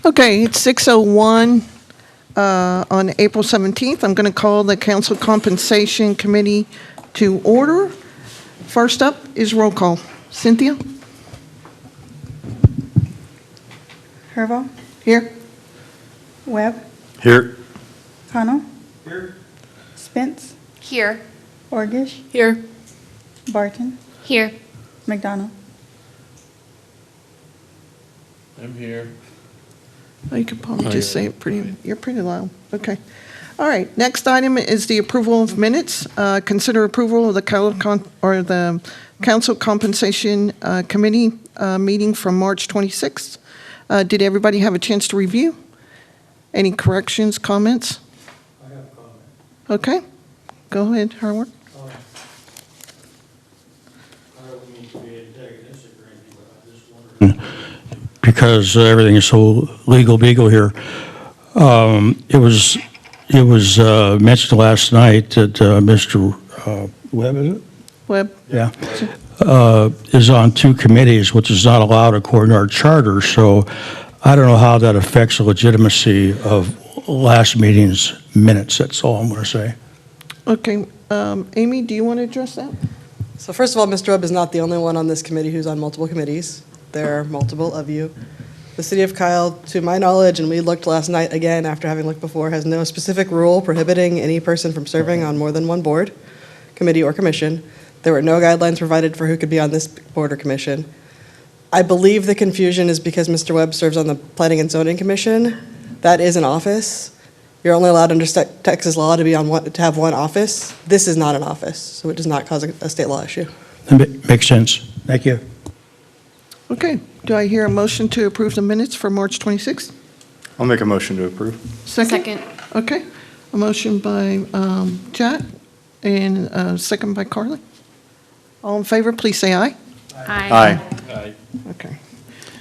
Okay, it's 6:01 on April 17th. I'm going to call the Council Compensation Committee to order. First up is roll call. Cynthia? Herval, Here? Webb, Here. Connell. Here. Spence, Here. Orgish, Here. Barton, Here. McDonald. I'm here. Oh, you can probably just say it pretty, you're pretty loud. Okay. All right, next item is the approval of minutes. Consider approval of the Council Compensation Committee meeting from March 26th. Did everybody have a chance to review? Any corrections, comments? I have a comment. Okay, go ahead, Howard. I don't mean to be antagonistic or anything, but I just wondered. Because everything is so legal beagle here. It was mentioned last night that Mr. Webb, is it? Webb? Yeah. Is on two committees, which is not allowed according to our charter. So I don't know how that affects the legitimacy of last meeting's minutes. That's all I'm going to say. Okay, Amy, do you want to address that? So first of all, Mr. Webb is not the only one on this committee who's on multiple committees. There are multiple of you. The City of Kyle, to my knowledge, and we looked last night again after having looked before, has no specific rule prohibiting any person from serving on more than one board, committee, or commission. There were no guidelines provided for who could be on this board or commission. I believe the confusion is because Mr. Webb serves on the Planning and Zoning Commission. That is an office. You're only allowed under Texas law to have one office. This is not an office, so it does not cause a state law issue. That makes sense. Thank you. Okay, do I hear a motion to approve the minutes for March 26th? I'll make a motion to approve. Second? Okay, a motion by Jack and a second by Carly. All in favor, please say aye. Aye. Okay.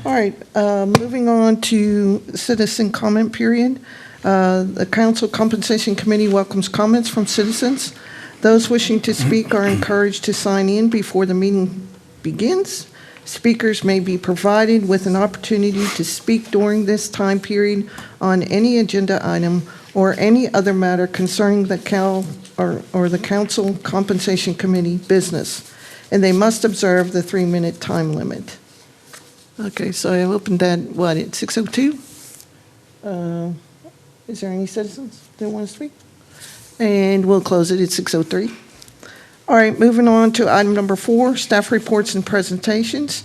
All right, moving on to citizen comment period. The Council Compensation Committee welcomes comments from citizens. Those wishing to speak are encouraged to sign in before the meeting begins. Speakers may be provided with an opportunity to speak during this time period on any agenda item or any other matter concerning the the Council Compensation Committee business, and they must observe the 3-minute time limit. Okay, so I opened that, at 6:02? Is there any citizens that want to speak? And we'll close it at 6:03. All right, moving on to item number 4, staff reports and presentations.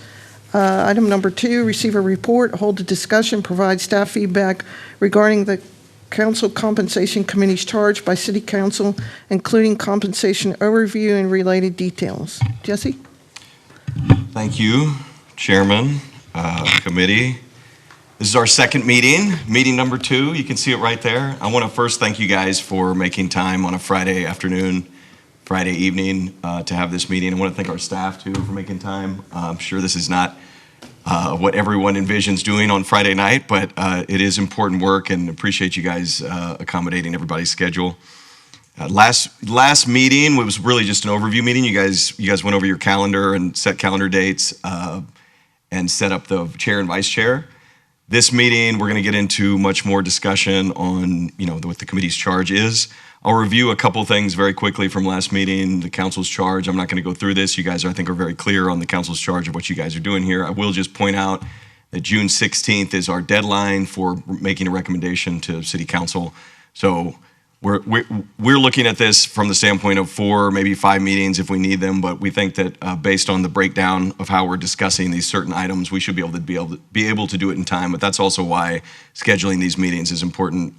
Item number 2, receive a report, hold a discussion, provide staff feedback regarding the Council Compensation Committee's charge by City Council, including compensation overview and related details. Jesse? Thank you, Chairman, Committee. This is our second meeting number 2. You can see it right there. I want to first thank you guys for making time on a Friday afternoon, Friday evening to have this meeting. I want to thank our staff, too, for making time. I'm sure this is not what everyone envisions doing on Friday night, but it is important work, and appreciate you guys accommodating everybody's schedule. Last meeting was really just an overview meeting. You guys went over your calendar and set calendar dates and set up the chair and vice chair. This meeting, we're going to get into much more discussion on, what the committee's charge is. I'll review a couple things very quickly from last meeting, the council's charge. I'm not going to go through this. You guys, I think, are very clear on the council's charge of what you guys are doing here. I will just point out that June 16th is our deadline for making a recommendation to City Council. So we're looking at this from the standpoint of 4, maybe 5 meetings if we need them, but we think that based on the breakdown of how we're discussing these certain items, we should be able to do it in time. But that's also why scheduling these meetings is important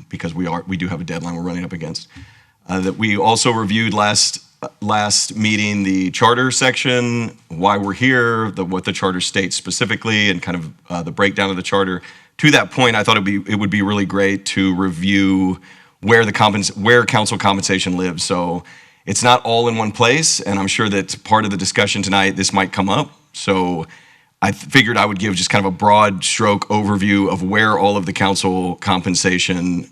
because we do have a deadline we're running up against. That we also reviewed last meeting the charter section, why we're here, what the charter states specifically, and kind of the breakdown of the charter. To that point, I thought it would be really great to review where council compensation lives. So it's not all in one place, and I'm sure that part of the discussion tonight, this might come up. So I figured I would give just kind of a broad stroke overview of where all of the council compensation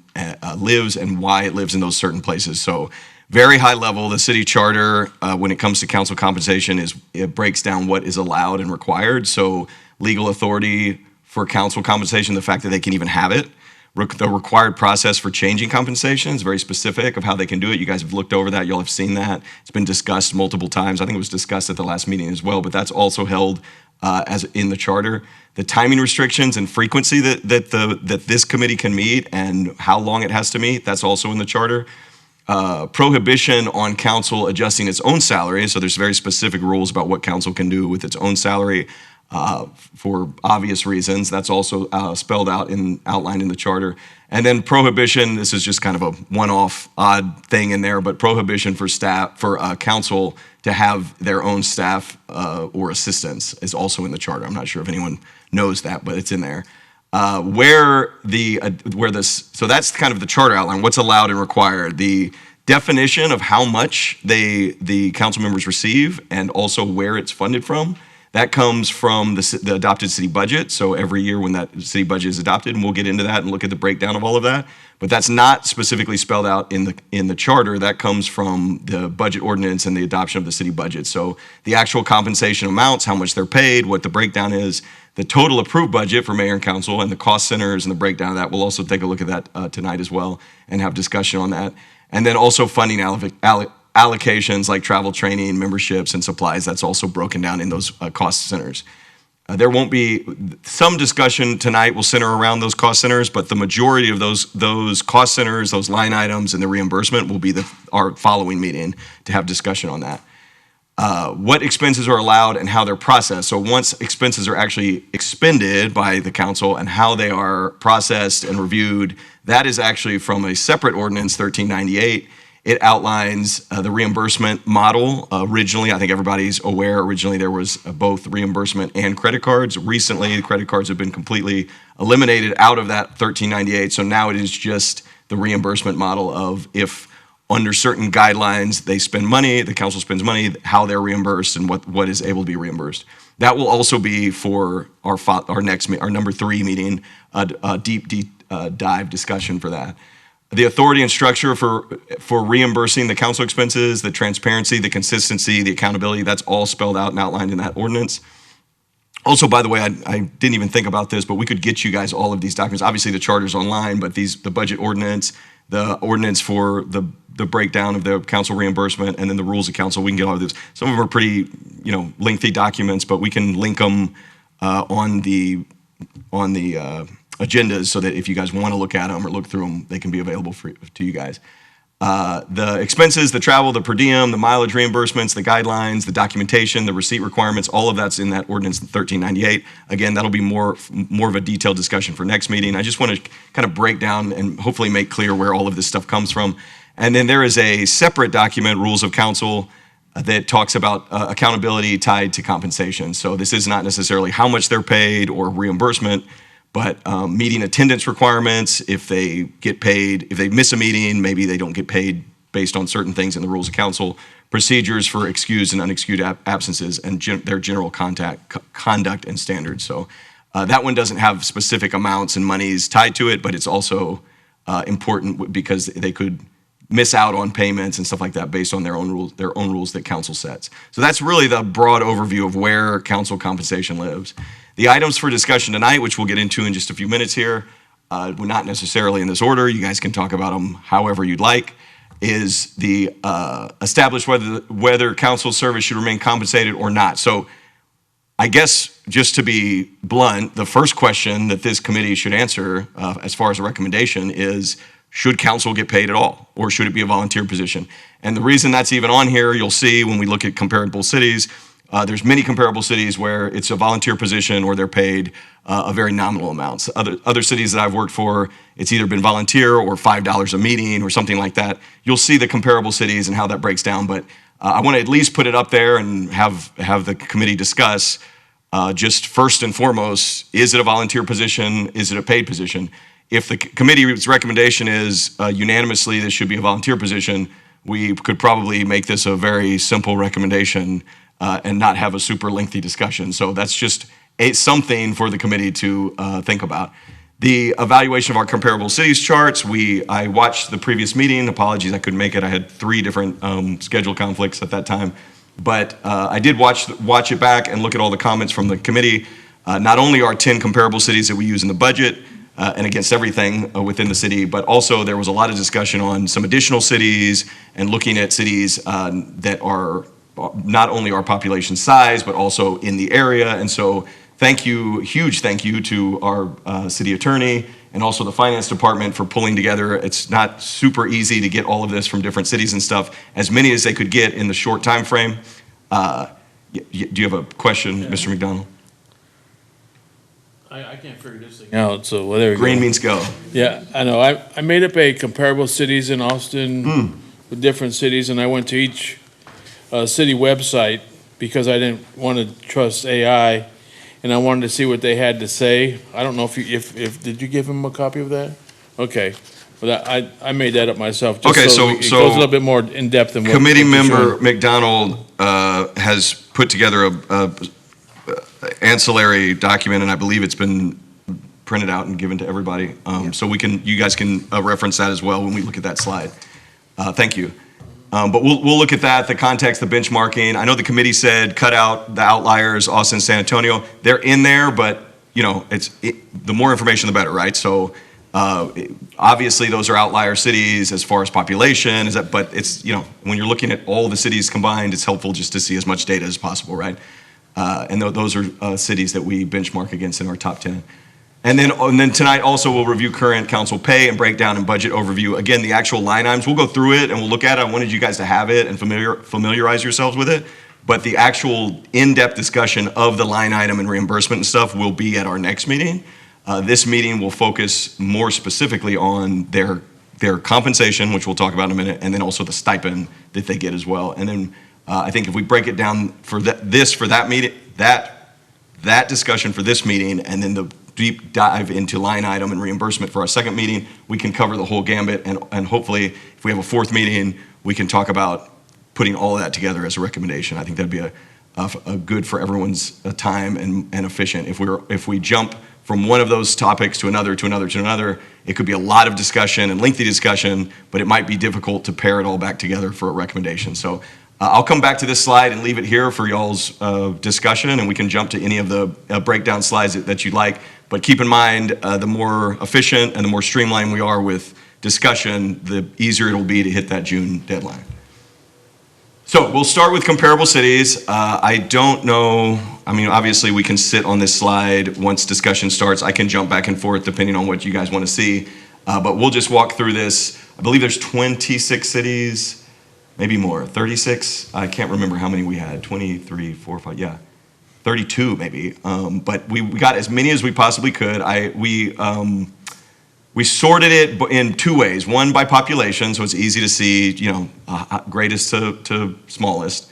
lives and why it lives in those certain places. So very high level, the city charter, when it comes to council compensation, it breaks down what is allowed and required. So legal authority for council compensation, the fact that they can even have it. The required process for changing compensation is very specific of how they can do it. You guys have looked over that. You'll have seen that. It's been discussed multiple times. I think it was discussed at the last meeting as well, but that's also held as in the charter. The timing restrictions and frequency that this committee can meet and how long it has to meet, that's also in the charter. Prohibition on council adjusting its own salary. So there's very specific rules about what council can do with its own salary for obvious reasons. That's also spelled out outlined in the charter. And then prohibition, this is just kind of a one-off odd thing in there, but prohibition for council to have their own staff or assistants is also in the charter. I'm not sure if anyone knows that, but it's in there. So that's kind of the charter outline, what's allowed and required, the definition of how much the council members receive and also where it's funded from. That comes from the adopted city budget. So every year when that city budget is adopted, and we'll get into that and look at the breakdown of all of that. But that's not specifically spelled out in the charter. That comes from the budget ordinance and the adoption of the city budget. So the actual compensation amounts, how much they're paid, what the breakdown is, the total approved budget for mayor and council, and the cost centers and the breakdown of that. We'll also take a look at that tonight as well and have discussion on that. And then also funding allocations like travel, training, memberships, and supplies. That's also broken down in those cost centers. There won't be some discussion tonight will center around those cost centers, but the majority of those cost centers, those line items, and the reimbursement will be our following meeting to have discussion on that. What expenses are allowed and how they're processed. So once expenses are actually expended by the council and how they are processed and reviewed, that is actually from a separate ordinance, 1398. It outlines the reimbursement model. Originally, I think everybody's aware, originally there was both reimbursement and credit cards. Recently, the credit cards have been completely eliminated out of that 1398. So now it is just the reimbursement model of if under certain guidelines they spend money, the council spends money, how they're reimbursed and what is able to be reimbursed. That will also be for our number 3 meeting, a deep dive discussion for that. The authority and structure for reimbursing the council expenses, the transparency, the consistency, the accountability, that's all spelled out and outlined in that ordinance. Also, by the way, I didn't even think about this, but we could get you guys all of these documents. Obviously, the charter's online, but the budget ordinance, the ordinance for the breakdown of the council reimbursement, and then the rules of council, we can get all of this. Some of them are pretty, lengthy documents, but we can link them on the agendas so that if you guys want to look at them or look through them, they can be available to you guys. The expenses, the travel, the per diem, the mileage reimbursements, the guidelines, the documentation, the receipt requirements, all of that's in that ordinance 1398. Again, that'll be more of a detailed discussion for next meeting. I just want to kind of break down and hopefully make clear where all of this stuff comes from. And then there is a separate document, Rules of Council, that talks about accountability tied to compensation. So this is not necessarily how much they're paid or reimbursement, but meeting attendance requirements, if they get paid, if they miss a meeting, maybe they don't get paid based on certain things in the rules of council, procedures for excused and unexcused absences, and their general conduct and standards. So that one doesn't have specific amounts and monies tied to it, but it's also important because they could miss out on payments and stuff like that based on their own rules that council sets. So that's really the broad overview of where council compensation lives. The items for discussion tonight, which we'll get into in just a few minutes here, we're not necessarily in this order. You guys can talk about them however you'd like, is the establish whether council service should remain compensated or not. So I guess just to be blunt, the first question that this committee should answer as far as a recommendation is, should council get paid at all, or should it be a volunteer position? And the reason that's even on here, you'll see when we look at comparable cities, there's many comparable cities where it's a volunteer position or they're paid a very nominal amounts. Other cities that I've worked for, it's either been volunteer or $5 a meeting or something like that. You'll see the comparable cities and how that breaks down, but I want to at least put it up there and have the committee discuss just first and foremost, is it a volunteer position? Is it a paid position? If the committee's recommendation is unanimously this should be a volunteer position, we could probably make this a very simple recommendation and not have a super lengthy discussion. So that's just something for the committee to think about. The evaluation of our comparable cities charts, I watched the previous meeting. Apologies, I couldn't make it. I had 3 different schedule conflicts at that time. But I did watch it back and look at all the comments from the committee. not only our 10 comparable cities that we use in the budget and against everything within the city, but also there was a lot of discussion on some additional cities and looking at cities that are not only our population size, but also in the area. And so thank you, huge thank you to our city attorney and also the finance department for pulling together. It's not super easy to get all of this from different cities and stuff, as many as they could get in the short time frame. Do you have a question, Mr. McDonald? I can't figure this thing out, so well, there we go. Green means go. Yeah, I know. I made up a comparable cities in Austin with different cities, and I went to each city website because I didn't want to trust AI, and I wanted to see what they had to say. I don't know if did you give him a copy of that? Okay. But I made that up myself. Just Okay, it so goes a little bit more in depth than what. Committee what you're member showing. McDonald has put together a ancillary document, and I believe it's been printed out and given to everybody. So you guys can reference that as well when we look at that slide. Thank you. But we'll look at that, the context, the benchmarking. I know the committee said cut out the outliers, Austin, San Antonio. They're in there, but the more information, the better, right? So obviously those are outlier cities as far as population. But it's when you're looking at all the cities combined, it's helpful just to see as much data as possible, right? And those are cities that we benchmark against in our top 10. And then tonight also we'll review current council pay and breakdown and budget overview. Again, the actual line items, we'll go through it and we'll look at it. I wanted you guys to have it and familiarize yourselves with it. But the actual in-depth discussion of the line item and reimbursement and stuff will be at our next meeting. This meeting will focus more specifically on their compensation, which we'll talk about in a minute, and then also the stipend that they get as well. And then I think if we break it down for that meeting, that discussion for this meeting, and then the deep dive into line item and reimbursement for our second meeting, we can cover the whole gambit. And hopefully, if we have a fourth meeting, we can talk about putting all of that together as a recommendation. I think that'd be a good for everyone's time and efficient. If we jump from one of those topics to another, it could be a lot of discussion and lengthy discussion, but it might be difficult to pair it all back together for a recommendation. So I'll come back to this slide and leave it here for y'all's discussion, and we can jump to any of the breakdown slides that you'd like. But keep in mind, the more efficient and the more streamlined we are with discussion, the easier it'll be to hit that June deadline. So we'll start with comparable cities. I don't know, obviously we can sit on this slide once discussion starts. I can jump back and forth depending on what you guys want to see. But we'll just walk through this. I believe there's 26 cities, maybe more, 36. I can't remember how many we had, 23, 4, 5, yeah. 32 maybe, but we got as many as we possibly could. We sorted it in two ways. One by population, so it's easy to see, greatest to smallest,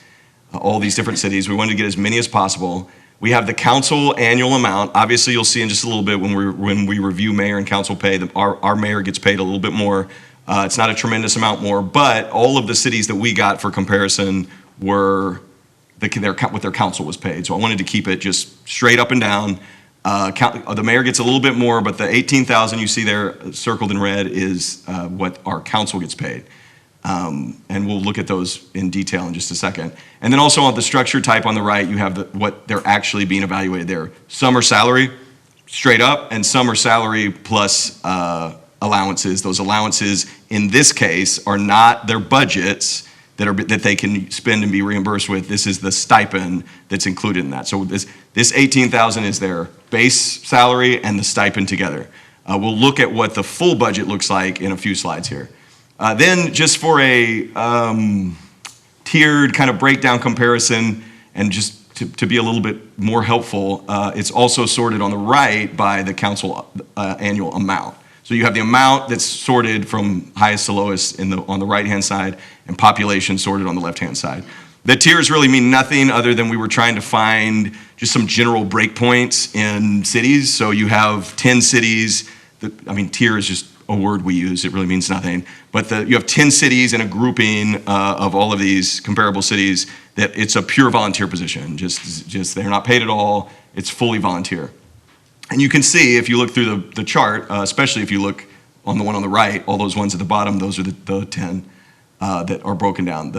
all these different cities. We wanted to get as many as possible. We have the council annual amount. Obviously, you'll see in just a little bit when we review mayor and council pay, that our mayor gets paid a little bit more. It's not a tremendous amount more, but all of the cities that we got for comparison were what their council was paid. So I wanted to keep it just straight up and down. The mayor gets a little bit more, but the $18,000 you see there circled in red is what our council gets paid. And we'll look at those in detail in just a second. And then also on the structure type on the right, you have what they're actually being evaluated there. Some are salary, straight up, and some are salary plus allowances. Those allowances, in this case, are not their budgets that they can spend and be reimbursed with. This is the stipend that's included in that. So this $18,000 is their base salary and the stipend together. We'll look at what the full budget looks like in a few slides here. Then just for a tiered kind of breakdown comparison, and just to be a little bit more helpful, it's also sorted on the right by the council annual amount. So you have the amount that's sorted from highest to lowest on the right-hand side, and population sorted on the left-hand side. The tiers really mean nothing other than we were trying to find just some general breakpoints in cities. So you have 10 cities. Tier is just a word we use. It really means nothing. But you have 10 cities in a grouping of all of these comparable cities that it's a pure volunteer position. Just they're not paid at all. It's fully volunteer. And you can see, if you look through the chart, especially if you look on the one on the right, all those ones at the bottom, those are the 10 that are broken down.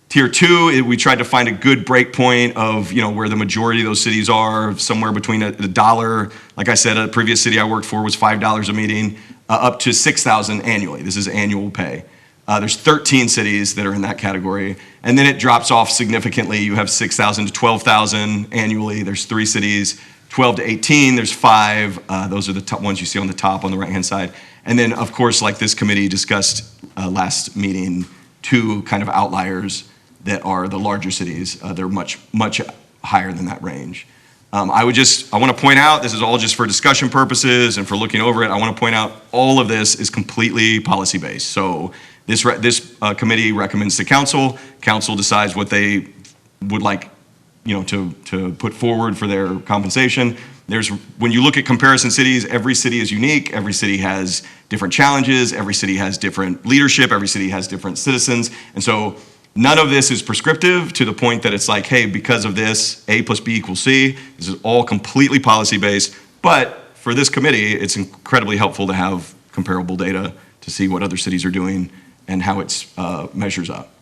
Tier 2, we tried to find a good break point of, where the majority of those cities are, somewhere between a dollar. Like I said, a previous city I worked for was $5 a meeting, up to $6,000 annually. This is annual pay. There's 13 cities that are in that category. And then it drops off significantly. You have 6,000 to 12,000 annually. There's 3 cities. 12 to 18, there's 5. Those are the top ones you see on the top on the right-hand side. And then, of course, like this committee discussed last meeting, 2 kind of outliers that are the larger cities. They're much, much higher than that range. I want to point out, this is all just for discussion purposes and for looking over it. I want to point out all of this is completely policy-based. So this committee recommends to council. Council decides what they would like, to put forward for their compensation. When you look at comparison cities, every city is unique. Every city has different challenges. Every city has different leadership. Every city has different citizens. And so none of this is prescriptive to the point that it's like, hey, because of this, A plus B equals C. This is all completely policy-based. But for this committee, it's incredibly helpful to have comparable data to see what other cities are doing and how it measures up.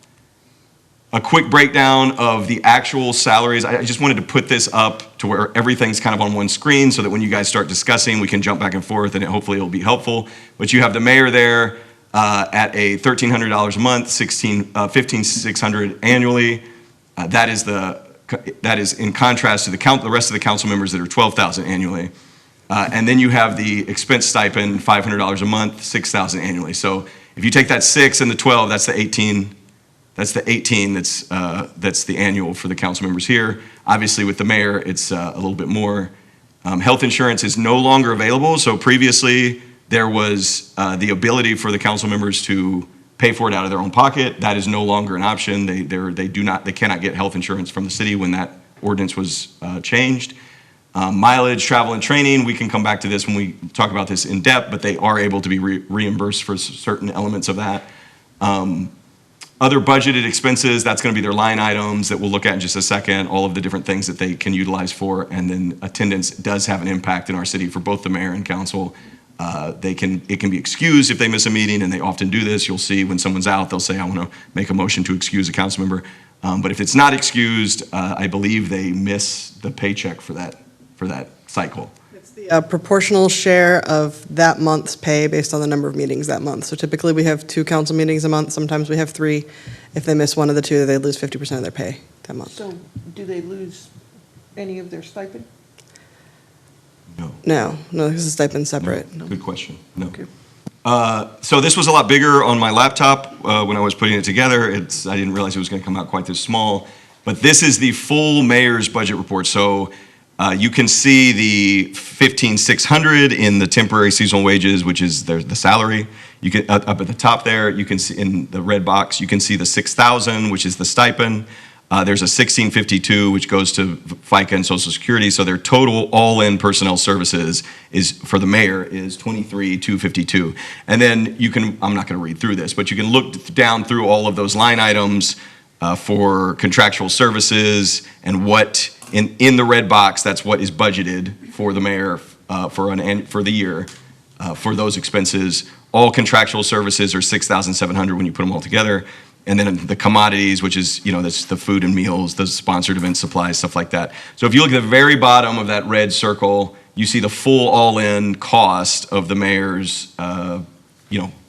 A quick breakdown of the actual salaries. I just wanted to put this up to where everything's kind of on one screen so that when you guys start discussing, we can jump back and forth and hopefully it'll be helpful. But you have the mayor there at a $1,300 a month, $15,600 annually. That is in contrast to the rest of the council members that are $12,000 annually. And then you have the expense stipend, $500 a month, $6,000 annually. So if you take that 6 and the 12, that's the 18. That's the 18 that's the annual for the council members here. Obviously, with the mayor, it's a little bit more. Health insurance is no longer available. So previously, there was the ability for the council members to pay for it out of their own pocket. That is no longer an option. They cannot get health insurance from the city when that ordinance was changed. Mileage, travel, and training, we can come back to this when we talk about this in depth, but they are able to be reimbursed for certain elements of that. Other budgeted expenses, that's going to be their line items that we'll look at in just a second, all of the different things that they can utilize for. And then attendance does have an impact in our city for both the mayor and council. It can be excused if they miss a meeting, and they often do this. You'll see when someone's out, they'll say, I want to make a motion to excuse a council member. But if it's not excused, I believe they miss the paycheck for that cycle. It's the proportional share of that month's pay based on the number of meetings that month. So typically we have 2 council meetings a month. Sometimes we have 3. If they miss one of the 2, they lose 50% of their pay that month. So do they lose any of their stipend? No. No, because the stipend's separate. Good question. No. Okay. So this was a lot bigger on my laptop when I was putting it together. I didn't realize it was going to come out quite this small. But this is the full mayor's budget report. So you can see the $15,600 in the temporary seasonal wages, which is the salary. You can up at the top there. You can see in the red box. You can see the $6,000, which is the stipend. There's a $1,652, which goes to FICA and Social Security. So their total all-in personnel services for the mayor is $23,252. And then I'm not going to read through this, but you can look down through all of those line items for contractual services and what in the red box, that's what is budgeted for the mayor for the year for those expenses. All contractual services are $6,700 when you put them all together. And then the commodities, which is, that's the food and meals, the sponsored event supplies, stuff like that. So if you look at the very bottom of that red circle, you see the full all-in cost of the mayor's,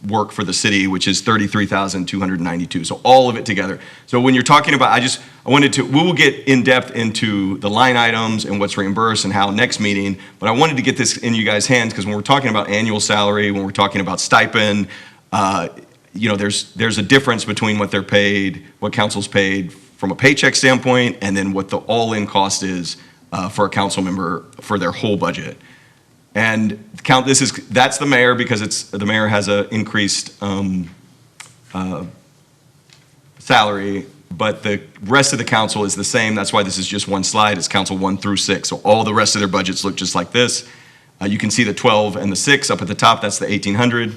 work for the city, which is $33,292. So all of it together. So when you're talking about, we will get in depth into the line items and what's reimbursed and how next meeting, but I wanted to get this in you guys' hands because when we're talking about annual salary, when we're talking about stipend, there's a difference between what they're paid, what council's paid from a paycheck standpoint, and then what the all-in cost is for a council member for their whole budget. And that's the mayor because the mayor has an increased salary, but the rest of the council is the same. That's why this is just one slide. It's council 1 through 6. So all the rest of their budgets look just like this. You can see the 12 and the 6 up at the top. That's the $1,800.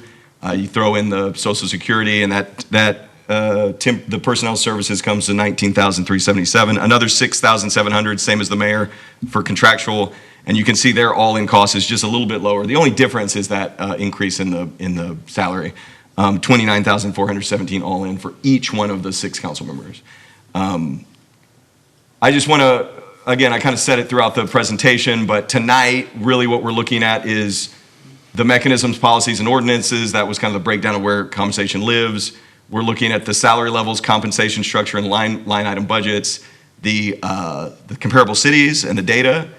You throw in the Social Security, and the personnel services comes to $19,377. Another $6,700, same as the mayor for contractual. And you can see their all-in cost is just a little bit lower. The only difference is that increase in the salary, $29,417 all-in for each one of the 6 council members. I just want to, again, I kind of said it throughout the presentation, but tonight, really what we're looking at is the mechanisms, policies, and ordinances. That was kind of the breakdown of where compensation lives. We're looking at the salary levels, compensation structure, and line item budgets, the comparable cities and the data,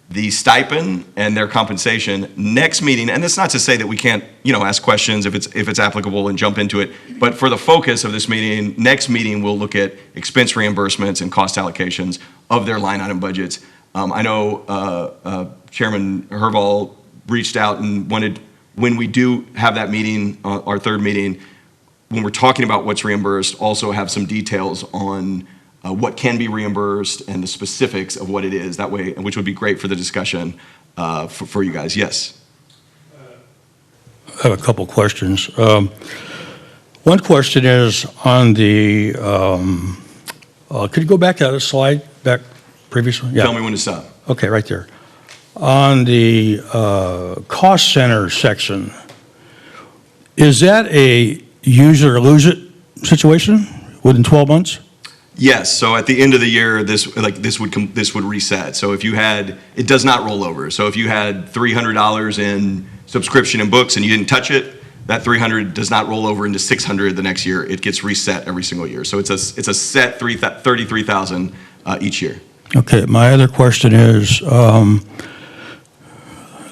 the stipend and their compensation. Next meeting, and that's not to say that we can't, ask questions if it's applicable and jump into it, but for the focus of this meeting, next meeting we'll look at expense reimbursements and cost allocations of their line item budgets. I know Chairman Herval reached out and wanted, when we do have that meeting, our third meeting, when we're talking about what's reimbursed, also have some details on what can be reimbursed and the specifics of what it is, that way, which would be great for the discussion for you guys. Yes? I have a couple questions. One question is on the, could you go back to that slide, back previously? Yeah. Tell me when to stop. Okay, right there. On the cost center section, is that a use it or lose it situation within 12 months? Yes, so at the end of the year, this would reset. So if you had, it does not roll over. So if you had $300 in subscription and books and you didn't touch it, that $300 does not roll over into $600 the next year. It gets reset every single year. So it's a set $33,000 each year. Okay, my other question is,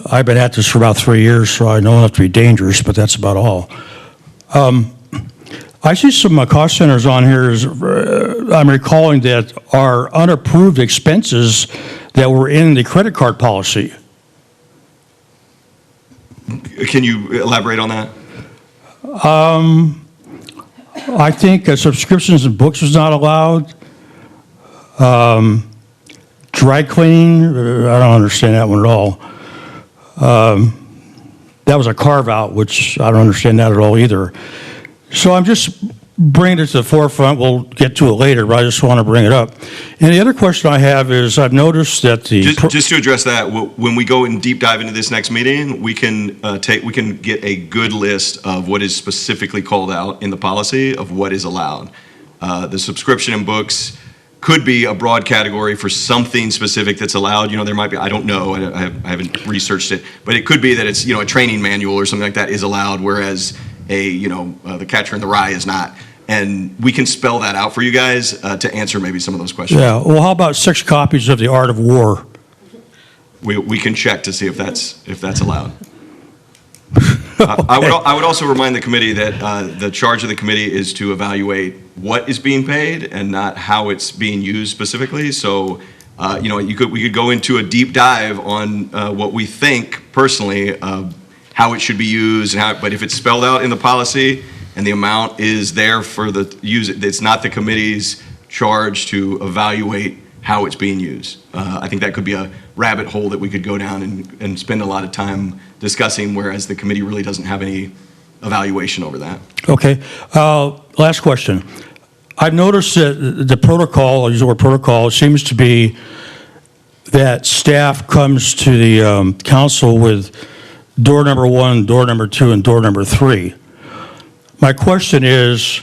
I've been at this for about 3 years, so I know enough to be dangerous, but that's about all. I see some cost centers on here. I'm recalling that are unapproved expenses that were in the credit card policy. Can you elaborate on that? I think subscriptions and books was not allowed. Dry cleaning, I don't understand that one at all. That was a carve out, which I don't understand that at all either. So I'm just bringing it to the forefront. We'll get to it later, but I just want to bring it up. And the other question I have is, I've noticed that the just to address that, when we go and deep dive into this next meeting, we can get a good list of what is specifically called out in the policy of what is allowed. The subscription and books could be a broad category for something specific that's allowed. There might be, I don't know, I haven't researched it, but it could be that it's, a training manual or something like that is allowed, whereas the Catcher in the Rye is not. And we can spell that out for you guys to answer maybe some of those questions. Yeah, well, how about 6 copies of The Art of War? We can check to see if that's allowed. I would also remind the committee that the charge of the committee is to evaluate what is being paid and not how it's being used specifically. So, we could go into a deep dive on what we think personally how it should be used, but if it's spelled out in the policy and the amount is there for the use, it's not the committee's charge to evaluate how it's being used. I think that could be a rabbit hole that we could go down and spend a lot of time discussing, whereas the committee really doesn't have any evaluation over that. Okay. Last question. I've noticed that the protocol, I'll use the word protocol, seems to be that staff comes to the council with door number 1, door number 2, and door number 3. My question is,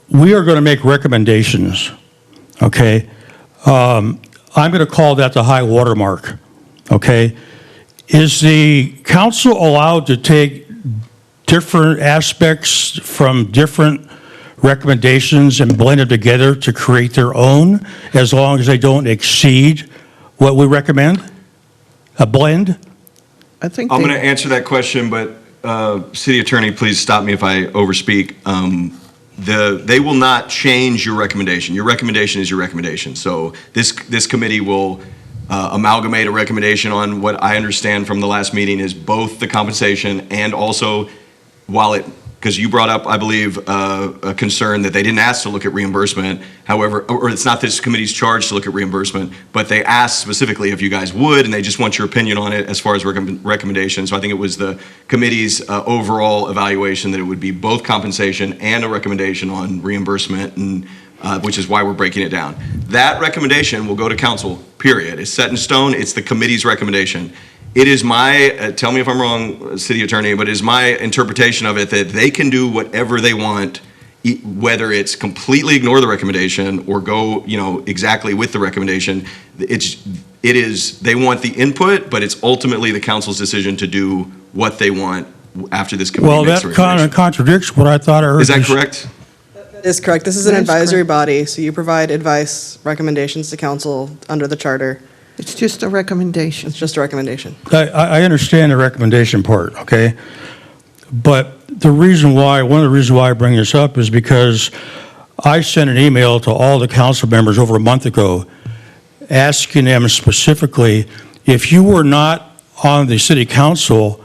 we are going to make recommendations, okay? I'm going to call that the high watermark, okay? Is the council allowed to take different aspects from different recommendations and blend them together to create their own, as long as they don't exceed what we recommend? A blend? I think I'm going to answer that question, but City Attorney, please stop me if I overspeak. They will not change your recommendation. Your recommendation is your recommendation. So this committee will amalgamate a recommendation on what I understand from the last meeting is both the compensation and also, because you brought up, I believe, a concern that they didn't ask to look at reimbursement. However, or it's not this committee's charge to look at reimbursement, but they asked specifically if you guys would, and they just want your opinion on it as far as recommendations. So I think it was the committee's overall evaluation that it would be both compensation and a recommendation on reimbursement, and which is why we're breaking it down. That recommendation will go to council, period. It's set in stone. It's the committee's recommendation. It is my, tell me if I'm wrong, City Attorney, but it is my interpretation of it that they can do whatever they want whether it's completely ignore the recommendation or go, exactly with the recommendation, they want the input, but it's ultimately the council's decision to do what they want after this committee Well, makes that the kind of recommendation. contradicts what I thought I heard. Is that you s- correct? That is correct. This is an That is advisory correct. body, so you provide advice, recommendations to council under the charter. It's just a recommendation. It's just a recommendation. I understand the recommendation part, okay? But one of the reasons why I bring this up is because I sent an email to all the council members over a month ago asking them specifically, if you were not on the city council,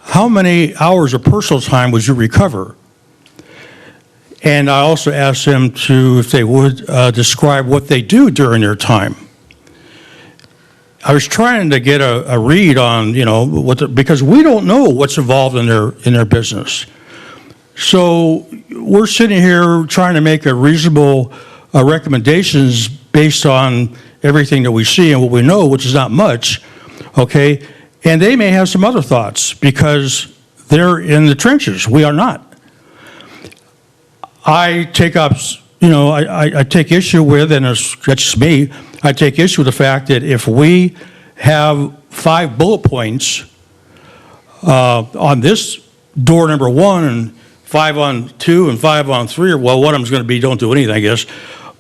how many hours of personal time would you recover? And I also asked them if they would describe what they do during their time. I was trying to get a read on, because we don't know what's involved in their business. So we're sitting here trying to make a reasonable recommendations based on everything that we see and what we know, which is not much, okay? And they may have some other thoughts because they're in the trenches. We are not. I take up, I take issue with, and that's just me, I take issue with the fact that if we have 5 bullet points on this door number 1 and 5 on 2 and 5 on 3, or well, one of them's going to be don't do anything, I guess.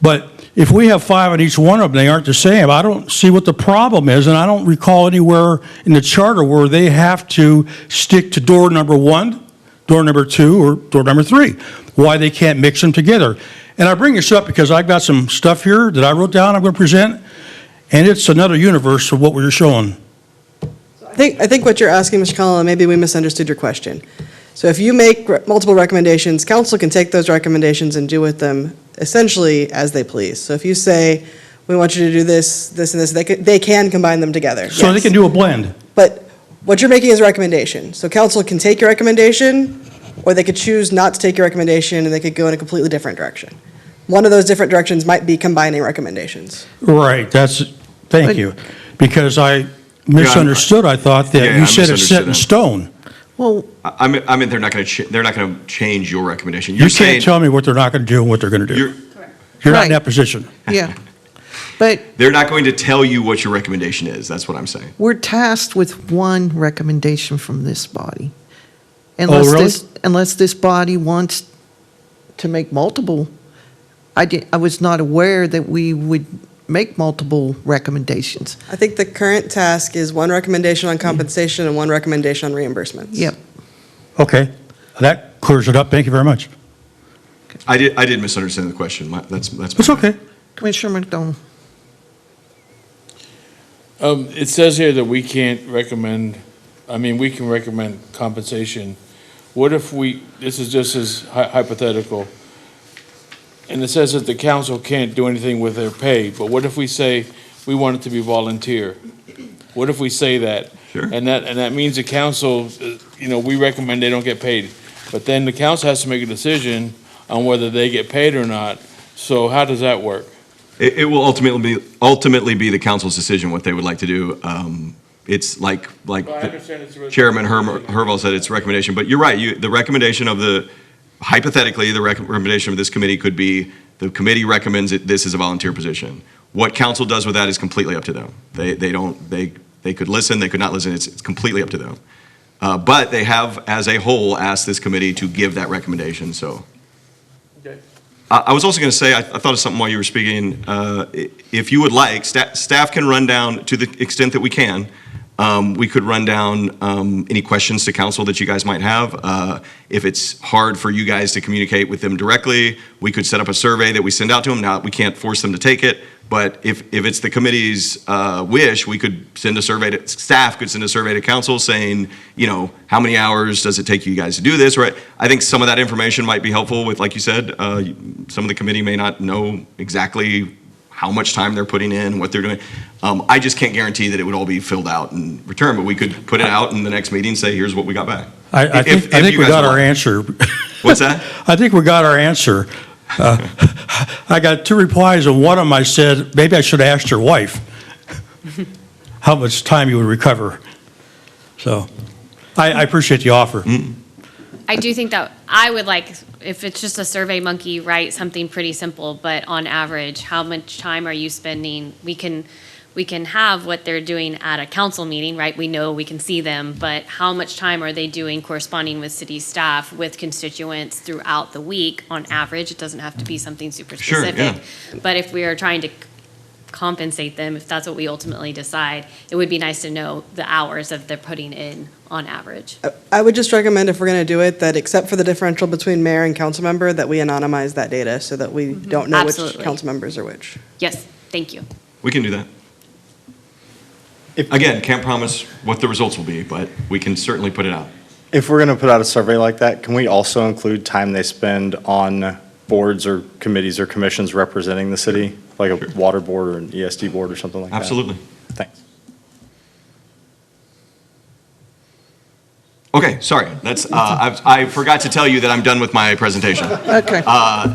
But if we have 5 on each one of them, they aren't the same. I don't see what the problem is, and I don't recall anywhere in the charter where they have to stick to door number 1, door number 2, or door number 3. Why they can't mix them together. And I bring this up because I've got some stuff here that I wrote down I'm going to present, and it's another universe of what we were showing. I think what you're asking, Mr. Cullen, maybe we misunderstood your question. So if you make multiple recommendations, council can take those recommendations and do with them essentially as they please. So if you say, we want you to do this, this, and this, they can combine them together. So they yes. can do a blend. But what you're making is a recommendation. So council can take your recommendation, or they could choose not to take your recommendation and they could go in a completely different direction. One of those different directions might be combining recommendations. Right, thank But- you. Because I misunderstood, I thought Yeah, that I you said it's set misunderstood in that. stone. Well, I mean, they're not going to change your recommendation. You You're can't saying, tell me what they're not going to do and what they're going to do. you're, You're not in Right. that position. yeah. But they're not going to tell you what your recommendation is. That's what I'm saying. we're tasked with one recommendation from this body. Oh, really? Unless this body wants to make multiple, I was not aware that we would make multiple recommendations. I think the current task is one recommendation on compensation and one recommendation on reimbursements. Yep. Okay, that clears it up. Thank you very much. I did misunderstand the question. That's It's my- okay. Commissioner McDonald. It says here that we can't recommend, we can recommend compensation. What if this is just as hypothetical, and it says that the council can't do anything with their pay, but what if we say we want it to be volunteer? What if we say that? Sure. And that means the council, we recommend they don't get paid, but then the council has to make a decision on whether they get paid or not. So how does that work? It will ultimately be the council's decision what they would like to do. It's like Chairman Herval said, it's a recommendation. But you're right. The recommendation hypothetically, the recommendation of this committee could be the committee recommends this is a volunteer position. What council does with that is completely up to them. They could listen, they could not listen. It's completely up to them. But they have, as a whole, asked this committee to give that recommendation. So. Okay. I was also going to say, I thought of something while you were speaking. If you would like, staff can run down, to the extent that we can, we could run down any questions to council that you guys might have. If it's hard for you guys to communicate with them directly, we could set up a survey that we send out to them. Now, we can't force them to take it, but if it's the committee's wish, we could send a survey to, staff could send a survey to council saying, how many hours does it take you guys to do this, right? I think some of that information might be helpful with, like you said, some of the committee may not know exactly how much time they're putting in, what they're doing. I just can't guarantee that it would all be filled out and returned, but we could put it out in the next meeting, say, here's what we got back. I If think you we guys got our want. answer. What's that? I think we got our answer. I got 2 replies, and one of them I said, maybe I should have asked your wife how much time you would recover. So I appreciate the offer. I do think that I would like, if it's just a Survey Monkey, write something pretty simple, but on average, how much time are you spending? We can have what they're doing at a council meeting, right? We know we can see them, but how much time are they doing corresponding with city staff, with constituents throughout the week on average? It doesn't have to be something super Sure, specific. But if we are trying to compensate them, if that's what we ultimately decide, it would be nice to know the hours that they're putting in on average. I would just recommend, if we're going to do it, that except for the differential between mayor and council member, that we anonymize that data so that we don't know which Absolutely. council members are which. Yes, thank you. We can do that. Again, can't promise what the results will be, but we can certainly put it out. If we're going to put out a survey like that, can we also include time they spend on boards or committees or commissions representing the city, like a water board or an ESD board or something like that? Absolutely. Thanks. Okay, sorry, that's, I forgot to tell you that I'm done with my presentation. Okay.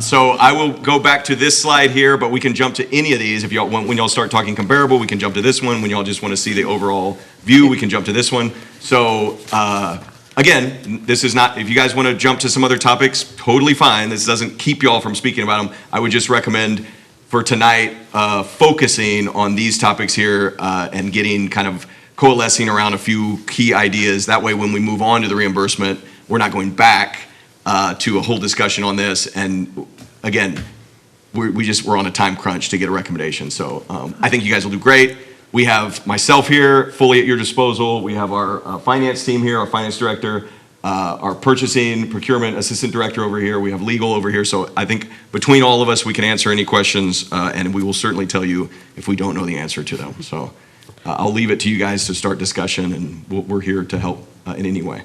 So I will go back to this slide here, but we can jump to any of these. If y'all, when y'all start talking comparable, we can jump to this one. When y'all just want to see the overall view, we can jump to this one. So, again, this is not, if you guys want to jump to some other topics, totally fine. This doesn't keep y'all from speaking about them. I would just recommend for tonight, focusing on these topics here, and getting kind of coalescing around a few key ideas. That way, when we move on to the reimbursement, we're not going back to a whole discussion on this. And again, we're on a time crunch to get a recommendation. So I think you guys will do great. We have myself here fully at your disposal. We have our finance team here, our finance director, our purchasing, procurement assistant director over here. We have legal over here. So I think between all of us, we can answer any questions, and we will certainly tell you if we don't know the answer to them. So I'll leave it to you guys to start discussion, and we're here to help in any way.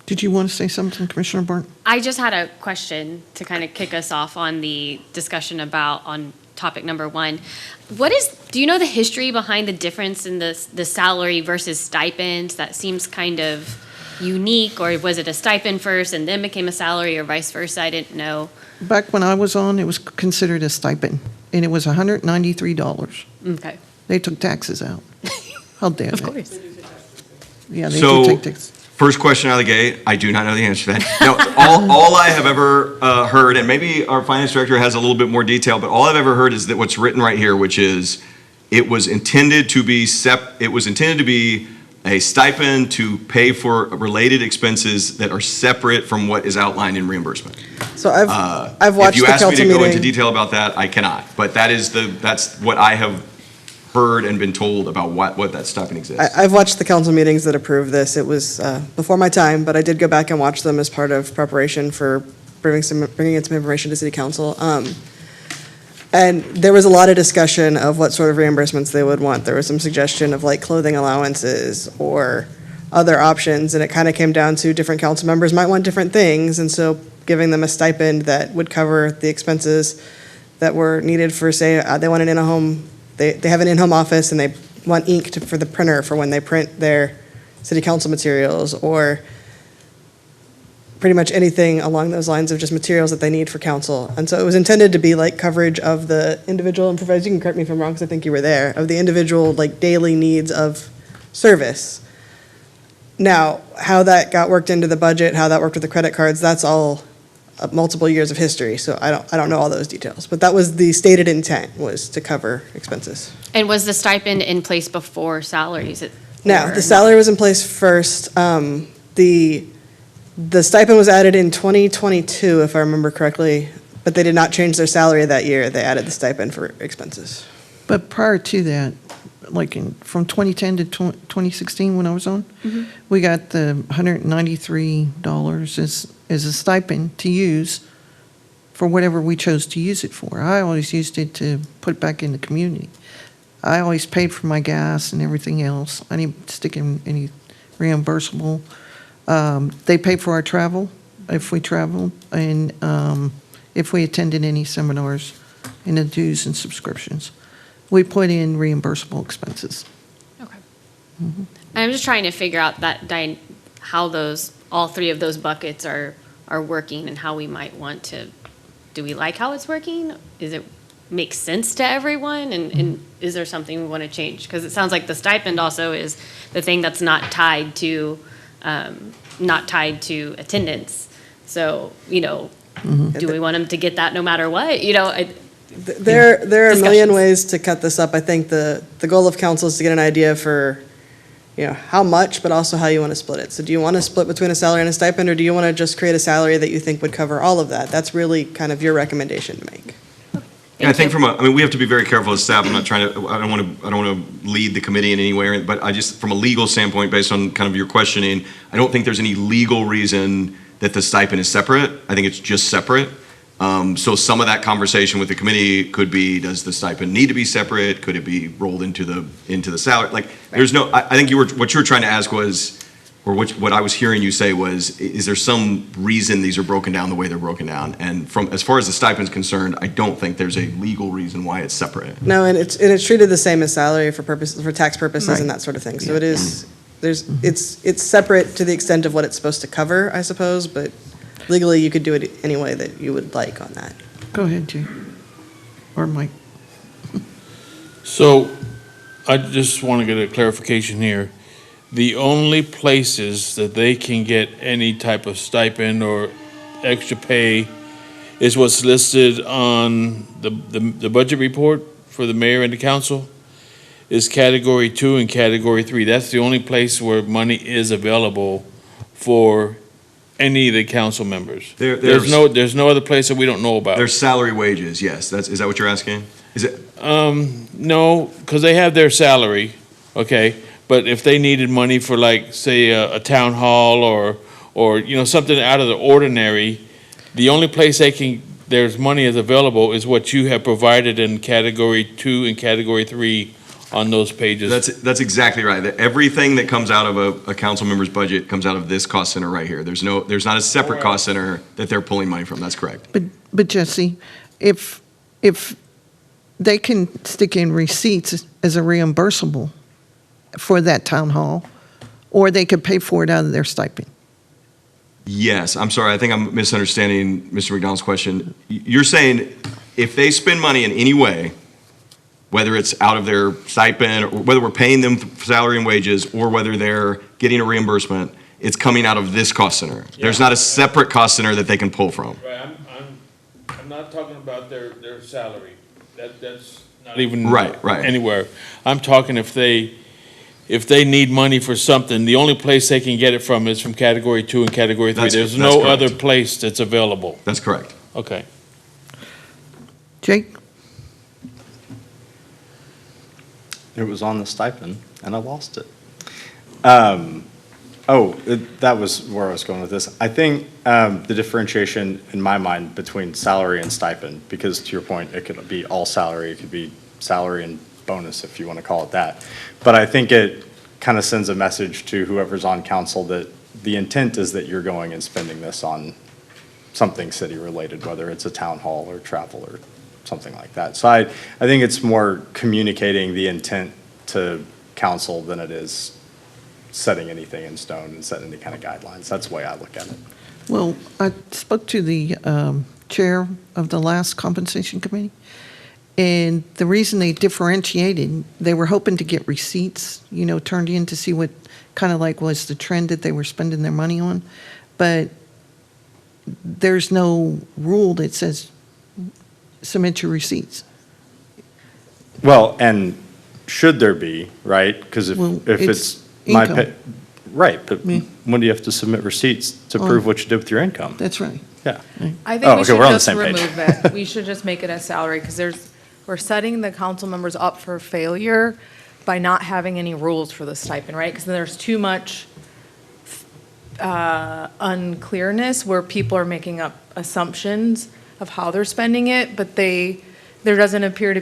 Did you want to say something, Commissioner Barton? I just had a question to kind of kick us off on the discussion about, on topic number one. Do you know the history behind the difference in the salary versus stipend? That seems kind of unique, or was it a stipend first and then became a salary, or vice versa? I didn't know. Back when I was on, it was considered a stipend, and it was $193. Okay. They took taxes out. How dare they? Of course. Yeah, they So- do take taxes. First question out of the gate, I do not know the answer to that. No, all I have ever heard, and maybe our finance director has a little bit more detail, but all I've ever heard is that what's written right here, which is it was intended to be a stipend to pay for related expenses that are separate from what is outlined in reimbursement. So I've watched If you the ask me council to go into meeting. detail about that, I cannot. But that's what I have heard and been told about what that stipend exists. I've watched the council meetings that approved this. It was before my time, but I did go back and watch them as part of preparation for bringing in some information to city council. And there was a lot of discussion of what sort of reimbursements they would want. There was some suggestion of like clothing allowances or other options, and it kind of came down to different council members might want different things, and so giving them a stipend that would cover the expenses that were needed for, say, they want an in-home, they have an in-home office and they want ink for the printer for when they print their city council materials, or pretty much anything along those lines of just materials that they need for council. And so it was intended to be like coverage of the individual, and provided, you can correct me if I'm wrong, because I think you were there, of the individual like daily needs of service. Now, how that got worked into the budget, how that worked with the credit cards, that's all multiple years of history, so I don't know all those details. But that was the stated intent, was to cover expenses. And was the stipend in place before salaries? Now, the salary was in place first. The stipend was added in 2022, if I remember correctly, but they did not change their salary that year. They added the stipend for expenses. But prior to that, like from 2010 to 2016 when I was on, we got the $193 as a stipend to use for whatever we chose to use it for. I always used it to put back in the community. I always paid for my gas and everything else. I didn't stick in any reimbursable. They paid for our travel, if we traveled, and if we attended any seminars, and the dues and subscriptions. We put in reimbursable expenses. Okay. And I'm just trying to figure out how all three of those buckets are working, and how we might want to, do we like how it's working? Is it make sense to everyone? And is there something we want to change? Because it sounds like the stipend also is the thing that's not tied to not tied to attendance. So, you know, do we want them to get that no matter what? You know, There are a million Discussions. ways to cut this up. I think the goal of council is to get an idea for, you know, how much, but also how you want to split it. So do you want to split between a salary and a stipend, or do you want to just create a salary that you think would cover all of that? That's really kind of your recommendation to make. Yeah, I think I mean, we have to be very careful as staff. I'm not trying to, I don't want to lead the committee in any way, but I just, from a legal standpoint, based on kind of your questioning, I don't think there's any legal reason that the stipend is separate. I think it's just separate. So some of that conversation with the committee could be, does the stipend need to be separate? Could it be rolled into the salary? Like, there's no, I think what you were trying to ask was, or what I was hearing you say was, is there some reason these are broken down the way they're broken down? And from, as far as the stipend's concerned, I don't think there's a legal reason why it's separate. No, and it's treated the same as salary for tax purposes and Right. that sort of thing. So it is, it's separate to the extent of what it's supposed to cover, I suppose, but legally you could do it any way that you would like on that. Go ahead, Jay. Or Mike. So I just want to get a clarification here. The only places that they can get any type of stipend or extra pay is what's listed on the budget report for the mayor and the council is Category 2 and Category 3. That's the only place where money is available for any of the council members. There's no other place that we don't know about. There's salary wages, yes. Is that what you're asking? Is it? No, because they have their salary, okay? But if they needed money for like, say, a town hall or, you know, something out of the ordinary, the only place there's money is available is what you have provided in Category 2 and Category 3 on those pages. That's exactly right. That everything that comes out of a council member's budget comes out of this cost center right here. There's not a separate cost center that they're pulling money from. That's correct. But Jesse, if they can stick in receipts as a reimbursable for that town hall, or they could pay for it out of their stipend. Yes, I'm sorry. I think I'm misunderstanding Mr. McDonald's question. You're saying if they spend money in any way, whether it's out of their stipend, or whether we're paying them salary and wages, or whether they're getting a reimbursement, it's coming out of this cost center. There's not a separate cost center that they can pull from. Right, I'm not talking about their salary. That's not even Right. anywhere. I'm talking if they need money for something, the only place they can get it from is from Category 2 and Category 3. There's That's no correct. other place that's available. That's correct. Okay. Jake? It was on the stipend, and I lost it. That was where I was going with this. I think the differentiation in my mind between salary and stipend, because to your point, it could be all salary, it could be salary and bonus, if you want to call it that. But I think it kind of sends a message to whoever's on council that the intent is that you're going and spending this on something city-related, whether it's a town hall or travel or something like that. So I think it's more communicating the intent to council than it is setting anything in stone and setting any kind of guidelines. That's the way I look at it. Well, I spoke to the chair of the last compensation committee, and the reason they differentiated, they were hoping to get receipts, you know, turned in to see what kind of like was the trend that they were spending their money on. But there's no rule that says submit your receipts. Well, and should there be, right? Because Well, if it's it's my income. pay, right, but Yeah. when do you have to submit receipts to Oh. prove what you did with your income? That's right. Yeah. I Oh, think we okay, should we're on the just same page. remove it. We should just make it a salary, because we're setting the council members up for failure by not having any rules for the stipend, right? Because then there's too much unclearness where people are making up assumptions of how they're spending it, but there doesn't appear to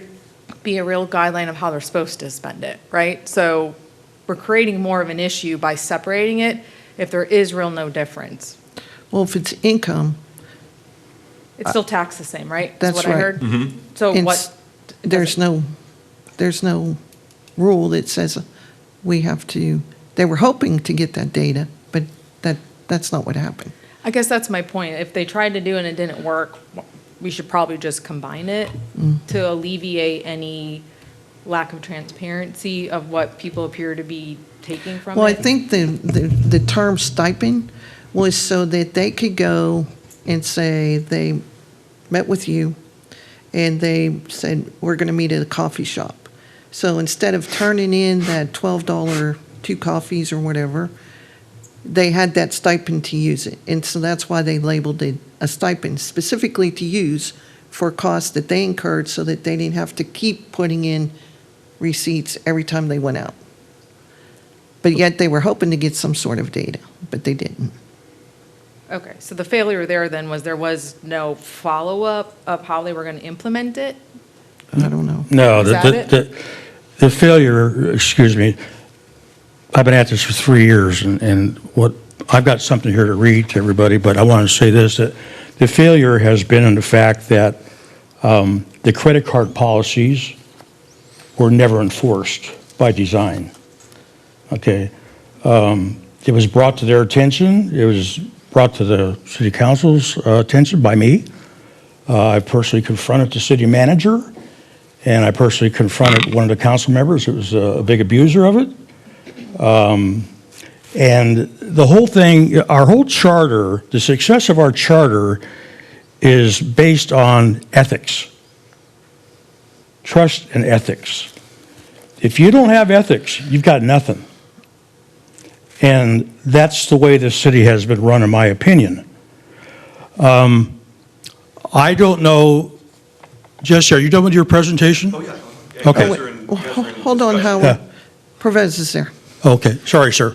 be a real guideline of how they're supposed to spend it, right? So we're creating more of an issue by separating it if there is real no difference. Well, if it's income, It's still taxed the same, right? Is That's what right. I heard? So and what? there's no rule that says we have to, they were hoping to get that data, but that's not what happened. I guess that's my point. If they tried to do it and it didn't work, we should probably just combine it to alleviate any lack of transparency of what people appear to be taking from Well, I it? think the term stipend was so that they could go and say they met with you and they said, we're going to meet at a coffee shop. So instead of turning in that $12 2 coffees or whatever, they had that stipend to use it. And so that's why they labeled it a stipend, specifically to use for costs that they incurred so that they didn't have to keep putting in receipts every time they went out. But yet they were hoping to get some sort of data, but they didn't. Okay, so the failure there then was there was no follow-up of how they were going to implement it? I don't know. No, Is that the failure, excuse me, I've been at this for 3 years, and what, I've got something here to read to everybody, but I want to say this, that the failure has been in the fact that the credit card policies were never enforced by design. Okay? It was brought to their attention, it was brought to the city council's attention by me. I personally confronted the city manager, and I personally confronted one of the council members that was a big abuser of it. And the whole thing, our whole charter, the success of our charter is based on ethics, trust and ethics. If you don't have ethics, you've got nothing. And that's the way the city has been run, in my opinion. I don't know, Jesse, are you done with your presentation? Oh, yeah. Okay. Hold on, Howard. Pervez is there. Okay, sorry, sir.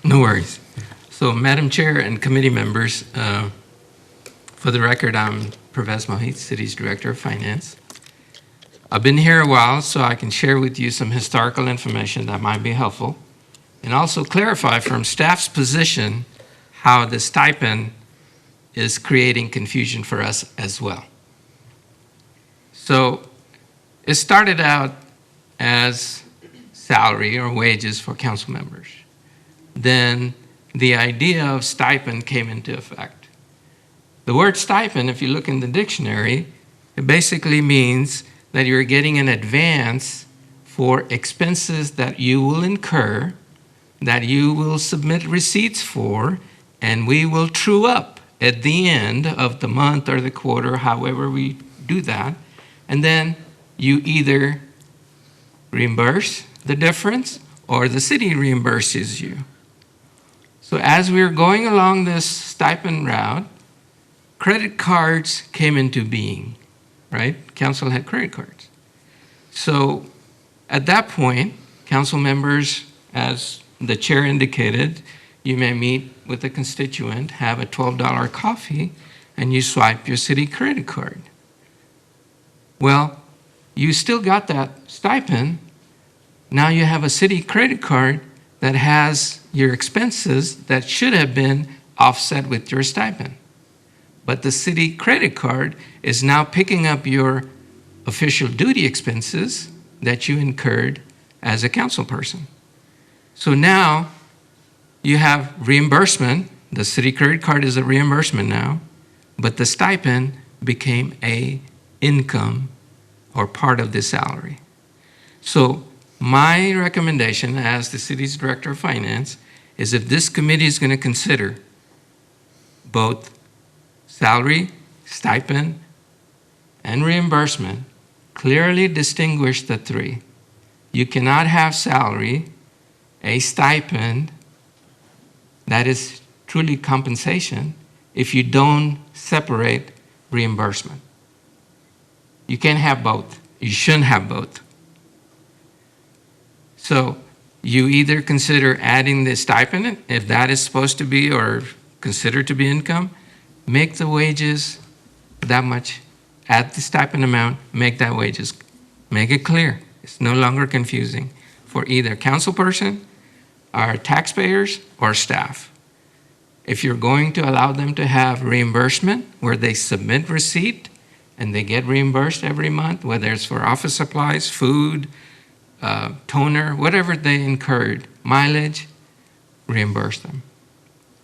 No worries. So, Madam Chair and committee members, for the record, I'm Pervez Mohit, City's Director of Finance. I've been here a while, so I can share with you some historical information that might be helpful, and also clarify from staff's position how the stipend is creating confusion for us as well. So, it started out as salary or wages for council members. Then the idea of stipend came into effect. The word stipend, if you look in the dictionary, it basically means that you're getting an advance for expenses that you will incur, that you will submit receipts for, and we will true up at the end of the month or the quarter, however we do that. And then you either reimburse the difference or the city reimburses you. So as we were going along this stipend route, credit cards came into being, right? Council had credit cards. So at that point, council members, as the chair indicated, you may meet with a constituent, have a $12 coffee, and you swipe your city credit card. Well, you still got that stipend. Now you have a city credit card that has your expenses that should have been offset with your stipend. But the city credit card is now picking up your official duty expenses that you incurred as a council person. So now you have reimbursement. The city credit card is a reimbursement now, but the stipend became a income or part of the salary. So my recommendation as the city's director of finance is if this committee is going to consider both salary, stipend, and reimbursement, clearly distinguish the three. You cannot have salary, a stipend that is truly compensation if you don't separate reimbursement. You can't have both. You shouldn't have both. So you either consider adding the stipend, if that is supposed to be or considered to be income, make the wages that much, add the stipend amount, make that wages, make it clear. It's no longer confusing for either council person, our taxpayers, or staff. If you're going to allow them to have reimbursement where they submit receipt and they get reimbursed every month, whether it's for office supplies, food, toner, whatever they incurred, mileage, reimburse them.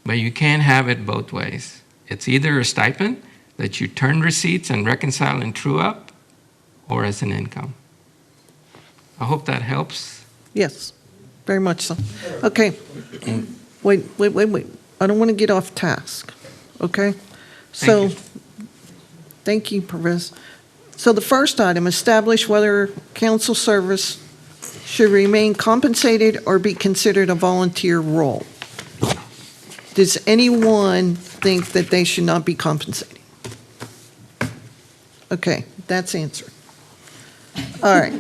But you can't have it both ways. It's either a stipend that you turn receipts and reconcile and true up, or as an income. I hope that helps. Yes, very much so. Okay. Wait. I don't want to get off task, okay? So, you. thank you, Perez. So the first item, establish whether council service should remain compensated or be considered a volunteer role. Does anyone think that they should not be compensated? Okay, that's answered. All right,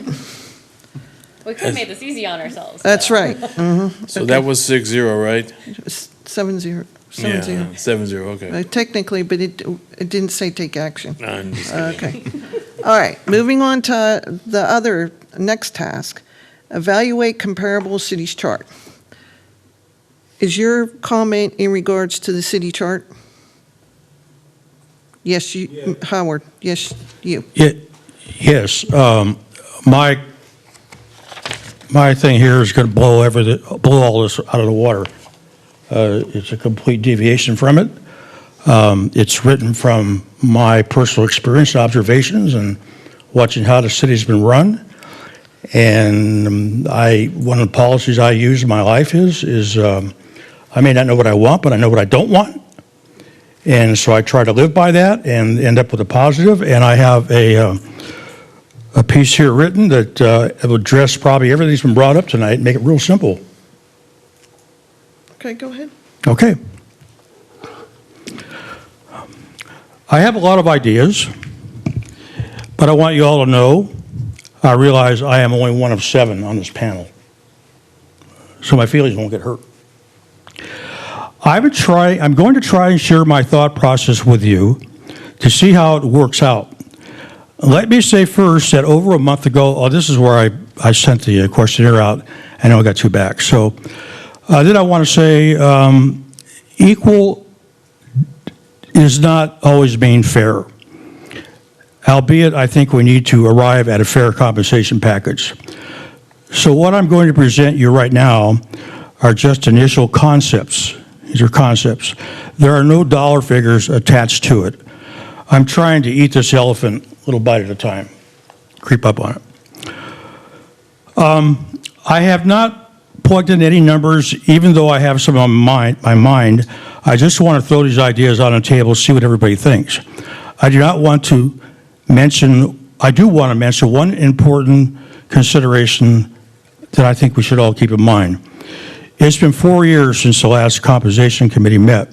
We could have made this easy on ourselves. that's right. Mhm. So that was 6-0, right? 7-0, 7-0. Yeah, 7-0, okay. Technically, but it didn't say take action. No, I'm just kidding. Okay. All right, moving on to the other, next task. Evaluate comparable cities chart. Is your comment in regards to the city chart? Yes, you, Howard, yes, you. Yes, my thing here is going to blow all this out of the water. It's a complete deviation from it. It's written from my personal experience, observations, and watching how the city's been run. And one of the policies I use in my life is I may not know what I want, but I know what I don't want. And so I try to live by that and end up with a positive. And I have a piece here written that will address probably everything that's been brought up tonight and make it real simple. Okay, go ahead. Okay. I have a lot of ideas, but I want you all to know, I realize I am only one of 7 on this panel. So my feelings won't get hurt. I'm going to try and share my thought process with you to see how it works out. Let me say first that over a month ago, this is where I sent the questionnaire out. I know I got 2 back. So then I want to say equal is not always being fair. Albeit, I think we need to arrive at a fair compensation package. So what I'm going to present you right now are just initial concepts. These are concepts. There are no dollar figures attached to it. I'm trying to eat this elephant a little bite at a time, creep up on it. I have not plugged in any numbers, even though I have some on my mind. I just want to throw these ideas on the table, see what everybody thinks. I do want to mention one important consideration that I think we should all keep in mind. It's been 4 years since the last compensation committee met.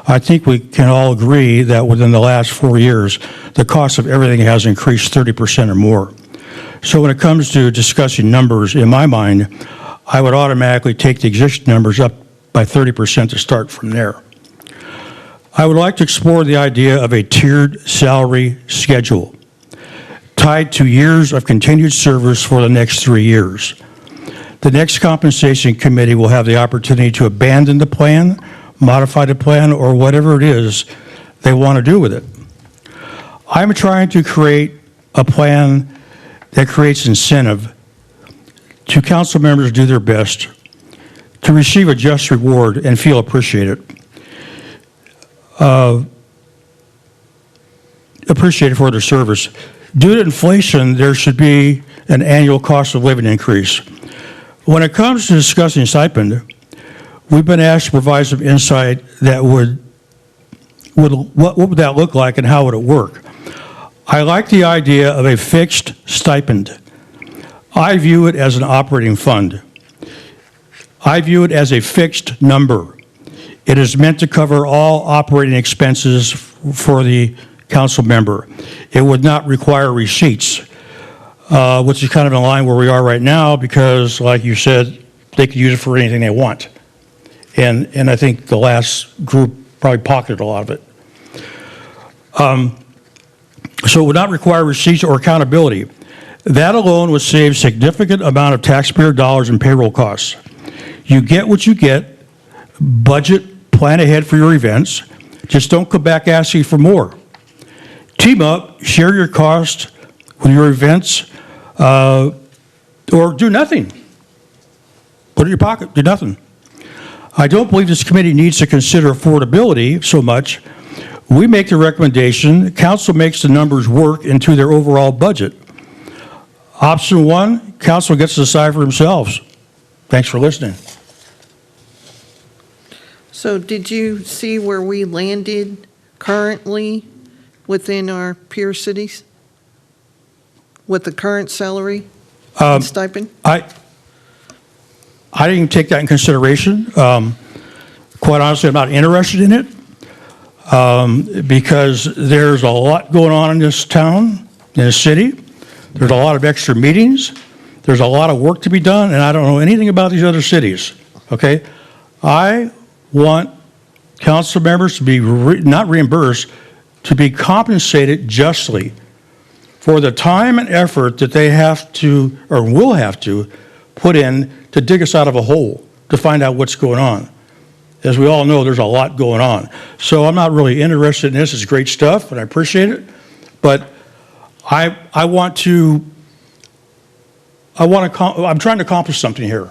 I think we can all agree that within the last 4 years, the cost of everything has increased 30% or more. So when it comes to discussing numbers, in my mind, I would automatically take the existing numbers up by 30% to start from there. I would like to explore the idea of a tiered salary schedule tied to years of continued service for the next 3 years. The next compensation committee will have the opportunity to abandon the plan, modify the plan, or whatever it is they want to do with it. I'm trying to create a plan that creates incentive to council members to do their best, to receive a just reward and feel appreciated. Appreciated for their service. Due to inflation, there should be an annual cost of living increase. When it comes to discussing stipend, we've been asked to provide some insight that what would that look like and how would it work? I like the idea of a fixed stipend. I view it as an operating fund. I view it as a fixed number. It is meant to cover all operating expenses for the council member. It would not require receipts, which is kind of in line where we are right now because, like you said, they could use it for anything they want. And I think the last group probably pocketed a lot of it. So it would not require receipts or accountability. That alone would save significant amount of taxpayer dollars in payroll costs. You get what you get, budget, plan ahead for your events, just don't come back asking for more. Team up, share your cost with your events, or do nothing. Put it in your pocket, do nothing. I don't believe this committee needs to consider affordability so much. We make the recommendation, council makes the numbers work into their overall budget. Option 1, council gets to decide for themselves. Thanks for listening. So did you see where we landed currently within our peer cities? With the current salary and stipend? I didn't take that in consideration. Quite honestly, I'm not interested in it because there's a lot going on in this town, in this city. There's a lot of extra meetings. There's a lot of work to be done, and I don't know anything about these other cities, okay? I want council members to be not reimbursed, to be compensated justly for the time and effort that they have to, or will have to, put in to dig us out of a hole to find out what's going on. As we all know, there's a lot going on. So I'm not really interested in this. It's great stuff, and I appreciate it. But I'm trying to accomplish something here,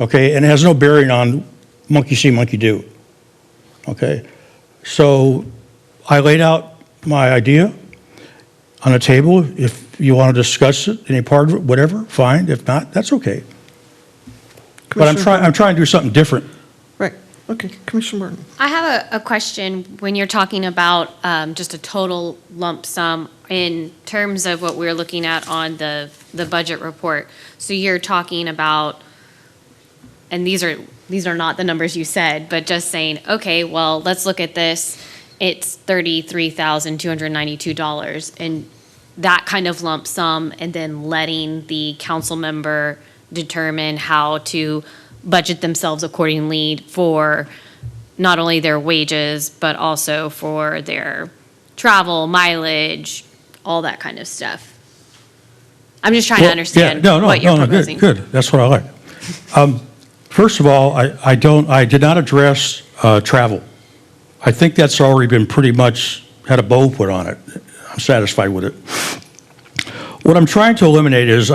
okay? And it has no bearing on monkey see, monkey do, okay? So I laid out my idea on the table. If you want to discuss it, any part of it, whatever, fine. If not, that's okay. But I'm trying to do something different. Right, okay, Commissioner Martin. I have a question when you're talking about just a total lump sum in terms of what we're looking at on the budget report. So you're talking about, and these are not the numbers you said, but just saying, okay, well, let's look at this. It's $33,292 and that kind of lump sum, and then letting the council member determine how to budget themselves accordingly for not only their wages, but also for their travel, mileage, all that kind of stuff. I'm just trying to understand what you're proposing. Good. That's what I like. First of all, I did not address travel. I think that's already been pretty much had a bow put on it. I'm satisfied with it. What I'm trying to eliminate is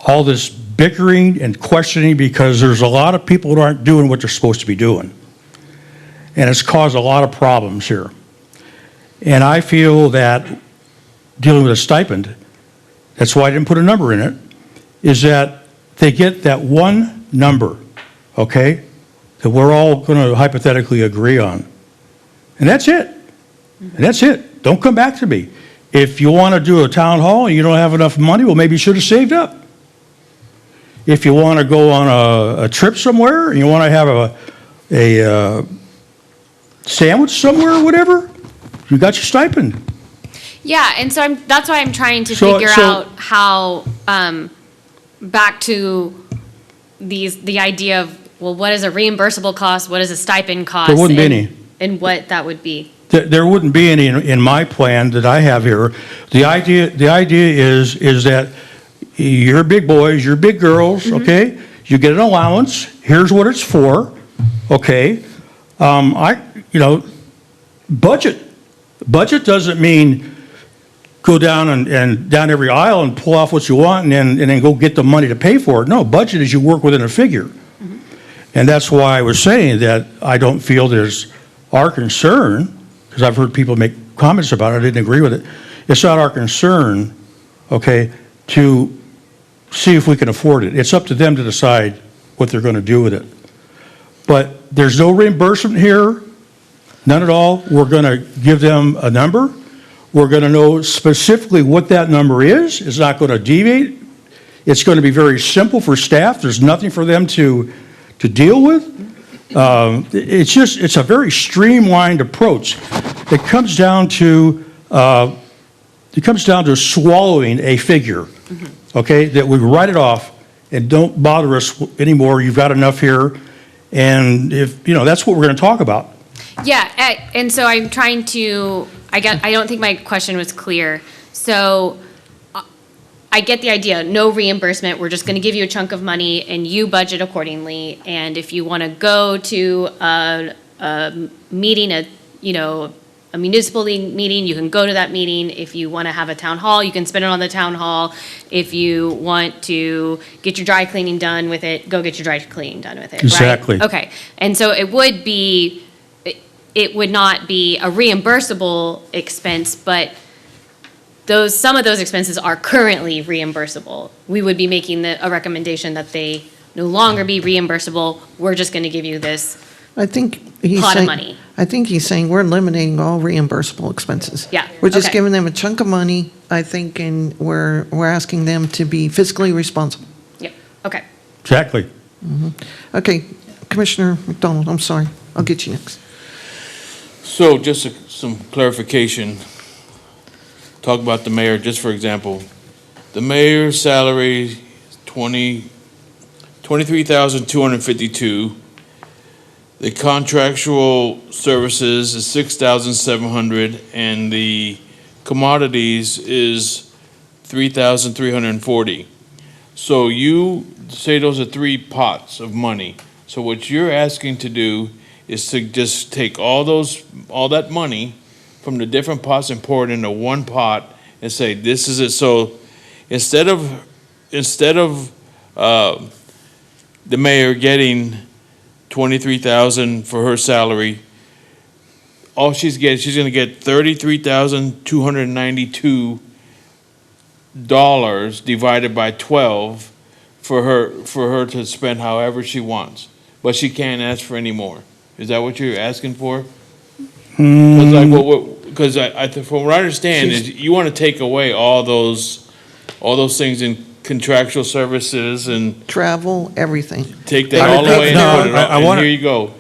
all this bickering and questioning, because there's a lot of people that aren't doing what they're supposed to be doing. And it's caused a lot of problems here. And I feel that dealing with a stipend, that's why I didn't put a number in it, is that they get that one number, okay, that we're all going to hypothetically agree on. And that's it. And that's it. Don't come back to me. If you want to do a town hall and you don't have enough money, well, maybe you should have saved up. If you want to go on a trip somewhere and you want to have a sandwich somewhere or whatever, you got your stipend. Yeah, and so that's why I'm trying to figure out how, back to the idea of, well, what is a reimbursable cost? What is a stipend cost? There wouldn't be any. And what that would be. There wouldn't be any in my plan that I have here. The idea is that you're big boys, you're big girls, okay? You get an allowance. Here's what it's for, okay? Budget. Budget doesn't mean go down and down every aisle and pull off what you want and then go get the money to pay for it. No, budget is you work within a figure. And that's why I was saying that I don't feel there's our concern, because I've heard people make comments about it, I didn't agree with it. It's not our concern, okay, to see if we can afford it. It's up to them to decide what they're going to do with it. But there's no reimbursement here, none at all. We're going to give them a number. We're going to know specifically what that number is. It's not going to deviate. It's going to be very simple for staff. There's nothing for them to deal with. It's a very streamlined approach. It comes down to swallowing a figure, okay, that we write it off and don't bother us anymore. You've got enough here. And that's what we're going to talk about. Yeah, and so I'm trying to, I don't think my question was clear. So I get the idea, no reimbursement, we're just going to give you a chunk of money and you budget accordingly. And if you want to go to a meeting, a municipal league meeting, you can go to that meeting. If you want to have a town hall, you can spend it on the town hall. If you want to get your dry cleaning done with it, go get your dry cleaning done with it, Exactly. right? Okay, and so it would not be a reimbursable expense, but some of those expenses are currently reimbursable. We would be making a recommendation that they no longer be reimbursable. We're just going to give you this. I think he's Pot of saying. money. I think he's saying we're eliminating all reimbursable expenses. Yeah, We're just okay. giving them a chunk of money, I think, and we're asking them to be fiscally responsible. Yep, okay. Exactly. Okay, Commissioner McDonald, I'm sorry. I'll get you next. So just some clarification. Talk about the mayor, just for example. The mayor's salary is $23,252. The contractual services is $6,700, and the commodities is $3,340. So you say those are three pots of money. So what you're asking to do is to just take all that money from the different pots and pour it into one pot and say, this is it. So instead of the mayor getting $23,000 for her salary, all she's gonna get $33,292 divided by 12 for her to spend however she wants, but she can't ask for any more. Is that what you're asking for? Because from what I understand is you want to take away all those things in contractual services and Travel, everything. take that all away and No, put it I on, wanna- and here you go.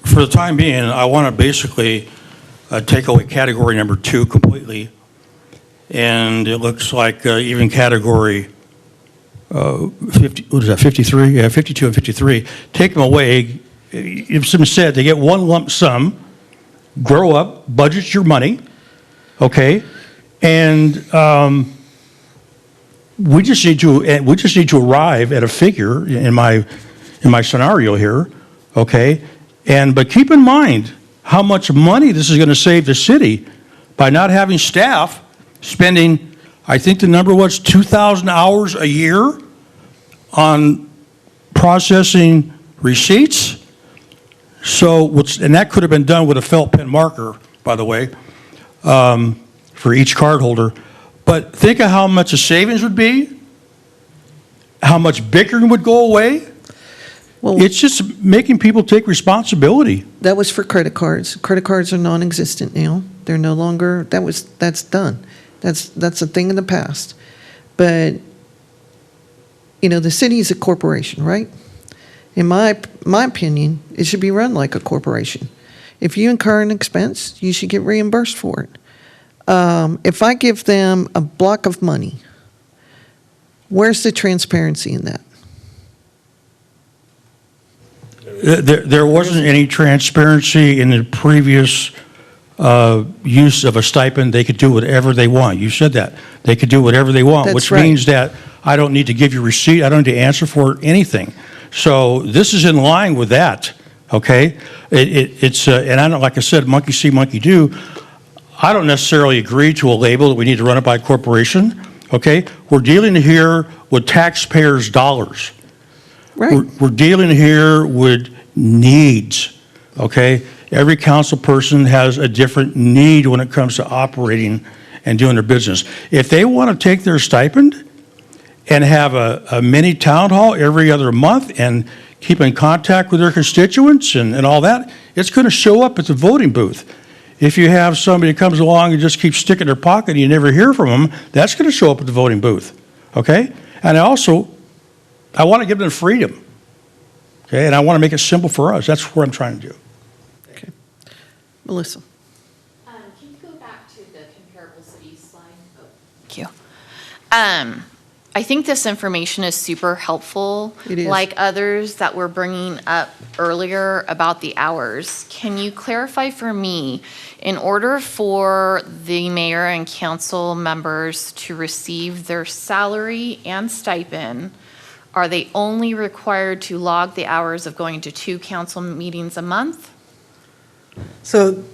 For the time being, I want to basically take away category number 2 completely. And it looks like even category 50, what is that, 53? Yeah, 52 and 53. Take them away. If some said they get one lump sum, grow up, budget your money, okay? And we just need to arrive at a figure in my scenario here, okay? But keep in mind how much money this is going to save the city by not having staff spending, I think the number was 2,000 hours a year on processing receipts. And that could have been done with a felt pen marker, by the way, for each cardholder. But think of how much the savings would be, how much bickering would go away. Well, It's just making people take responsibility. that was for credit cards. Credit cards are non-existent now. They're no longer, that's done. That's a thing in the past. But, the city is a corporation, right? In my opinion, it should be run like a corporation. If you incur an expense, you should get reimbursed for it. If I give them a block of money, where's the transparency in that? There wasn't any transparency in the previous use of a stipend. They could do whatever they want. You said that. They could do whatever they want, That's which right. means that I don't need to give you a receipt. I don't need to answer for anything. So this is in line with that, okay? It's and I don't, like I said, monkey see, monkey do. I don't necessarily agree to a label that we need to run it by a corporation, okay? We're dealing here with taxpayers' dollars. Right. We're dealing here with needs, okay? Every council person has a different need when it comes to operating and doing their business. If they want to take their stipend and have a mini town hall every other month and keep in contact with their constituents and all that, it's going to show up at the voting booth. If you have somebody that comes along and just keeps sticking their pocket and you never hear from them, that's going to show up at the voting booth, okay? And I want to give them freedom, okay? And I want to make it simple for us. That's what I'm trying to do. Melissa? Can you go back to the comparable cities slide? Oh, thank you. I think this information is super helpful. It is. Like others that were bringing up earlier about the hours. Can you clarify for me, in order for the mayor and council members to receive their salary and stipend, are they only required to log the hours of going to 2 council meetings a month? So,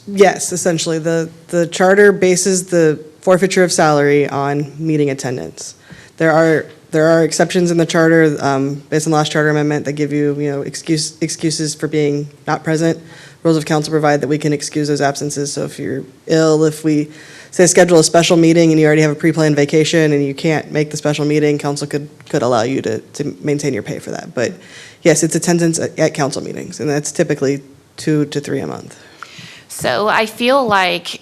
yes, essentially, the charter bases the forfeiture of salary on meeting attendance. There are exceptions in the charter, based on the last charter amendment, that give you, excuses for being not present. Rules of council provide that we can excuse those absences, so if you're ill, if we say, schedule a special meeting and you already have a pre-planned vacation and you can't make the special meeting, council could allow you to maintain your pay for that. But yes, it's attendance at council meetings, and that's typically 2 to 3 a month. So I feel like,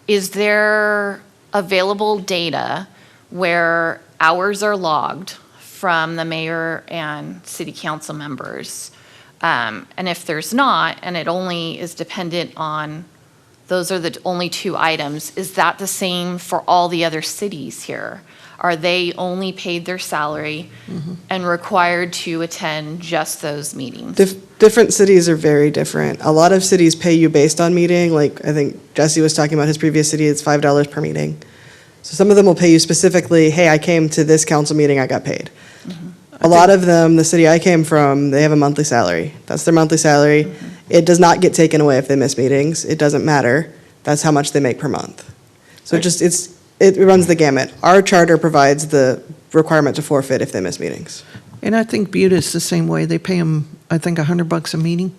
is there available data where hours are logged from the mayor and city council members? And if there's not, and it only is dependent on, those are the only 2 items, is that the same for all the other cities here? Are they only paid their salary and required to attend just those meetings? Different cities are very different. A lot of cities pay you based on meeting, like I think Jesse was talking about his previous city, it's $5 per meeting. So some of them will pay you specifically, hey, I came to this council meeting, I got paid. A lot of them, the city I came from, they have a monthly salary. That's their monthly salary. It does not get taken away if they miss meetings. It doesn't matter. That's how much they make per month. So it runs the gamut. Our charter provides the requirement to forfeit if they miss meetings. And I think Buda is the same way. They pay them, I think, $100 a meeting.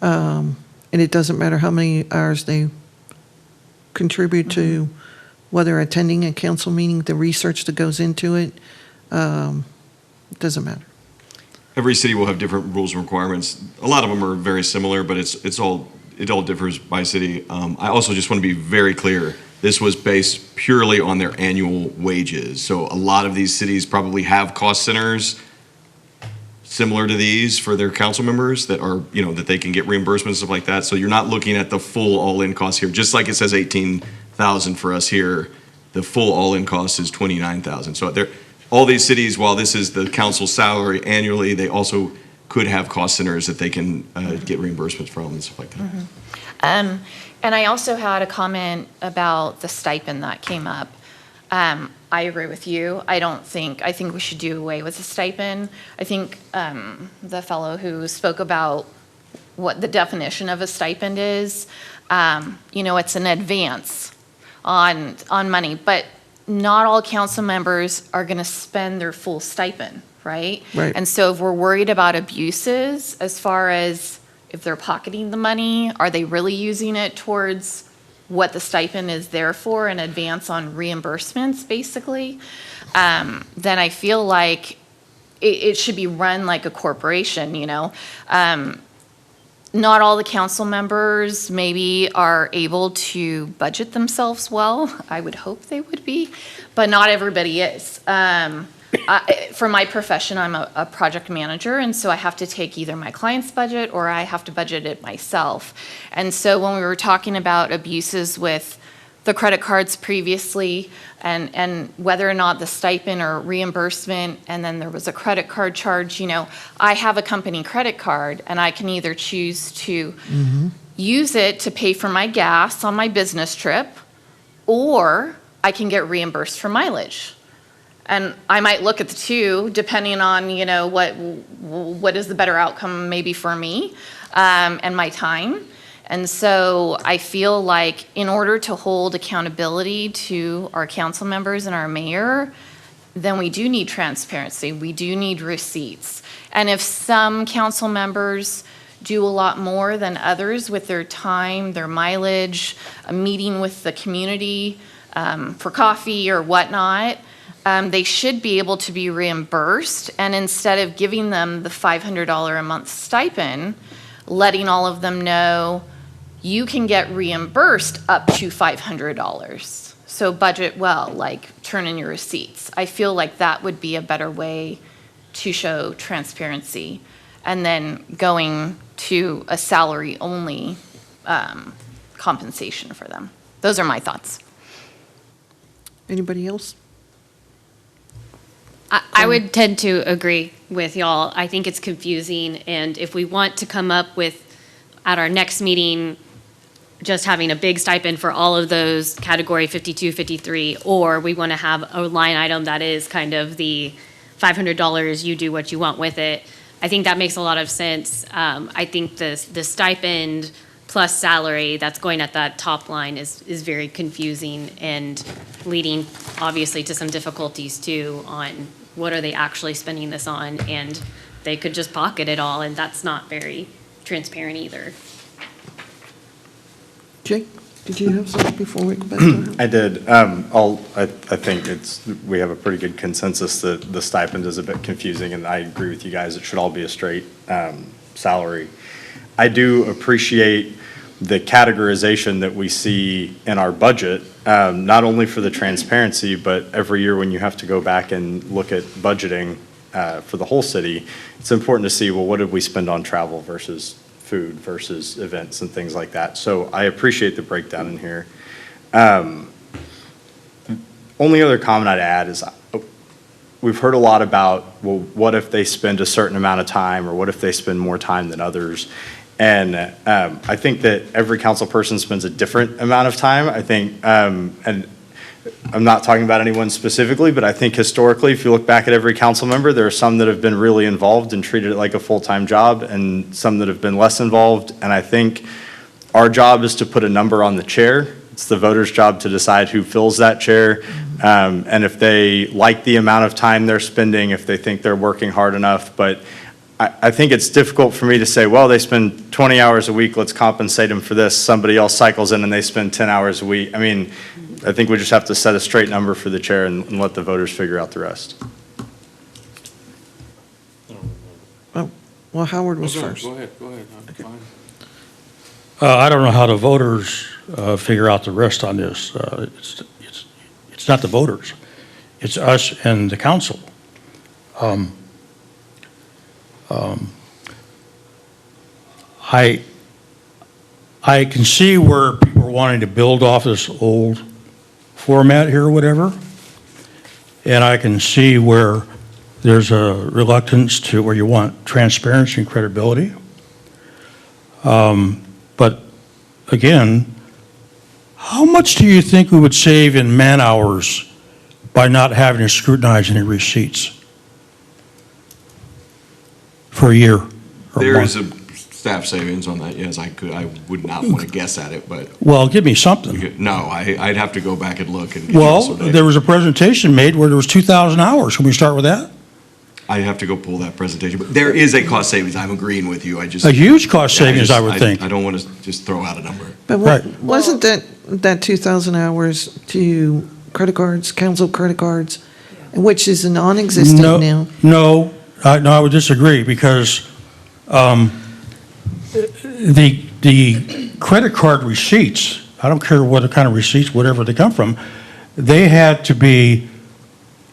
And it doesn't matter how many hours they contribute to, whether attending a council meeting, the research that goes into it. It doesn't matter. Every city will have different rules and requirements. A lot of them are very similar, but it all differs by city. I also just want to be very clear. This was based purely on their annual wages. So a lot of these cities probably have cost centers similar to these for their council members that are, that they can get reimbursements and stuff like that. So you're not looking at the full all-in cost here. Just like it says $18,000 for us here, the full all-in cost is $29,000. So all these cities, while this is the council salary annually, they also could have cost centers that they can get reimbursements from and stuff like that. And I also had a comment about the stipend that came up. I agree with you. I think we should do away with the stipend. I think the fellow who spoke about what the definition of a stipend is, it's an advance on money, but not all council members are going to spend their full stipend, right? Right. And so if we're worried about abuses, as far as if they're pocketing the money, are they really using it towards what the stipend is there for, an advance on reimbursements, basically, then I feel like it should be run like a corporation, Not all the council members maybe are able to budget themselves well. I would hope they would be, but not everybody is. For my profession, I'm a project manager, and so I have to take either my client's budget or I have to budget it myself. And so when we were talking about abuses with the credit cards previously and whether or not the stipend or reimbursement, and then there was a credit card charge, I have a company credit card and I can either choose to use it to pay for my gas on my business trip, or I can get reimbursed for mileage. And I might look at the two, depending on, what is the better outcome maybe for me and my time. And so I feel like in order to hold accountability to our council members and our mayor, then we do need transparency. We do need receipts. And if some council members do a lot more than others with their time, their mileage, a meeting with the community for coffee or whatnot, they should be able to be reimbursed. And instead of giving them the $500 a month stipend, letting all of them know you can get reimbursed up to $500. So budget well, like turn in your receipts. I feel like that would be a better way to show transparency. And then going to a salary only compensation for them. Those are my thoughts. Anybody else? I would tend to agree with y'all. I think it's confusing, and if we want to come up with, at our next meeting, just having a big stipend for all of those category 52, 53, or we want to have a line item that is kind of the $500, you do what you want with it, I think that makes a lot of sense. I think the stipend plus salary that's going at that top line is very confusing and leading obviously to some difficulties too on what are they actually spending this on, and they could just pocket it all, and that's not very transparent either. Jake? Did you have something before we go back to her? I did. I think we have a pretty good consensus that the stipend is a bit confusing, and I agree with you guys. It should all be a straight salary. I do appreciate the categorization that we see in our budget, not only for the transparency, but every year when you have to go back and look at budgeting for the whole city, it's important to see, well, what did we spend on travel versus food versus events and things like that. So I appreciate the breakdown in here. Only other comment I'd add is we've heard a lot about, well, what if they spend a certain amount of time, or what if they spend more time than others? And I think that every council person spends a different amount of time. I think, and I'm not talking about anyone specifically, but I think historically, if you look back at every council member, there are some that have been really involved and treated it like a full-time job, and some that have been less involved. And I think our job is to put a number on the chair. It's the voters' job to decide who fills that chair. And if they like the amount of time they're spending, if they think they're working hard enough. But I think it's difficult for me to say, well, they spend 20 hours a week, let's compensate them for this. Somebody else cycles in and they spend 10 hours a week. I mean, I think we just have to set a straight number for the chair and let the voters figure out the rest. Oh, well, Howard was Go first. ahead, I'm fine. I don't know how the voters figure out the rest on this. It's not the voters. It's us and the council. I can see where people are wanting to build off this old format here or whatever. And I can see where there's a reluctance to, where you want transparency and credibility. But again, how much do you think we would save in man hours by not having to scrutinize any receipts for a year? There is a staff savings on that, yes, I would not want to guess at it, but. Well, give me something. No, I'd have to go back and look and. get you Well, some data. there was a presentation made where there was 2,000 hours. Can we start with that? I'd have to go pull that presentation, but there is a cost savings, I'm agreeing with you, I just. A huge cost Yeah, savings, I would think. I don't want to just throw out a number. But Right. wasn't that 2,000 hours to credit cards, council credit cards, which is non-existent now? No, I would disagree because the credit card receipts, I don't care what kind of receipts, whatever they come from, they had to be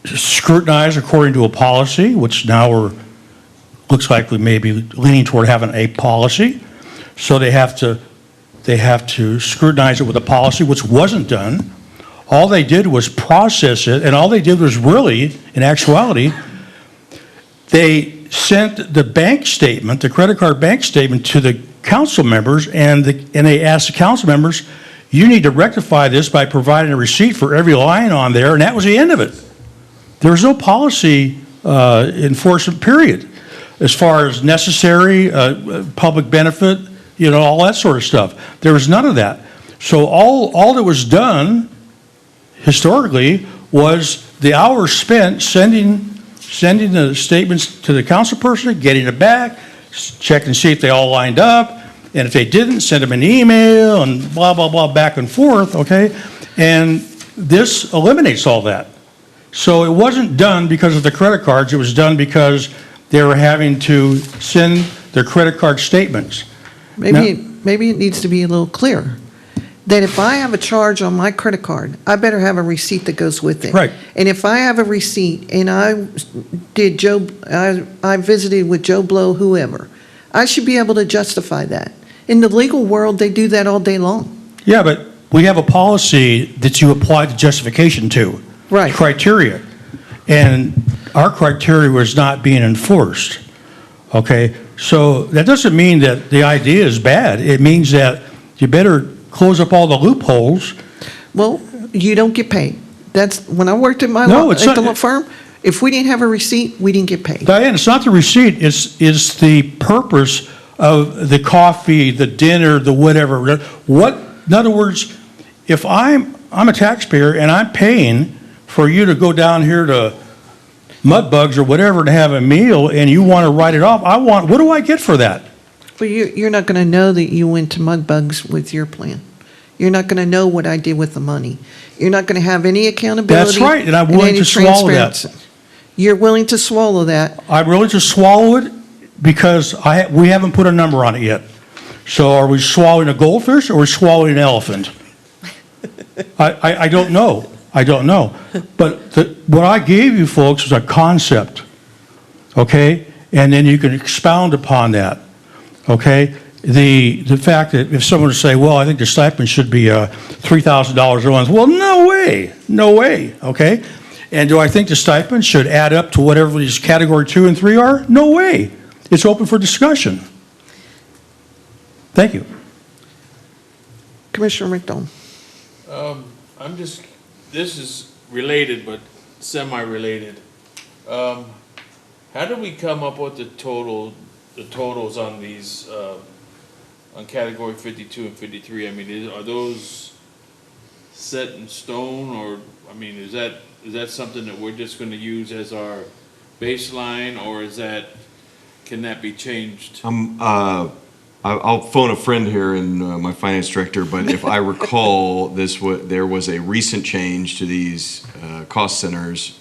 scrutinized according to a policy, which now looks like we may be leaning toward having a policy. So they have to scrutinize it with a policy, which wasn't done. All they did was process it, and all they did was really, in actuality, they sent the bank statement, the credit card bank statement, to the council members, and they asked the council members, you need to rectify this by providing a receipt for every line on there, and that was the end of it. There was no policy enforcement period as far as necessary, public benefit, all that sort of stuff. There was none of that. So all that was done historically was the hours spent sending the statements to the council person, getting it back, check and see if they all lined up, and if they didn't, send them an email and blah, blah, blah, back and forth, okay? And this eliminates all that. So it wasn't done because of the credit cards, it was done because they were having to send their credit card statements. Maybe it needs to be a little clearer. That if I have a charge on my credit card, I better have a receipt that goes with it. Right. And if I have a receipt and I visited with Joe Blow, whoever, I should be able to justify that. In the legal world, they do that all day long. Yeah, but we have a policy that you apply the justification to. Right. Criteria. And our criteria was not being enforced. Okay? So that doesn't mean that the idea is bad. It means that you better close up all the loopholes. Well, you don't get paid. That's, when I worked at the law firm, if we didn't have a receipt, we didn't get paid. Diane, it's not the receipt, it's the purpose of the coffee, the dinner, the whatever. In other words, if I'm a taxpayer and I'm paying for you to go down here to Mudbugs or whatever to have a meal and you want to write it off, what do I get for that? But you're not going to know that you went to Mudbugs with your plan. you're not going to know what I did with the money. You're not going to have any accountability. That's right, and I'm willing any to swallow that. transparency. You're willing to swallow that. I'm willing to swallow it because we haven't put a number on it yet. So are we swallowing a goldfish or are we swallowing an elephant? I don't know. I don't know. But what I gave you folks was a concept, okay? And then you can expound upon that, okay? The fact that if someone would say, well, I think the stipend should be $3,000 a month, well, no way, okay? And do I think the stipend should add up to whatever these category 2 and 3 are? No way. It's open for discussion. Thank you. Commissioner McDonald. This is related, but semi-related. How did we come up with the totals on these, on category 52 and 53? I mean, are those set in stone, or, I mean, is that something that we're just gonna use as our baseline, or can that be changed? I'll phone a friend here and my finance director, but if I recall, there was a recent change to these cost centers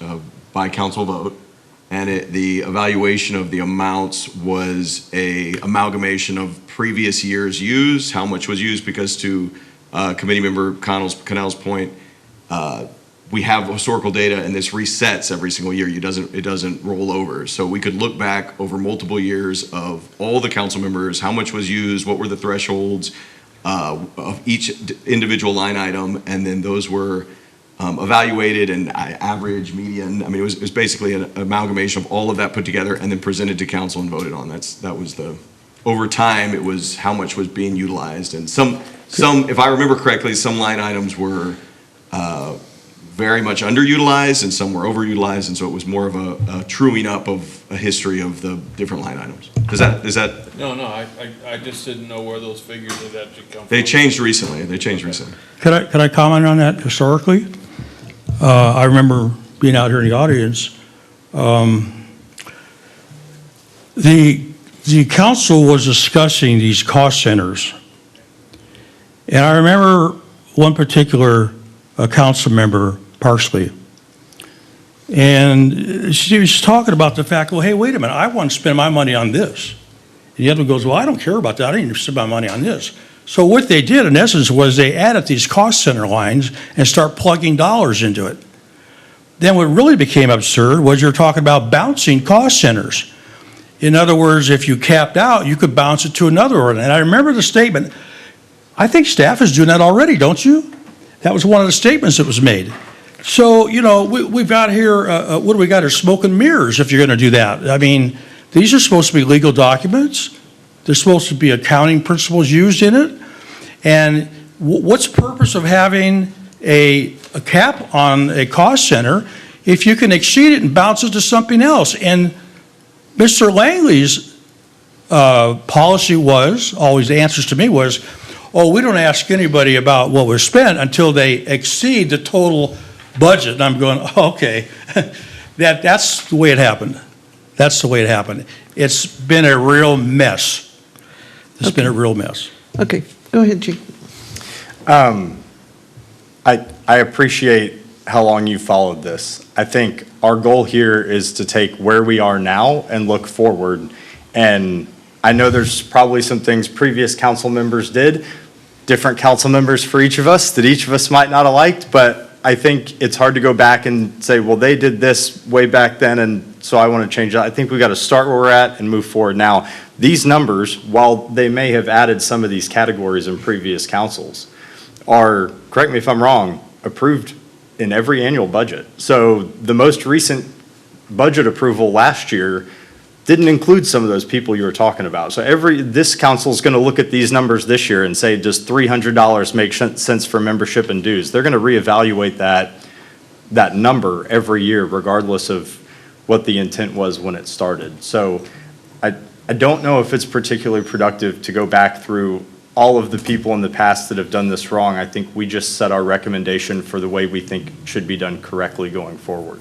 by council vote, and the evaluation of the amounts was a amalgamation of previous years' use, how much was used, because to committee member Connell's point, we have historical data and this resets every single year. It doesn't roll over. So we could look back over multiple years of all the council members, how much was used, what were the thresholds of each individual line item, and then those were evaluated and average, median. I mean, it was basically an amalgamation of all of that put together and then presented to council and voted on. That was over time, it was how much was being utilized. And some, if I remember correctly, some line items were very much underutilized and some were overutilized, and so it was more of a truing up of a history of the different line items. Is that? No, I just didn't know where those figures had actually come from. They changed recently. Could I comment on that historically? I remember being out here in the audience. The council was discussing these cost centers. And I remember one particular council member, Parsley, and she was talking about the fact, well, hey, wait a minute, I want to spend my money on this. And the other one goes, well, I don't care about that. I didn't spend my money on this. So what they did, in essence, was they added these cost center lines and start plugging dollars into it. Then what really became absurd was you're talking about bouncing cost centers. In other words, if you capped out, you could bounce it to another one. And I remember the statement, I think staff is doing that already, don't you? That was one of the statements that was made. So, you know, we've got here, what do we got here? Smoke and mirrors if you're going to do that. I mean, these are supposed to be legal documents. There's supposed to be accounting principles used in it. And what's the purpose of having a cap on a cost center if you can exceed it and bounce it to something else? And Mr. Langley's policy was, always the answers to me was, oh, we don't ask anybody about what was spent until they exceed the total budget. And I'm going, oh, okay, that's the way it happened. That's the way it happened. It's been a real mess. It's been a real mess. Okay, go ahead, Chief. I appreciate how long you followed this. I think our goal here is to take where we are now and look forward. And I know there's probably some things previous council members did, different council members for each of us that each of us might not have liked, but I think it's hard to go back and say, well, they did this way back then, and so I want to change that. I think we got to start where we're at and move forward now. These numbers, while they may have added some of these categories in previous councils, are, correct me if I'm wrong, approved in every annual budget. So the most recent budget approval last year didn't include some of those people you were talking about. So this council is going to look at these numbers this year and say, does $300 make sense for membership and dues? They're going to reevaluate that number every year, regardless of what the intent was when it started. So I don't know if it's particularly productive to go back through all of the people in the past that have done this wrong. I think we just set our recommendation for the way we think should be done correctly going forward.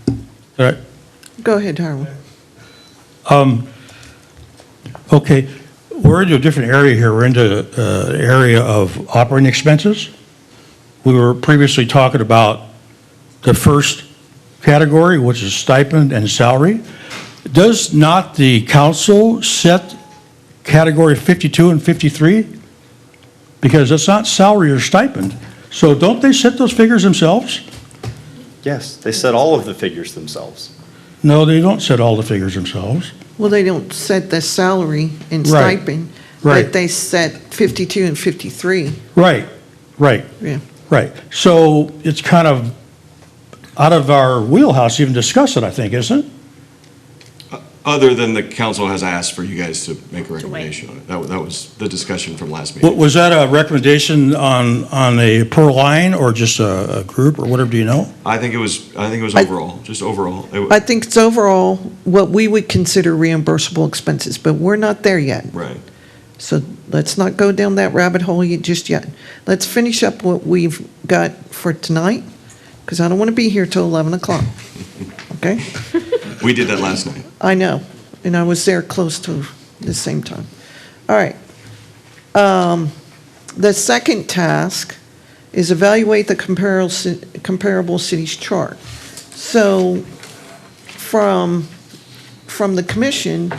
All right. Go ahead, Harold. Okay, we're into a different area here. We're into an area of operating expenses. We were previously talking about the first category, which is stipend and salary. Does not the council set category 52 and 53? Because it's not salary or stipend. So don't they set those figures themselves? Yes, they set all of the figures themselves. No, they don't set all the figures themselves. Well, they don't set the salary and Right. stipend, Right. but they set 52 and 53. Right, right. Yeah. Right. So it's kind of out of our wheelhouse to even discuss it, I think, isn't it? Other than the council has asked for you guys to make a recommendation on it. That was the discussion from last meeting. Was that a recommendation on a per line or just a group or whatever, do you know? I think it was overall, just overall. I think it's overall what we would consider reimbursable expenses, but we're not there yet. Right. So let's not go down that rabbit hole just yet. Let's finish up what we've got for tonight, because I don't want to be here till 11 o'clock. Okay? We did that last night. I know, and I was there close to the same time. All right. The second task is evaluate the comparable cities chart. So from the commission,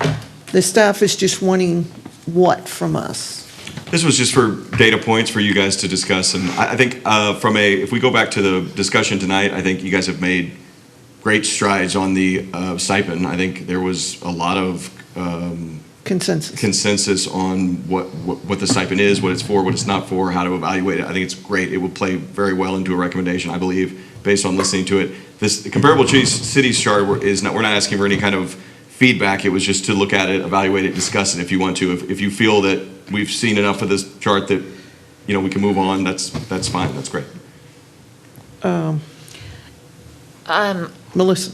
the staff is just wanting what from us? This was just for data points for you guys to discuss, and I think if we go back to the discussion tonight, I think you guys have made great strides on the stipend. I think there was a lot of consensus on what the stipend is, what it's for, what it's not for, how to evaluate it. I think it's great. It will play very well into a recommendation, I believe, based on listening to it. The comparable cities chart we're not asking for any kind of feedback. It was just to look at it, evaluate it, discuss it if you want to. If you feel that we've seen enough of this chart that we can move on, that's fine. That's great. Melissa.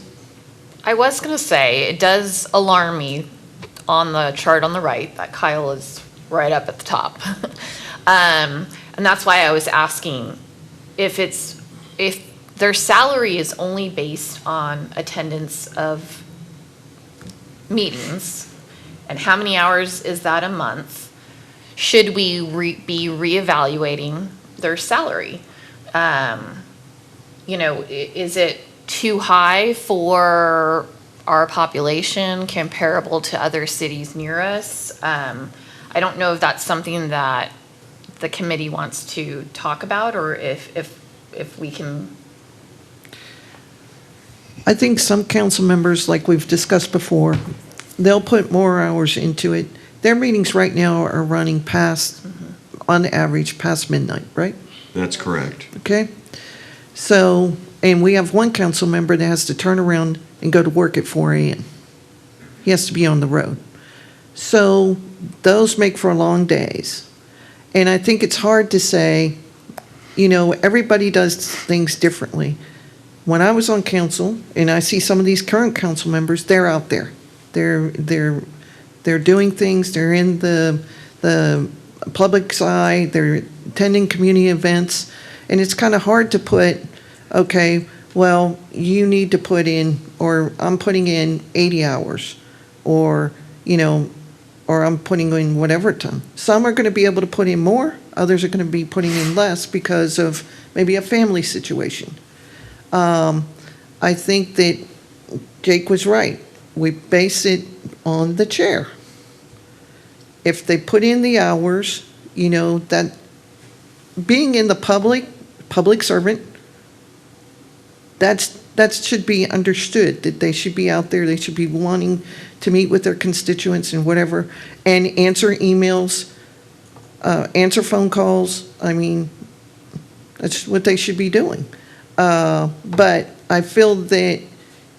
I was going to say, it does alarm me on the chart on the right that Kyle is right up at the top. And that's why I was asking if their salary is only based on attendance of meetings, and how many hours is that a month, should we be reevaluating their salary? Is it too high for our population comparable to other cities near us? I don't know if that's something that the committee wants to talk about, or if we can. I think some council members, like we've discussed before, they'll put more hours into it. Their meetings right now are running past, on average, past midnight, right? That's correct. Okay? So, and we have one council member that has to turn around and go to work at 4 a.m. He has to be on the road. So those make for long days. And I think it's hard to say, everybody does things differently. When I was on council, and I see some of these current council members, they're out there. They're doing things, they're in the public's eye, they're attending community events, and it's kind of hard to put, okay, well, you need to put in, or I'm putting in 80 hours, or I'm putting in whatever time. Some are going to be able to put in more, others are going to be putting in less because of maybe a family situation. I think that Jake was right. We base it on the chair. If they put in the hours, that being in the public servant, that should be understood, that they should be out there, they should be wanting to meet with their constituents and whatever, and answer emails, answer phone calls. I mean, that's what they should be doing. But I feel that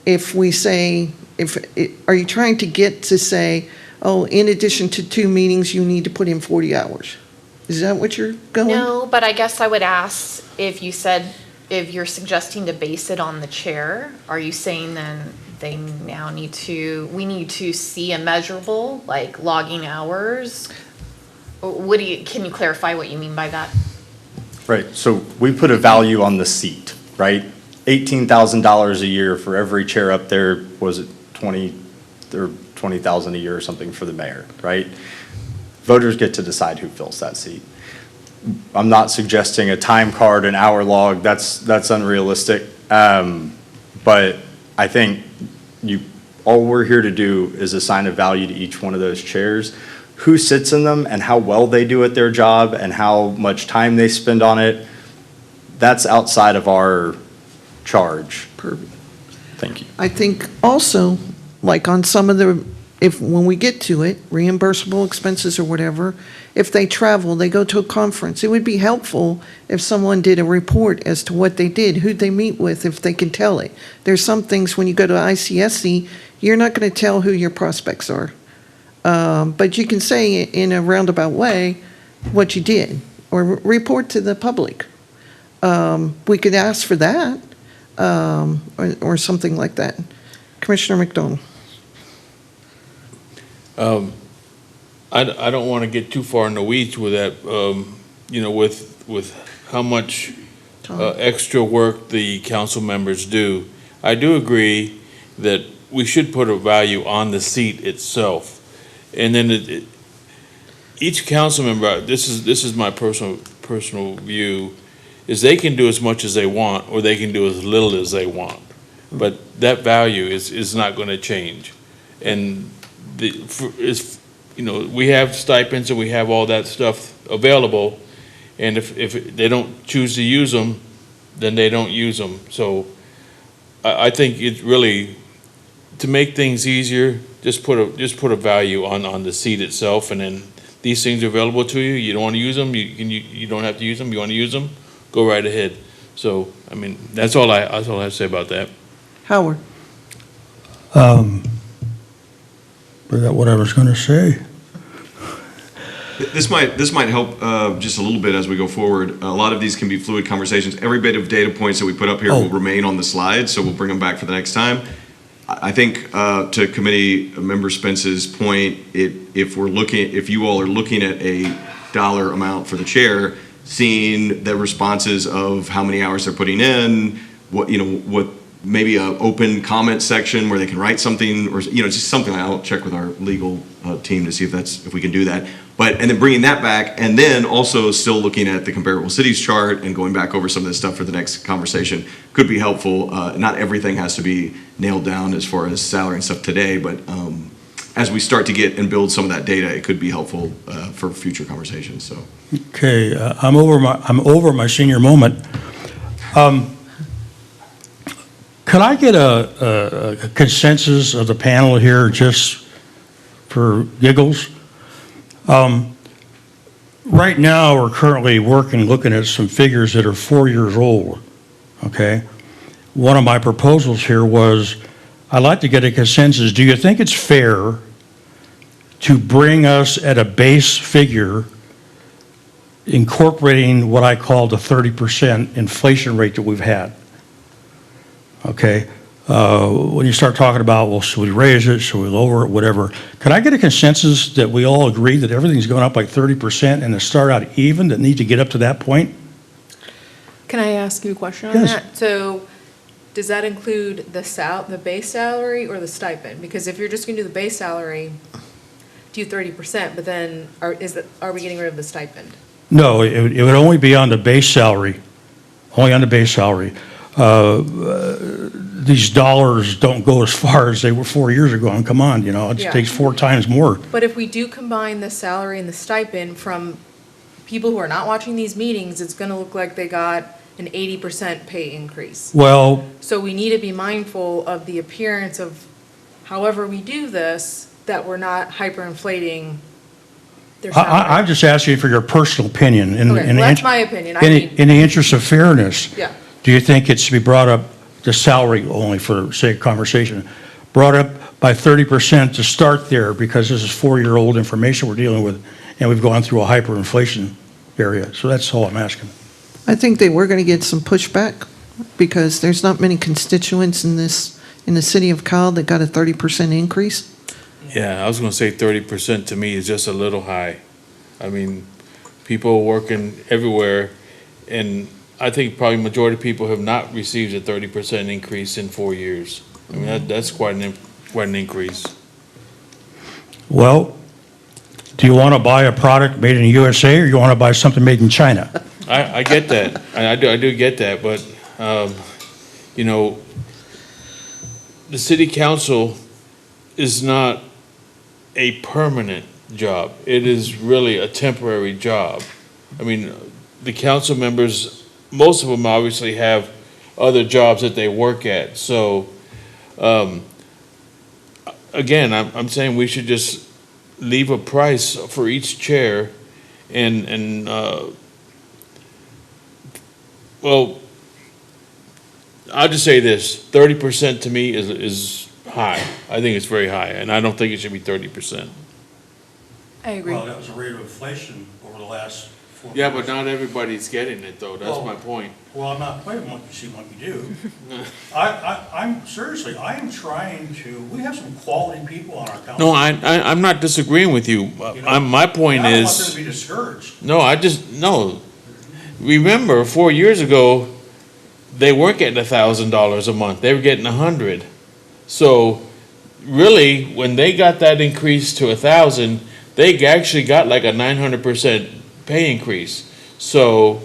if we say, are you trying to get to say, oh, in addition to 2 meetings, you need to put in 40 hours? Is that what you're going? No, but I guess I would ask if you're suggesting to base it on the chair, are you saying then we need to see a measurable, like logging hours? Can you clarify what you mean by that? Right, so we put a value on the seat, right? $18,000 a year for every chair up there. Was it 20,000 a year or something for the mayor, right? voters get to decide who fills that seat. I'm not suggesting a time card, an hour log, that's unrealistic. But I think all we're here to do is assign a value to each one of those chairs, who sits in them and how well they do at their job and how much time they spend on it. That's outside of our charge. Perfect. Thank you. I think also, like on some of the, when we get to it, reimbursable expenses or whatever, if they travel, they go to a conference, it would be helpful if someone did a report as to what they did, who'd they meet with, if they can tell it. There's some things when you go to ICSC, you're not going to tell who your prospects are. But you can say in a roundabout way what you did, or report to the public. We could ask for that, or something like that. Commissioner McDonald. I don't want to get too far in the weeds with that, with how much extra work the council members do. I do agree that we should put a value on the seat itself. And then each council member, this is my personal view, is they can do as much as they want, or they can do as little as they want. But that value is not going to change. And we have stipends and we have all that stuff available, and if they don't choose to use them, then they don't use them. So I think it's really, to make things easier, just put a value on the seat itself, and then these things are available to you. You don't want to use them, you don't have to use them. You want to use them, go right ahead. So I mean, that's all I have to say about that. Howard. Forgot what I was going to say. This might help just a little bit as we go forward. A lot of these can be fluid conversations. Every bit of data points that we put up here will remain on the slide, so we'll bring them back for the next time. I think to Committee Member Spence's point, if you all are looking at a dollar amount for the chair, seeing the responses of how many hours they're putting in, what maybe an open comment section where they can write something, or just something. I'll check with our legal team to see if we can do that. And then bringing that back, and then also still looking at the comparable cities chart and going back over some of this stuff for the next conversation could be helpful. Not everything has to be nailed down as far as salary and stuff today, but as we start to get and build some of that data, it could be helpful for future conversations. So. Okay, I'm over my senior moment. Could I get a consensus of the panel here, just for giggles? Right now, we're currently looking at some figures that are 4 years old, okay? One of my proposals here was, I'd like to get a consensus. Do you think it's fair to bring us at a base figure incorporating what I call the 30% inflation rate that we've had? Okay, when you start talking about, well, should we raise it, should we lower it, whatever, can I get a consensus that we all agree that everything's going up like 30% and to start out even, that need to get up to that point? Can I ask you a question on Yes. that? So does that include the base salary or the stipend? Because if you're just going to do the base salary, do 30%, but then are we getting rid of the stipend? No, it would only be on the base salary, only on the base salary. These dollars don't go as far as they were 4 years ago, and come on, it Yeah. takes 4 times more. But if we do combine the salary and the stipend from people who are not watching these meetings, it's going to look like they got an 80% pay increase. Well, So we need to be mindful of the appearance of however we do this, that we're not hyperinflating their salary. I'm just asking you for your personal opinion. Okay, well, that's my opinion. In the interest of fairness. Yeah. Do you think it should be brought up, the salary only for sake of conversation, brought up by 30% to start there, because this is 4-year-old information we're dealing with, and we've gone through a hyperinflation area? So that's all I'm asking. I think they were going to get some pushback because there's not many constituents in the city of Kyle that got a 30% increase. Yeah, I was going to say 30% to me is just a little high. I mean, people are working everywhere, and I think probably majority of people have not received a 30% increase in 4 years. I mean, that's quite an increase. Well, Do you want to buy a product made in the USA, or you want to buy something made in China? I get that. I do get that, but, you know, the city council is not a permanent job. It is really a temporary job. I mean, the council members, most of them obviously have other jobs that they work at. So, again, I'm saying we should just leave a price for each chair and well, I'll just say this, 30% to me is high. I think it's very high, and I don't think it should be 30%. I agree. Well, that was a rate of inflation over the last 4 years. Yeah, but not everybody's getting it, though, that's Well- my point. Well, I'm not playing monkey see, monkey do. I'm, seriously, I am trying to, we have some quality people on our council. No, I'm not disagreeing with you. My point I don't want them is, to be discouraged. no. Remember, 4 years ago, they weren't getting $1,000 a month, they were getting 100. So, really, when they got that increase to 1,000, they actually got like a 900% pay increase. So,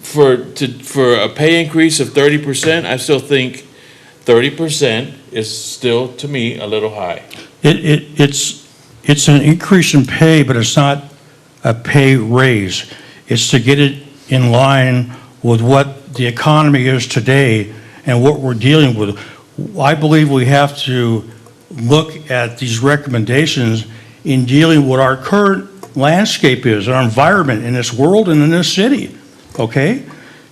for a pay increase of 30%, I still think 30% is still, to me, a little high. It's an increase in pay, but it's not a pay raise. It's to get it in line with what the economy is today and what we're dealing with. I believe we have to look at these recommendations in dealing with what our current landscape is, our environment in this world and in this city, okay?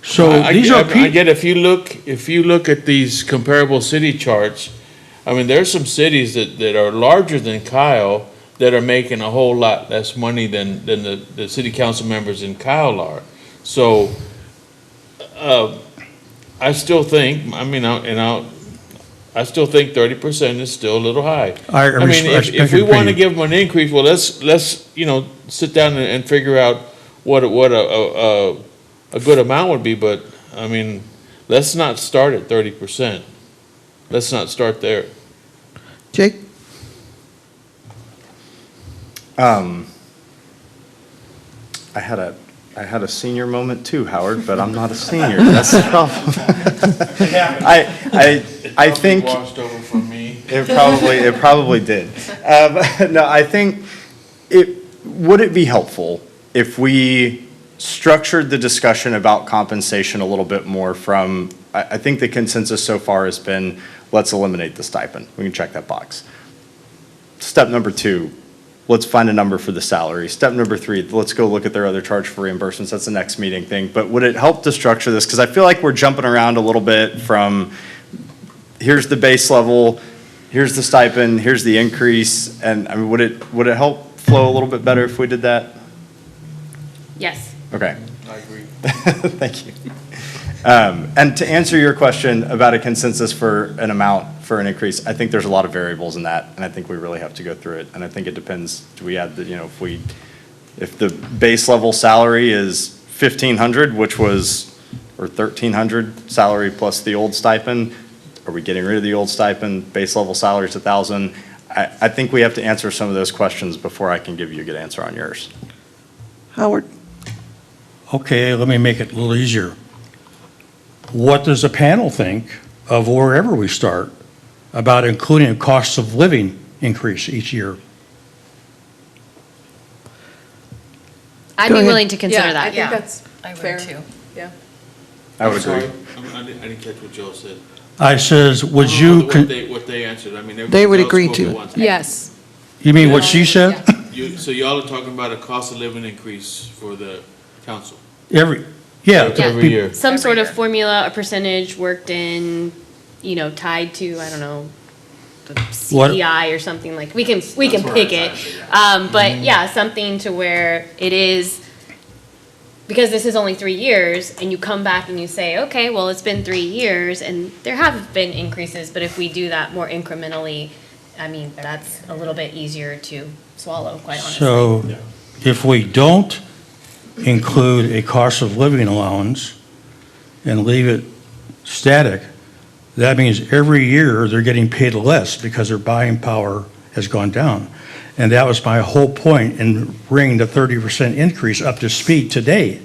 So these are I people. get, if you look at these comparable city charts, I mean, there's some cities that are larger than Kyle that are making a whole lot less money than the city council members in Kyle are. So, I still think, I still think 30% is still a little high. I I mean, respect if we your want to opinion. give them an increase, well, let's, sit down and figure out what a good amount would be, but, I mean, let's not start at 30%. Let's not start there. Jake? I had a senior moment too, Howard, but I'm not a senior. That's the problem. I think Washed over from me. it probably did. No, I think would it be helpful if we structured the discussion about compensation a little bit more from, I think the consensus so far has been, let's eliminate the stipend. We can check that box. Step number 2, let's find a number for the salary. Step number 3, let's go look at their other charge for reimbursements. That's the next meeting thing. But would it help to structure this? Because I feel like we're jumping around a little bit from, here's the base level, here's the stipend, here's the increase. And I mean, would it help flow a little bit better if we did that? Yes. Okay. I agree. Thank you. And to answer your question about a consensus for an amount for an increase, I think there's a lot of variables in that, and I think we really have to go through it. And I think it depends, do we add the, if the base level salary is 1,500, which was, or 1,300 salary plus the old stipend, are we getting rid of the old stipend? Base level salary is 1,000. I think we have to answer some of those questions before I can give you a good answer on yours. Howard? Okay, let me make it a little easier. What does the panel think of wherever we start about including a cost of living increase each year? I'd Go be ahead. willing to consider Yeah, I that. think that's I would fair. too. Yeah. I would Sorry, agree. I didn't catch what Joe said. I says, would you, What they answered, I mean. They would everybody agree else spoke to at it. once. Yes. you mean what she said? So y'all are talking about a cost of living increase for the council? Every, yeah. Every year. Some sort of year. formula, a percentage worked in, tied to, I don't know, the What- CPI or something like, we can pick it. But yeah, something to where it is, because this is only 3 years, and you come back and you say, okay, well, it's been 3 years, and there have been increases, but if we do that more incrementally, I mean, that's a little bit easier to swallow, quite honestly. So if we don't include a cost of living allowance and leave it static, that means every year they're getting paid less because their buying power has gone down. And that was my whole point in bringing the 30% increase up to speed today,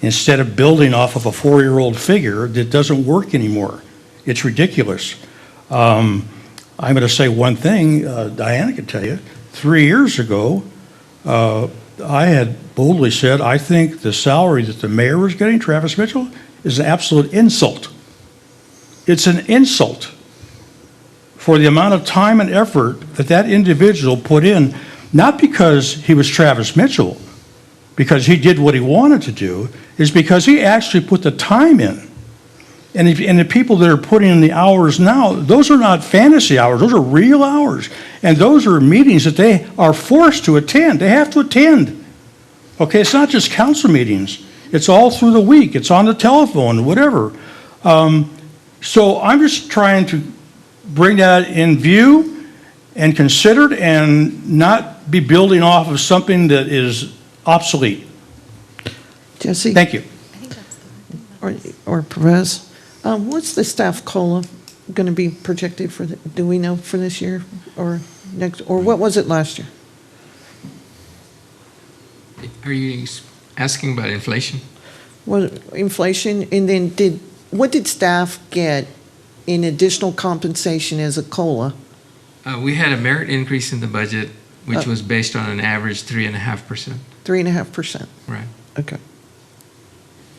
instead of building off of a 4-year-old figure that doesn't work anymore. It's ridiculous. I'm going to say one thing, Diana can tell you. 3 years ago, I had boldly said, I think the salary that the mayor was getting, Travis Mitchell, is an absolute insult. It's an insult for the amount of time and effort that that individual put in, not because he was Travis Mitchell, because he did what he wanted to do, is because he actually put the time in. And the people that are putting in the hours now, those are not fantasy hours, those are real hours. And those are meetings that they are forced to attend. They have to attend. Okay, it's not just council meetings. It's all through the week. It's on the telephone, whatever. So I'm just trying to bring that in view and consider it and not be building off of something that is obsolete. Jesse? Thank you. Or Perez? What's the staff COLA going to be projected for, do we know for this year or next, or what was it last year? Are you asking about inflation? Well, inflation, and then what did staff get in additional compensation as a COLA? We had a merit increase in the budget, which was based on an average 3.5%. 3.5%, Right. okay.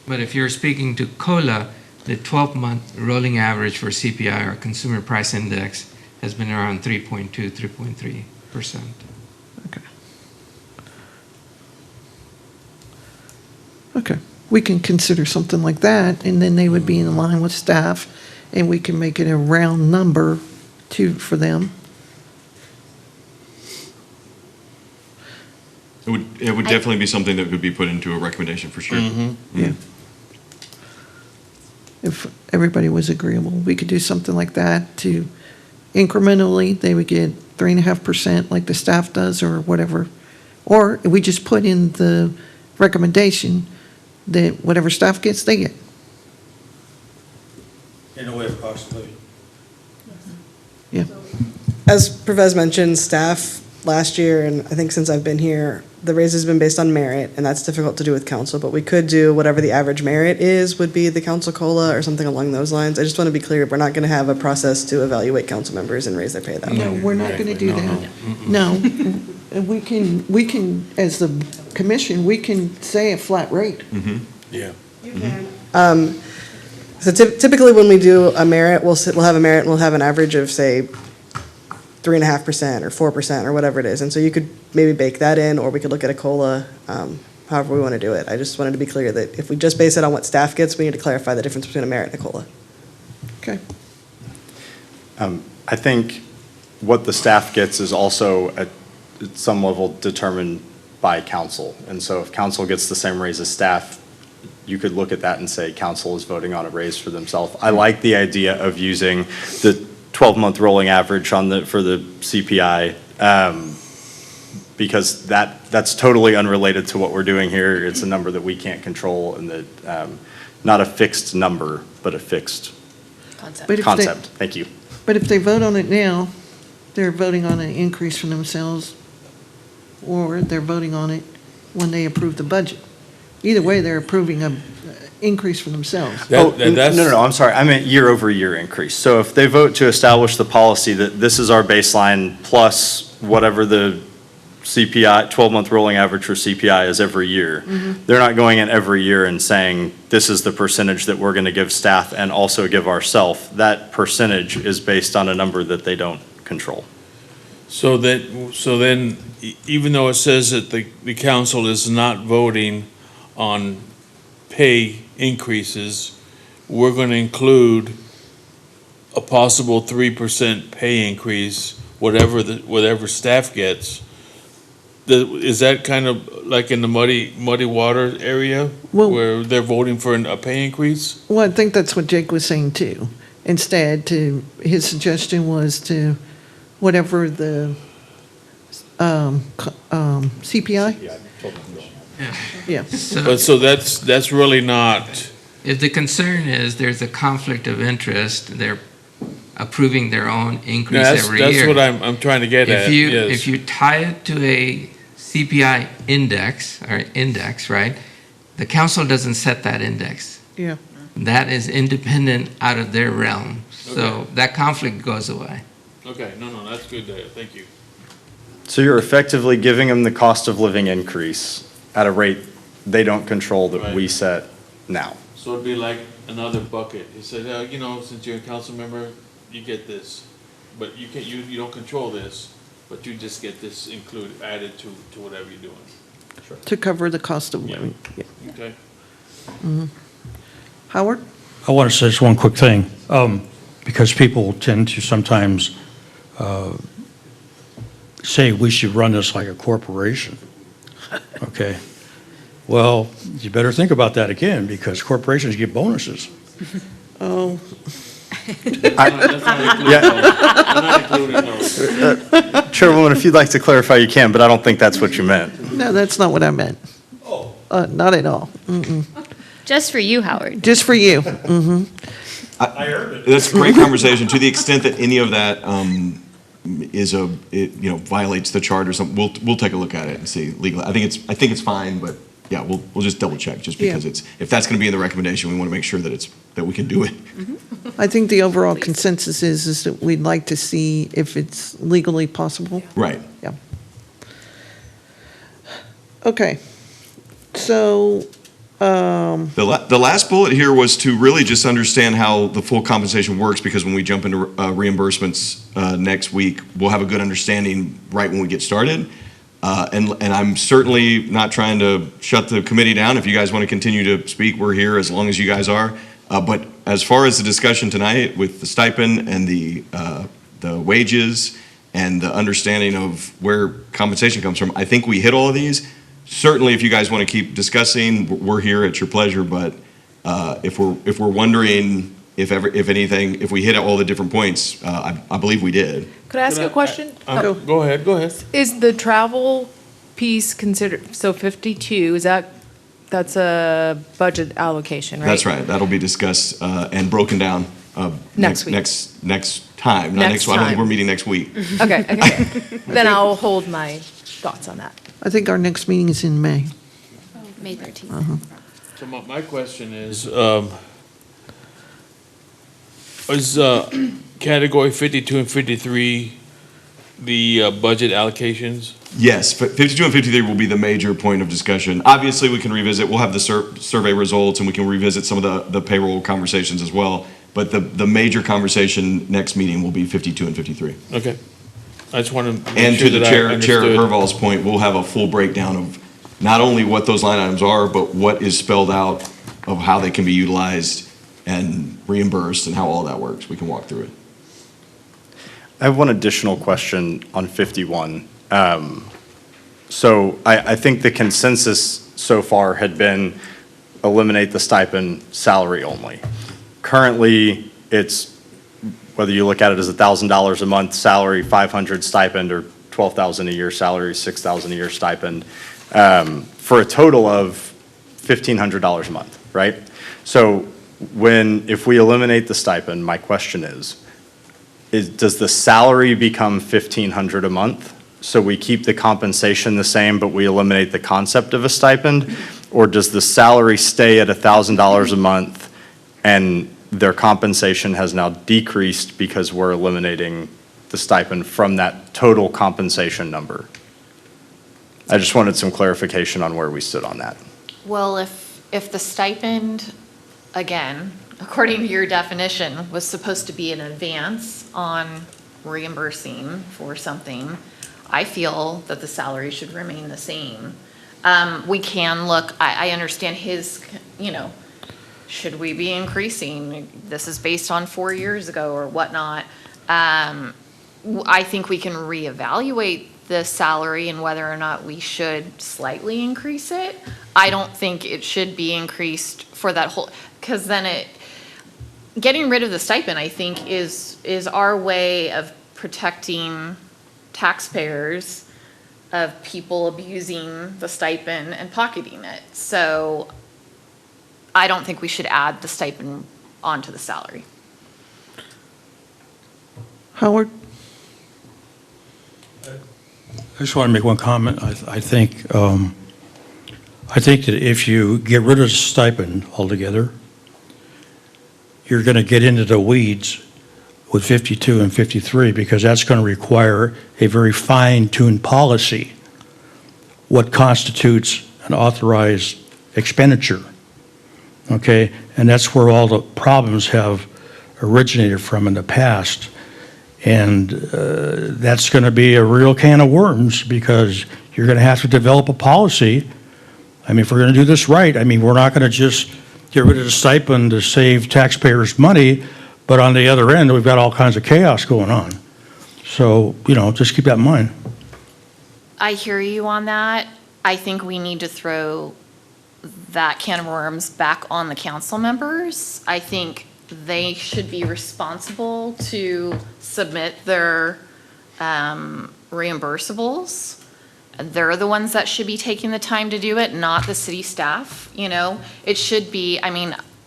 But if you're speaking to COLA, the 12-month rolling average for CPI, or Consumer Price Index, has been around 3.2, 3.3%. Okay. Okay, we can consider something like that, and then they would be in line with staff, and we can make it a round number for them. It would definitely be something that could be put into a recommendation for sure. Yeah. If everybody was agreeable, we could do something like that to incrementally, they would get 3.5% like the staff does or whatever. Or we just put in the recommendation that whatever staff gets, they get. In a way of cost of living. Yeah. As Pervez mentioned, staff last year, and I think since I've been here, the raise has been based on merit, and that's difficult to do with council, but we could do whatever the average merit is, would be the council COLA or something along those lines. I just want to be clear, we're not going to have a process to evaluate council members and raise their pay that way. No, we're not going to do that. No. We can, as the commission, we can say a flat rate. Yeah. So typically when we do a merit, we'll have a merit and we'll have an average of, say, 3.5% or 4% or whatever it is. And so you could maybe bake that in, or we could look at a COLA, however we want to do it. I just wanted to be clear that if we just base it on what staff gets, we need to clarify the difference between a merit and a COLA. Okay. I think what the staff gets is also at some level determined by council. And so if council gets the same raise as staff, you could look at that and say council is voting on a raise for themselves. I like the idea of using the 12-month rolling average for the CPI, because that's totally unrelated to what we're doing here. It's a number that we can't control, and that not a fixed number, but a fixed concept. Thank you. But if they vote on it now, they're voting on an increase for themselves, or they're voting on it when they approve the budget. Either way, they're approving an increase for themselves. No, I'm sorry. I meant year-over-year increase. So if they vote to establish the policy that this is our baseline plus whatever the CPI, 12-month rolling average for CPI is every year, they're not going in every year and saying, this is the percentage that we're going to give staff and also give ourselves. That percentage is based on a number that they don't control. So then, even though it says that the council is not voting on pay increases, we're going to include a possible 3% pay increase, whatever staff gets. Is that kind of like in the muddy water area, where they're voting for a pay increase? Well, I think that's what Jake was saying too. Instead, his suggestion was to whatever the CPI? Yeah. So that's really not. If the concern is there's a conflict of interest, they're approving their own increase That's, every year. that's what I'm trying to get at, yes. If you tie it to a CPI index, right? The council doesn't set that index. Yeah. That is independent out of their realm. So Okay. that conflict goes away. Okay, no, that's good, thank you. So you're effectively giving them the cost of living increase at a rate they don't control that we Right. set now. So it'd be like another bucket. He said, since you're a council member, you get this, but you can't, you don't control this, but you just get this added to whatever you're doing. To cover the cost of Yeah. living. Yeah. Okay? Howard? I want to say just one quick thing, because people tend to sometimes say we should run this like a corporation. Okay? Well, you better think about that again, because corporations get bonuses. Oh, That's not included, Yeah. no. Not included, no. Chairwoman, if you'd like to clarify, you can, but I don't think that's what you meant. no, that's not what I meant. Oh. Not at all. Just for you, Howard. Just for you. That's a great conversation. To the extent that any of that violates the charter, or something, we'll take a look at it and see legally. I think it's fine, but yeah, we'll just double check, just because Yeah. if that's going to be in the recommendation, we want to make sure that we can do it. I think the overall consensus is that we'd like to see if it's legally possible. Right. Yeah. Okay. So, The last bullet here was to really just understand how the full compensation works, because when we jump into reimbursements next week, we'll have a good understanding right when we get started. And I'm certainly not trying to shut the committee down. If you guys want to continue to speak, we're here as long as you guys are. But as far as the discussion tonight with the stipend and the wages and the understanding of where compensation comes from, I think we hit all of these. Certainly, if you guys want to keep discussing, we're here at your pleasure. But if we're wondering if we hit all the different points, I believe we did. Could I ask a question? Go ahead. Is the travel piece considered, so 52, that's a budget allocation, right? That's right. That'll be discussed and broken down Next week. Next time. Not Next next. I don't think time. we're meeting next week. Okay. Then I'll hold my thoughts on that. I think our next meeting is in May. May 13th. So my question is category 52 and 53 the budget allocations? Yes, 52 and 53 will be the major point of discussion. Obviously, we can revisit, we'll have the survey results, and we can revisit some of the payroll conversations as well. But the major conversation next meeting will be 52 and 53. Okay. I just want to And make to sure the that I Chair understood. Herval's point, we'll have a full breakdown of not only what those line items are, but what is spelled out of how they can be utilized and reimbursed and how all that works. We can walk through it. I have one additional question on 51. So I think the consensus so far had been eliminate the stipend, salary only. Currently, it's, whether you look at it as $1,000 a month salary, 500 stipend, or 12,000 a year salary, 6,000 a year stipend, for a total of $1,500 a month, right? So if we eliminate the stipend, my question is, does the salary become $1,500 a month? So we keep the compensation the same, but we eliminate the concept of a stipend? Or does the salary stay at $1,000 a month and their compensation has now decreased because we're eliminating the stipend from that total compensation number? I just wanted some clarification on where we stood on that. Well, if the stipend, again, according to your definition, was supposed to be an advance on reimbursing for something, I feel that the salary should remain the same. We can look, I understand his, should we be increasing? This is based on 4 years ago or whatnot. I think we can reevaluate the salary and whether or not we should slightly increase it. I don't think it should be increased for that whole, because then getting rid of the stipend, I think, is our way of protecting taxpayers of people abusing the stipend and pocketing it. So I don't think we should add the stipend onto the salary. Howard? I just want to make one comment. I think that if you get rid of the stipend altogether, you're going to get into the weeds with 52 and 53, because that's going to require a very fine-tuned policy, what constitutes an authorized expenditure, okay? And that's where all the problems have originated from in the past. And that's going to be a real can of worms, because you're going to have to develop a policy. I mean, if we're going to do this right, I mean, we're not going to just get rid of the stipend to save taxpayers money, but on the other end, we've got all kinds of chaos going on. So, just keep that in mind. I hear you on that. I think we need to throw that can of worms back on the council members. I think they should be responsible to submit their reimbursables. They're the ones that should be taking the time to do it, not the city staff. It should be,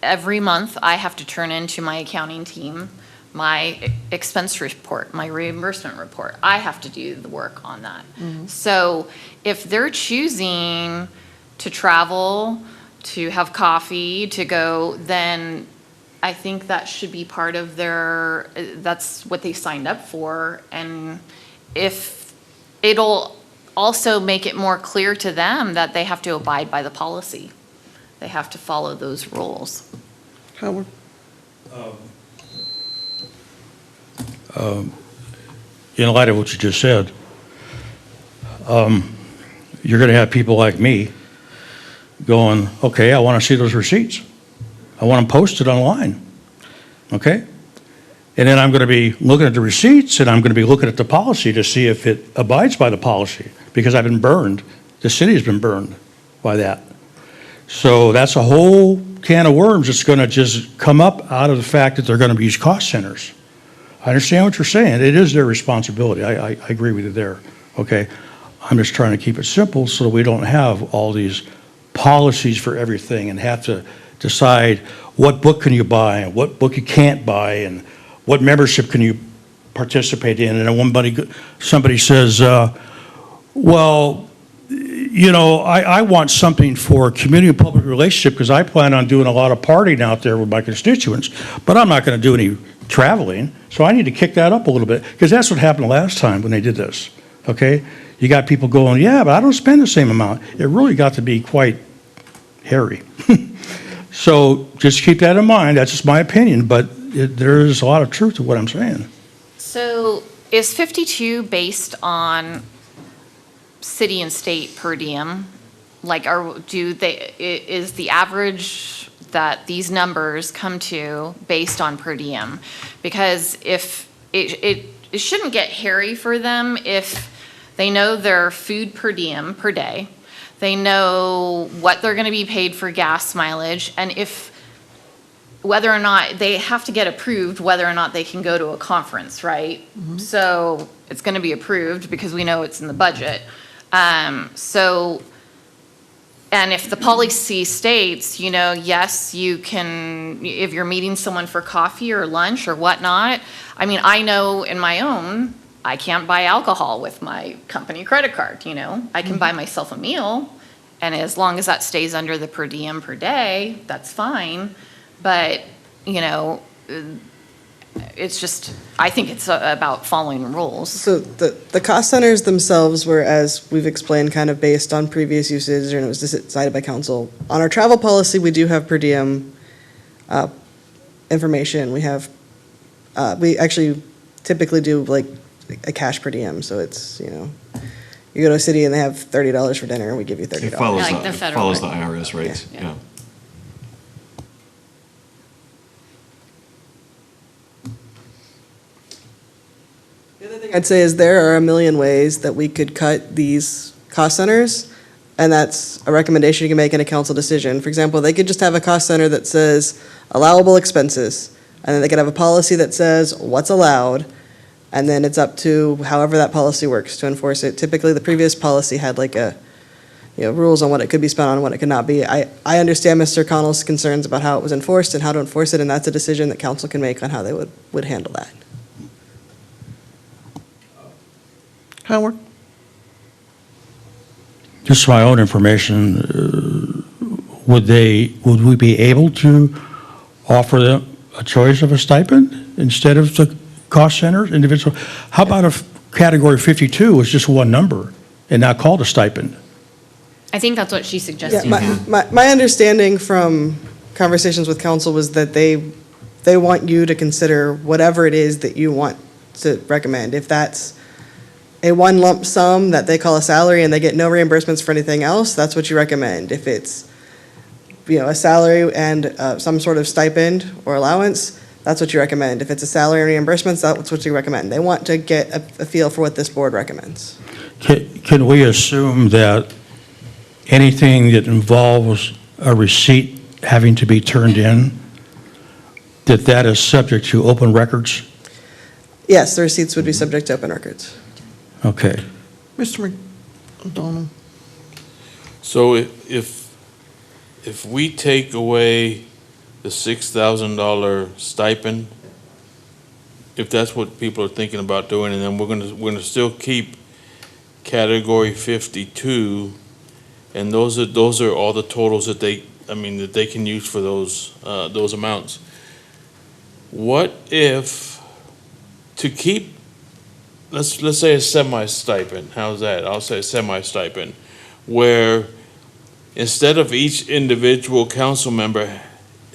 every month I have to turn into my accounting team my expense report, my reimbursement report. I have to do the work on that. So if they're choosing to travel, to have coffee, to go, then I think that should be part of that's what they signed up for. And if it'll also make it more clear to them that they have to abide by the policy. They have to follow those rules. Howard? In light of what you just said, you're going to have people like me going, okay, I want to see those receipts. I want them posted online, okay? And then I'm going to be looking at the receipts, and I'm going to be looking at the policy to see if it abides by the policy, because I've been burned. The city has been burned by that. So that's a whole can of worms that's going to just come up out of the fact that they're going to use cost centers. I understand what you're saying. It is their responsibility. I agree with you there, okay? I'm just trying to keep it simple so that we don't have all these policies for everything and have to decide what book can you buy and what book you can't buy and what membership can you participate in. And then somebody says, well, I want something for community and public relationship because I plan on doing a lot of partying out there with my constituents, but I'm not going to do any traveling. So I need to kick that up a little bit, because that's what happened last time when they did this, okay? You got people going, yeah, but I don't spend the same amount. It really got to be quite hairy. So just keep that in mind. That's just my opinion, but there is a lot of truth to what I'm saying. So is 52 based on city and state per diem? Like, is the average that these numbers come to based on per diem? Because if it shouldn't get hairy for them if they know their food per diem per day, they know what they're going to be paid for gas mileage, and whether or not they have to get approved, whether or not they can go to a conference, right? So it's going to be approved because we know it's in the budget. And if the policy states, yes, you can, if you're meeting someone for coffee or lunch or whatnot, I know in my own, I can't buy alcohol with my company credit card, I can buy myself a meal, and as long as that stays under the per diem per day, that's fine. But, it's just, I think it's about following rules. So the cost centers themselves were, as we've explained, kind of based on previous usage, and it was decided by council. On our travel policy, we do have per diem information. We actually typically do like a cash per diem, so it's, you go to a city and they have $30 for dinner, and we give you $30. It follows, Like the federal follows the one. IRS rates, Yeah. yeah. The other thing I'd say is there are a million ways that we could cut these cost centers, and that's a recommendation you can make in a council decision. For example, they could just have a cost center that says allowable expenses, and then they could have a policy that says what's allowed, and then it's up to however that policy works to enforce it. Typically, the previous policy had like rules on what it could be spent on and what it could not be. I understand Mr. Connell's concerns about how it was enforced and how to enforce it, and that's a decision that council can make on how they would handle that. Howard? Just for my own information, would we be able to offer them a choice of a stipend instead of the cost center, individual? How about if category 52 was just one number and not called a stipend? I think that's what she's Yeah, suggesting. my understanding from conversations with council was that they want you to consider whatever it is that you want to recommend. If that's a one lump sum that they call a salary and they get no reimbursements for anything else, that's what you recommend. If it's, a salary and some sort of stipend or allowance, that's what you recommend. If it's a salary and reimbursements, that's what you recommend. They want to get a feel for what this board recommends. Can we assume that anything that involves a receipt having to be turned in, that is subject to open records? Yes, the receipts would be subject to open records. Okay. Mr. McDonald? So if we take away the $6,000 stipend, if that's what people are thinking about doing, and then we're gonna still keep category 52, and those are all the totals that they can use for those amounts. What if, to keep, let's say a semi-stipend, how's that? I'll say a semi-stipend, where instead of each individual council member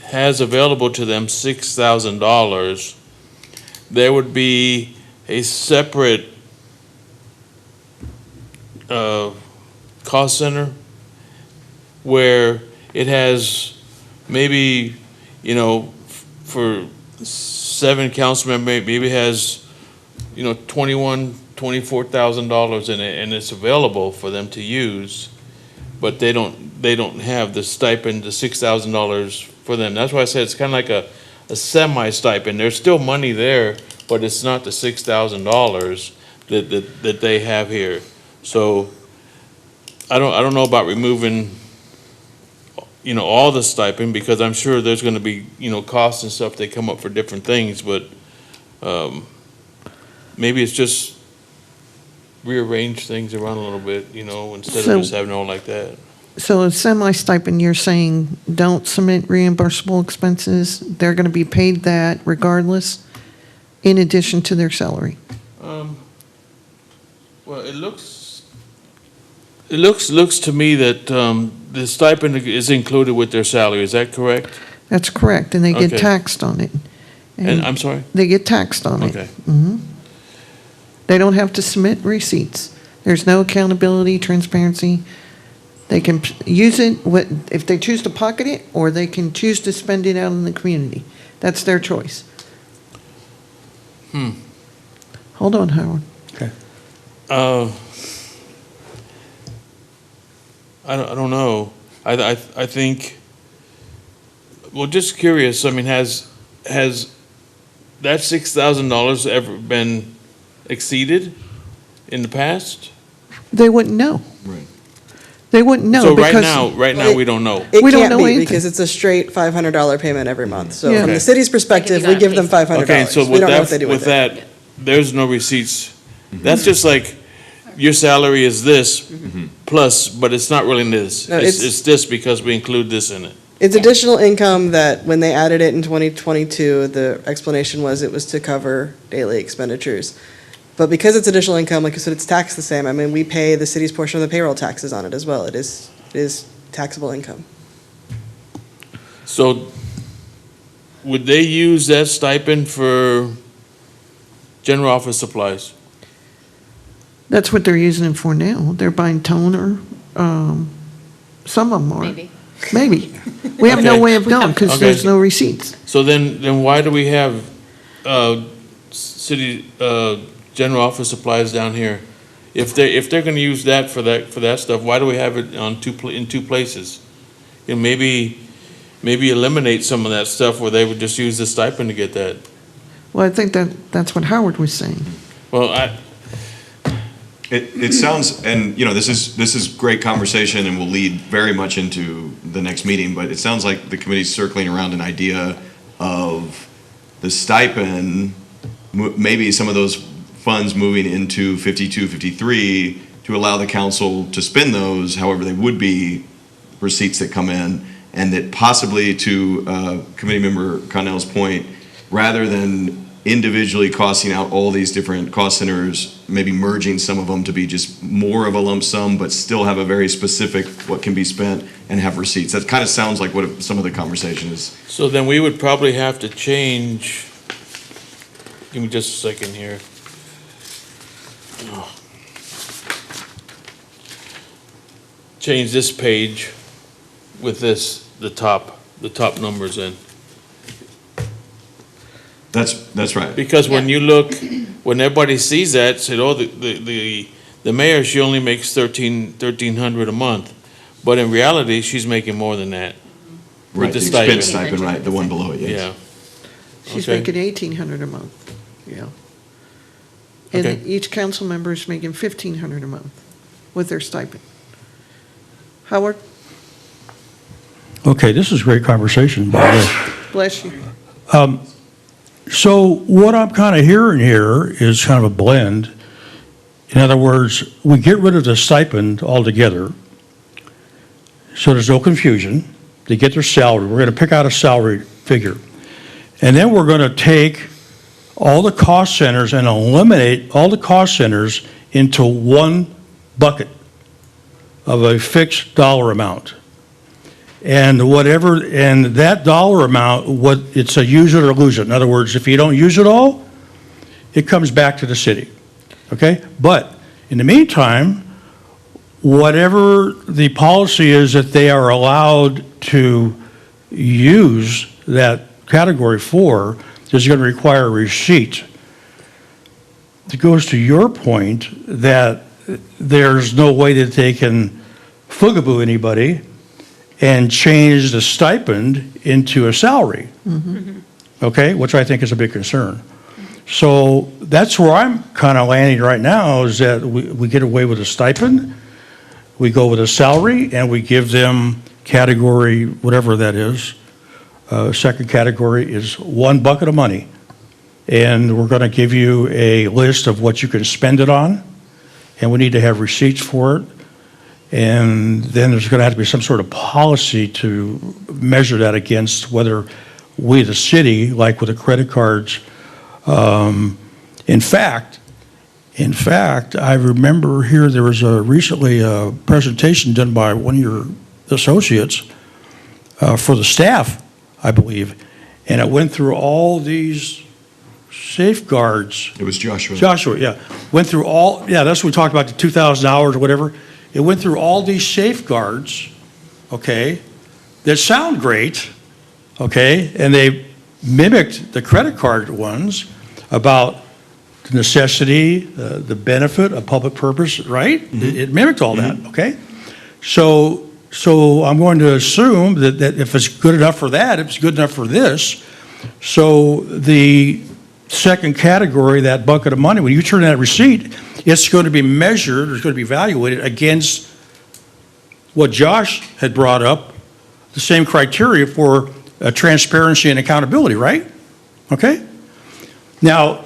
has available to them $6,000, there would be a separate cost center where it has maybe, for 7 council members, maybe it has, $24,000 in it, and it's available for them to use, but they don't have the stipend, the $6,000 for them. That's why I said it's kind of like a semi-stipend. There's still money there, but it's not the $6,000 that they have here. So I don't know about removing, all the stipend, because I'm sure there's going to be, costs and stuff. They come up for different things, but maybe it's just rearrange things around a little bit, instead of just having it all like that. So a semi-stipend, you're saying don't submit reimbursable expenses, they're going to be paid that regardless, in addition to their salary? Well, it looks to me that the stipend is included with their salary. Is that correct? That's correct, and they get Okay. taxed on it. And I'm sorry? They get taxed on it. Okay. They don't have to submit receipts. There's no accountability, transparency. They can use it if they choose to pocket it, or they can choose to spend it out in the community. That's their choice. Hold on, Howard. I don't know. I think, well, just curious, has that $6,000 ever been exceeded in the past? They wouldn't know. Right. They wouldn't know So because. right now, we don't know. It We don't can't know be anything. because it's a straight $500 payment every month. So Yeah. from Okay. the city's perspective, we give them $500. Okay, so We with don't know what they do with with it. that, there's no receipts. That's just like, your salary is this plus, but it's not really this. No, It's this because we include this in it. It's additional income that when they added it in 2022, the explanation was it was to cover daily expenditures. But because it's additional income, like I said, it's taxed the same. We pay the city's portion of the payroll taxes on it as well. It is taxable income. So would they use that stipend for general office supplies? That's what they're using it for now. They're buying toner. Some of them are. Maybe. We have no Okay. way of knowing because Okay. there's no receipts. So then why do we have city general office supplies down here? If they're going to use that for that stuff, why do we have it in two places? Maybe eliminate some of that stuff where they would just use the stipend to get that. Well, I think that's what Howard was saying. Well, It sounds, and this is great conversation and will lead very much into the next meeting, but it sounds like the committee's circling around an idea of the stipend, maybe some of those funds moving into 52, 53 to allow the council to spend those, however they would be receipts that come in, and that possibly, to Committee Member Connell's point, rather than individually costing out all these different cost centers, maybe merging some of them to be just more of a lump sum, but still have a very specific what can be spent and have receipts. That kind of sounds like what some of the conversation is. So then we would probably have to change, give me just a second here. Change this page with this, the top numbers in. That's right. Because when you look, when everybody sees that, said, oh, the mayor, she only makes 1,300 a month. But in reality, she's making more than that. Right, With the the expense stipend. stipend, right, the one below it, yes. Yeah. She's Okay. making 1,800 a month, yeah. And Okay. each council member is making 1,500 a month with their stipend. Howard, Okay, this is great conversation, by the way. bless you. So what I'm kind of hearing here is kind of a blend. In other words, we get rid of the stipend altogether, so there's no confusion. They get their salary. We're going to pick out a salary figure. And then we're going to take all the cost centers and eliminate all the cost centers into one bucket of a fixed dollar amount. And whatever, and that dollar amount, it's a use it or lose it. In other words, if you don't use it all, it comes back to the city, okay? But in the meantime, whatever the policy is that they are allowed to use that category for is going to require a receipt. It goes to your point that there's no way that they can foogaboo anybody and change the stipend into a salary, okay, which I think is a big concern. So that's where I'm kind of landing right now, is that we get away with a stipend, we go with a salary, and we give them category, whatever that is. Second category is one bucket of money. And we're going to give you a list of what you can spend it on, and we need to have receipts for it. And then there's going to have to be some sort of policy to measure that against whether we, the city, like with the credit cards. In fact, I remember here there was recently a presentation done by one of your associates for the staff, I believe, and it went through all these safeguards. It was Joshua. Joshua, yeah. Went through all, yeah, that's what we talked about, the 2,000 hours or whatever. It went through all these safeguards, okay, that sound great, okay, and they mimicked the credit card ones about the necessity, the benefit of public purpose, right? It mimicked all that, okay? So I'm going to assume that if it's good enough for that, it's good enough for this. So the second category, that bucket of money, when you turn that receipt, it's going to be measured, it's going to be evaluated against what Josh had brought up, the same criteria for transparency and accountability, right? Okay? Now,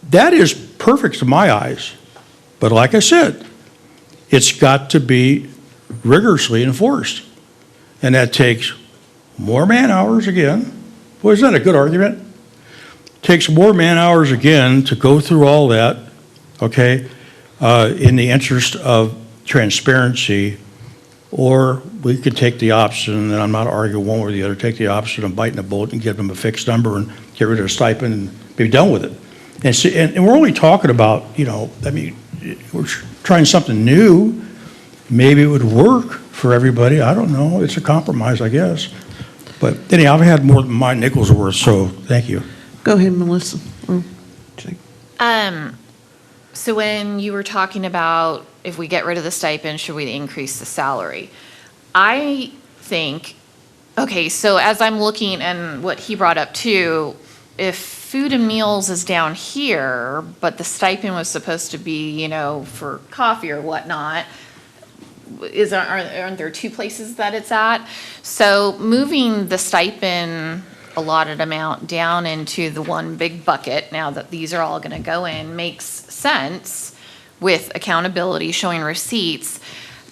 that is perfect to my eyes, but like I said, it's got to be rigorously enforced. And that takes more man hours again. Boy, isn't that a good argument? Takes more man hours again to go through all that, okay, in the interest of transparency. Or we could take the option, and I'm not arguing one or the other, take the option of biting the bullet and give them a fixed number and get rid of the stipend and be done with it. And see, and we're only talking about, I mean, we're trying something new. Maybe it would work for everybody. I don't know. It's a compromise, I guess. But anyhow, I've had more than my nickel's worth, so thank you. Go ahead, Melissa. Or Jake. So when you were talking about if we get rid of the stipend, should we increase the salary? I think, okay, so as I'm looking and what he brought up too, if food and meals is down here, but the stipend was supposed to be, for coffee or whatnot, aren't there two places that it's at? So moving the stipend allotted amount down into the one big bucket, now that these are all going to go in, makes sense with accountability, showing receipts.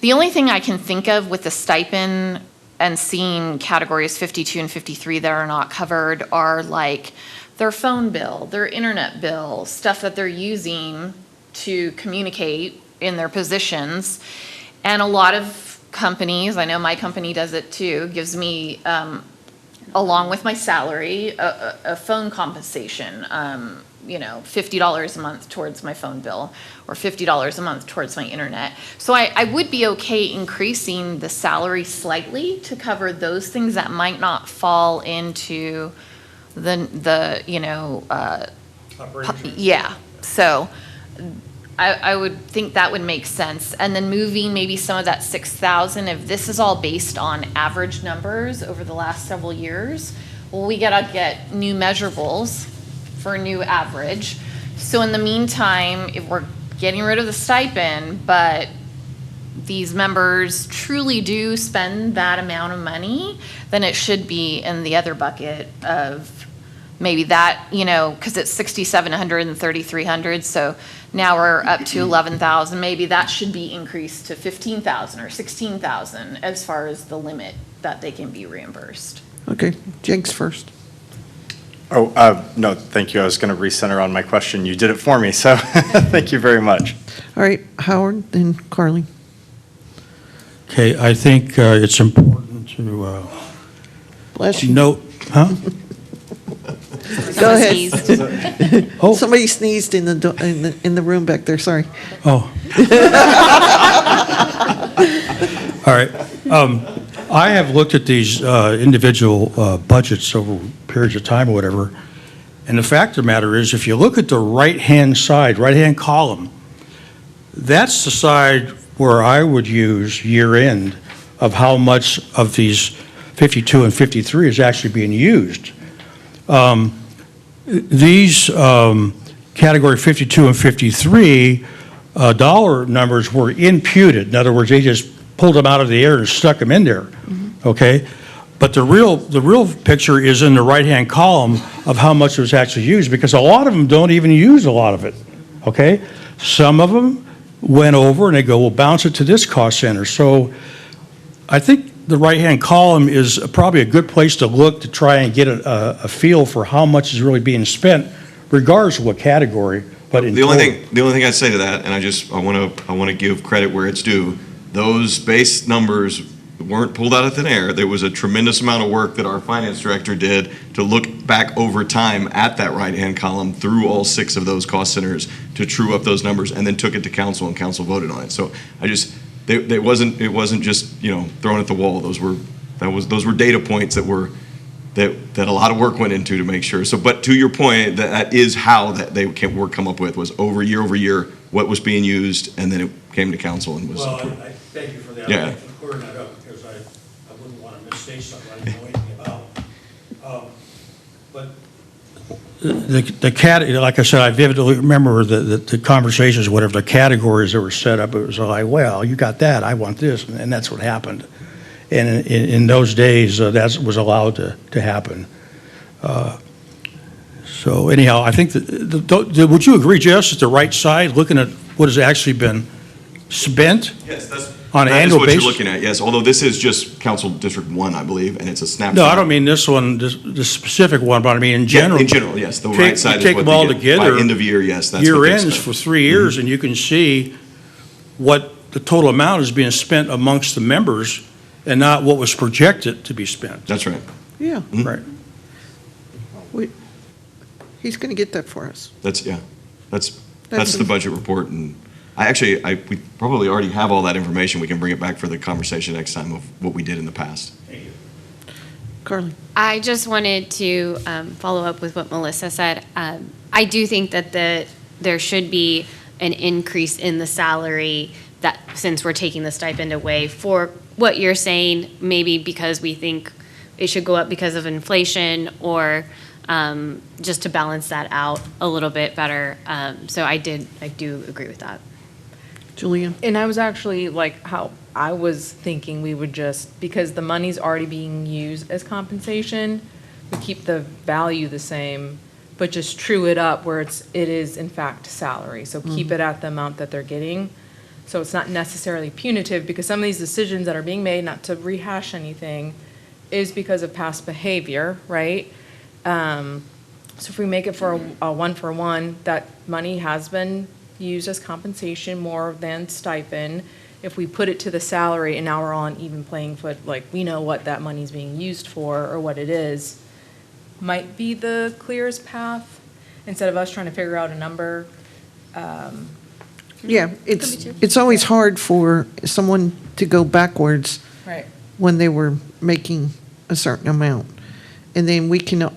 The only thing I can think of with the stipend and seeing categories 52 and 53 that are not covered are like their phone bill, their internet bill, stuff that they're using to communicate in their positions. And a lot of companies, I know my company does it too, gives me, along with my salary, a phone compensation, $50 a month towards my phone bill, or $50 a month towards my internet. So I would be okay increasing the salary slightly to cover those things that might not fall into yeah. So I would think that would make sense. And then moving maybe some of that 6,000, if this is all based on average numbers over the last several years, well, we gotta get new measurables for a new average. So in the meantime, if we're getting rid of the stipend, but these members truly do spend that amount of money, then it should be in the other bucket of maybe that, because it's 6,700 and 3,300, so now we're up to 11,000. Maybe that should be increased to 15,000 or 16,000 as far as the limit that they can be reimbursed. Okay, Jake's first. Oh, no, thank you. I was going to recenter on my question. You did it for me, so thank you very much. All right, Howard, then Carly. Okay, I think it's important to Bless you. note, huh? Go ahead. Sneeze. Oh. Somebody sneezed in the room back there, sorry. Oh. All right. I have looked at these individual budgets over periods of time or whatever, and the fact of the matter is, if you look at the right-hand side, right-hand column, that's the side where I would use year-end of how much of these 52 and 53 is actually being used. These category 52 and 53 dollar numbers were imputed. In other words, they just pulled them out of the air and stuck them in there, okay? But the real picture is in the right-hand column of how much was actually used, because a lot of them don't even use a lot of it, okay? Some of them went over and they go, we'll bounce it to this cost center. So I think the right-hand column is probably a good place to look to try and get a feel for how much is really being spent, regardless of what category, but in The only total. thing I'd say to that, and I want to give credit where it's due, those base numbers weren't pulled out of thin air. There was a tremendous amount of work that our finance director did to look back over time at that right-hand column through all 6 of those cost centers to true up those numbers, and then took it to council, and council voted on it. So it wasn't just, thrown at the wall. Those were data points that a lot of work went into to make sure. So, but to your point, that is how that they come up with, was over year what was being used, and then it came to council and was approved. I thank you for that. Yeah. Thank you for clearing that up, because I wouldn't want to misstate something I didn't know anything about. But like I said, I vividly remember the conversations, whatever the categories that were set up. It was like, well, you got that, I want this, and that's what happened. And in those days, that was allowed to happen. So anyhow, I think would you agree, Jess, at the right side, looking at what has actually been spent? Yes, on an that is annual what basis? you're looking at, yes, although this is just Council District 1, I believe, and it's a snapshot. No, I don't mean this one, the specific one, but I mean in Yeah, general. in general, yes, the right side is Take what them all they get. together. By end of year, yes, that's what Year they ends spent. for 3 years, and you can see what the total amount is being spent amongst the members and not what was projected to be spent. That's right. Yeah, Right. he's going to get that for us. That's That's the budget report, and we probably already have all that information. We can bring it back for the conversation next time of what we did in the past. Carly. I just wanted to follow up with what Melissa said. I do think that there should be an increase in the salary, that since we're taking the stipend away, for what you're saying, maybe because we think it should go up because of inflation, or just to balance that out a little bit better. So I do agree with that. Julian. And I was actually like how I was thinking we would just, because the money's already being used as compensation, we keep the value the same, but just true it up where it is in fact salary. So keep it at the amount that they're getting. So it's not necessarily punitive, because some of these decisions that are being made, not to rehash anything, is because of past behavior, right? So if we make it for a one-for-one, that money has been used as compensation more than stipend. If we put it to the salary and now we're on even playing foot, like we know what that money's being used for or what it is, might be the clearest path, instead of us trying to figure out a number. Yeah, it's always hard for someone to go backwards Right. when they were making a certain amount. And then we can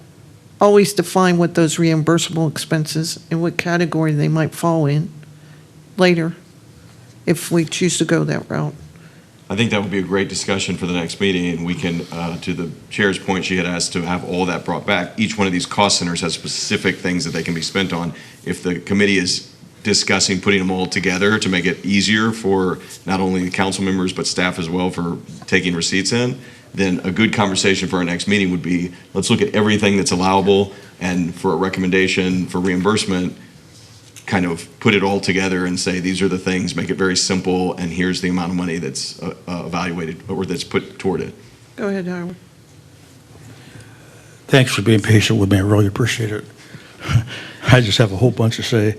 always define what those reimbursable expenses and what category they might fall in later, if we choose to go that route. I think that would be a great discussion for the next meeting, and we can, to the chair's point, she had asked to have all that brought back. Each one of these cost centers has specific things that they can be spent on. If the committee is discussing putting them all together to make it easier for not only the council members, but staff as well for taking receipts in, then a good conversation for our next meeting would be, let's look at everything that's allowable, and for a recommendation for reimbursement, kind of put it all together and say, these are the things, make it very simple, and here's the amount of money that's evaluated or that's put toward it. Go ahead, Howard. Thanks for being patient with me. I really appreciate it. I just have a whole bunch to say.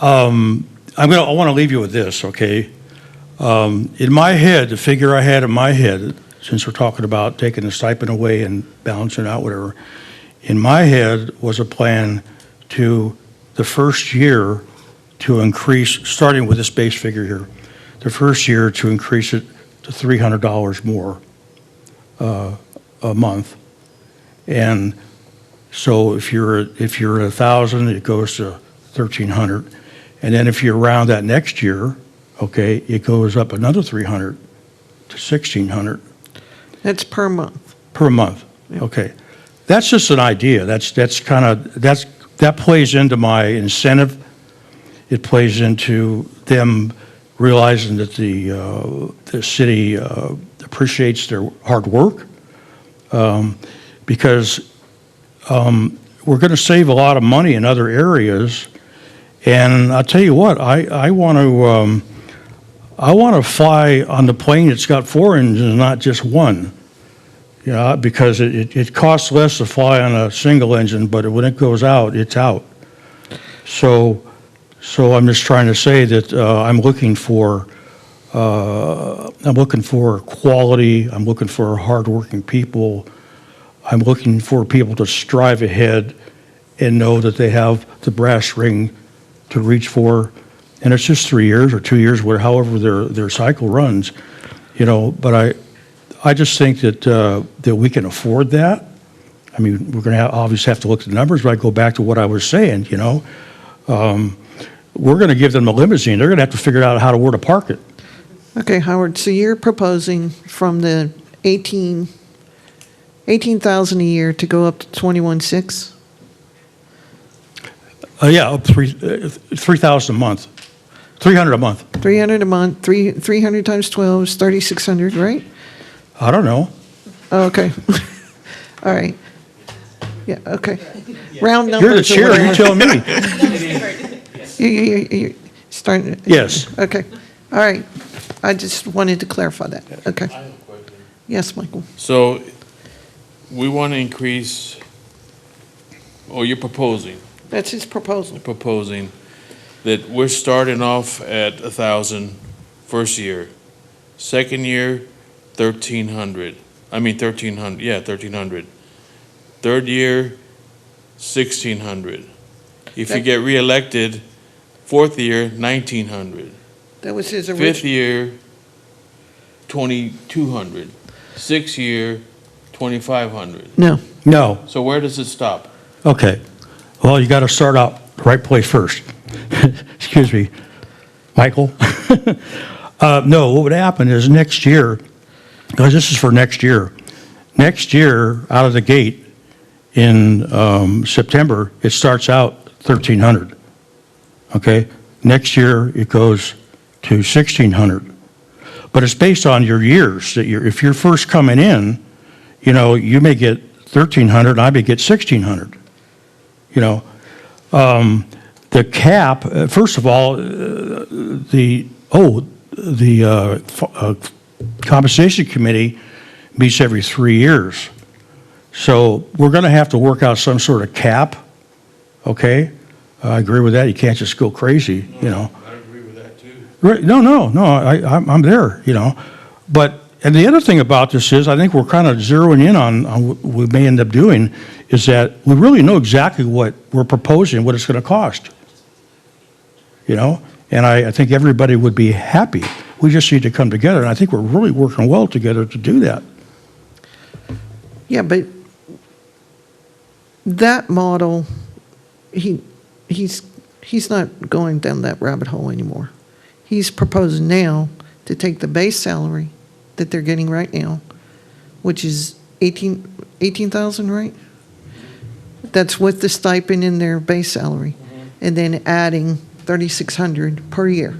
I want to leave you with this, okay? In my head, the figure I had in my head, since we're talking about taking the stipend away and balancing out whatever, in my head was a plan to, the first year, to increase, starting with this base figure here, the first year to increase it to $300 more a month. And so if you're at 1,000, it goes to 1,300. And then if you're around that next year, okay, it goes up another 300 to 1,600 That's per month. per month. Okay. That's just an idea. That plays into my incentive. It plays into them realizing that the city appreciates their hard work, because we're going to save a lot of money in other areas. And I'll tell you what, I want to fly on the plane that's got 4 engines, not just one. You know, because it costs less to fly on a single engine, but when it goes out, it's out. So I'm just trying to say that I'm looking for quality. I'm looking for hardworking people. I'm looking for people to strive ahead and know that they have the brass ring to reach for. And it's just 3 years or 2 years, however their cycle runs, you know. But I just think that we can afford that. I mean, we're going to obviously have to look at the numbers, but I go back to what I was saying, you know. We're going to give them a limousine. They're going to have to figure out where to park it. Okay, Howard, so you're proposing from the 18,000 a year to go up to 21,600? Yeah, up 3,000 a month, 300 a month. 300 a month, 300 times 12 is 3,600, right? I don't know. Oh, okay. All right. Yeah, okay. Round numbers. You're the chair. You tell me. You're starting. Yes. Okay. All right. I just wanted to clarify that. Okay. I have a question. Yes, Michael. So we want to increase, you're proposing That's his proposal. that we're starting off at 1,000 first year. Second year, 1,300. 1,300, yeah, 1,300. Third year, 1,600. If you get reelected, fourth year, 1,900. That was his Fifth original. year, 2,200. Sixth year, 2,500. No. No. So where does it stop? Okay. Well, you got to start out the right place first. Excuse me, Michael. No, what would happen is next year, because this is for next year, out of the gate in September, it starts out 1,300. Okay? Next year, it goes to 1,600. But it's based on your years. If you're first coming in, you know, you may get 1,300, and I may get 1,600. You know, the cap, first of all, the compensation committee meets every 3 years. So we're going to have to work out some sort of cap, okay? I agree with that. You can't just go crazy, you know. I agree with that too. Right, no, I'm there, you know. But, and the other thing about this is, I think we're kind of zeroing in on what we may end up doing, is that we really know exactly what we're proposing, what it's going to cost. You know? And I think everybody would be happy. We just need to come together, and I think we're really working well together to do that. Yeah, but that model, he's not going down that rabbit hole anymore. He's proposing now to take the base salary that they're getting right now, which is 18,000, right? That's with the stipend in their base salary, and then adding 3,600 per year.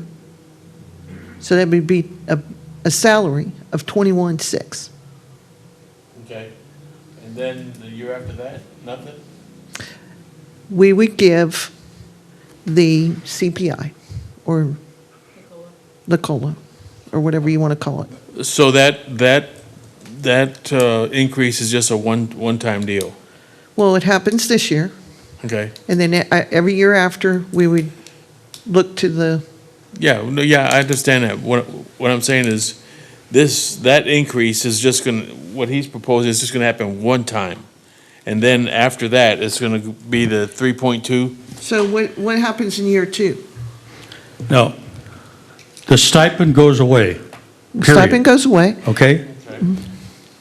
So that would be a salary of 21,600. Okay. And then the year after that, nothing? We would give the CPI or the COLA or whatever you want to call it. So that increase is just a one-time deal? Well, it happens this year, Okay. and then every year after, we would look to the, Yeah, no, yeah, I understand that. What I'm saying is, that increase is just gonna, what he's proposing is just gonna happen one time. And then after that, it's gonna be the 3.2? so what happens in year two? No, the stipend goes away, period. Stipend goes away. Okay?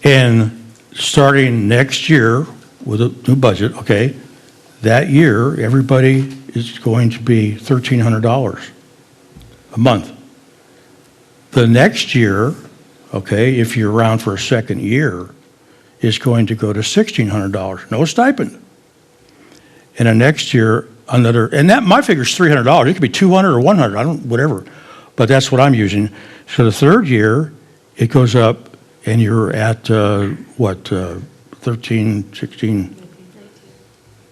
And starting next year with a new budget, okay, that year, everybody is going to be $1,300 a month. The next year, okay, if you're around for a second year, is going to go to $1,600, no stipend. And the next year, another, and that, my figure's $300. It could be 200 or 100, I don't, whatever. But that's what I'm using. So the third year, it goes up, and you're at, 13, 16,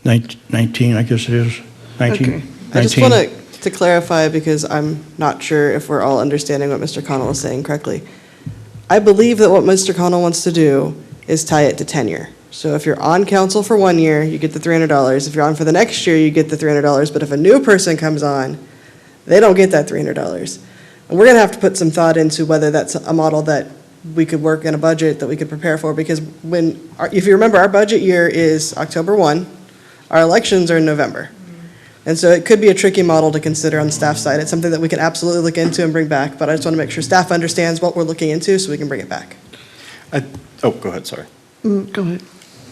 19, I guess it is, 19. Okay. I just 19. want to clarify, because I'm not sure if we're all understanding what Mr. Connell is saying correctly. I believe that what Mr. Connell wants to do is tie it to tenure. So if you're on council for 1 year, you get the $300. If you're on for the next year, you get the $300. But if a new person comes on, they don't get that $300. And we're going to have to put some thought into whether that's a model that we could work in a budget that we could prepare for, because if you remember, our budget year is October 1, our elections are in November. And so it could be a tricky model to consider on the staff side. It's something that we can absolutely look into and bring back, but I just want to make sure staff understands what we're looking into so we can bring it back. Oh, go ahead, sorry. Go ahead.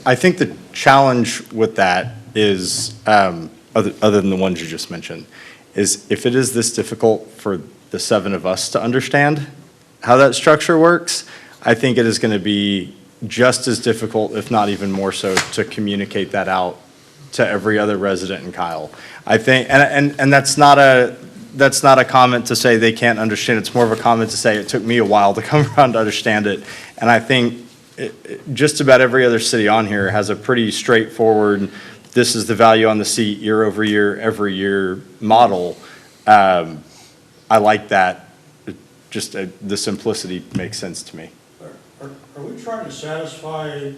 I think the challenge with that is, other than the ones you just mentioned, is if it is this difficult for the 7 of us to understand how that structure works, I think it is going to be just as difficult, if not even more so, to communicate that out to every other resident in Kyle. I think, and that's not a comment to say they can't understand. It's more of a comment to say it took me a while to come around to understand it. And I think just about every other city on here has a pretty straightforward, this is the value on the seat year over year, every year model. I like that. Just the simplicity makes sense to me. Are we trying to satisfy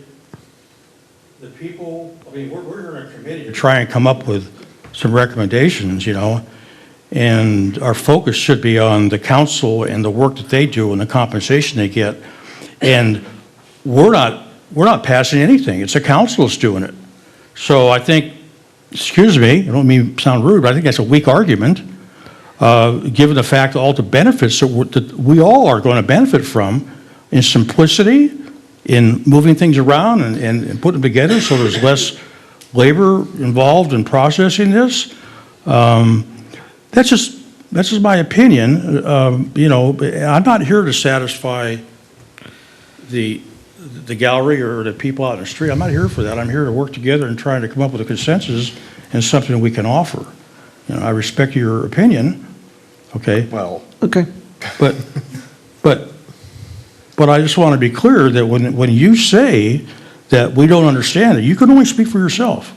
the people? I mean, we're here in a committee to try and come up with some recommendations, you know, and our focus should be on the council and the work that they do and the compensation they get. And we're not passing anything. It's the council that's doing it. So I think, excuse me, I don't mean to sound rude, but I think that's a weak argument, given the fact that all the benefits that we all are going to benefit from in simplicity, in moving things around and putting them together so there's less labor involved in processing this. That's just my opinion. You know, I'm not here to satisfy the gallery or the people out in the street. I'm not here for that. I'm here to work together and trying to come up with a consensus and something we can offer. You know, I respect your opinion, okay? Well, Okay. But I just want to be clear that when you say that we don't understand it. You can only speak for yourself.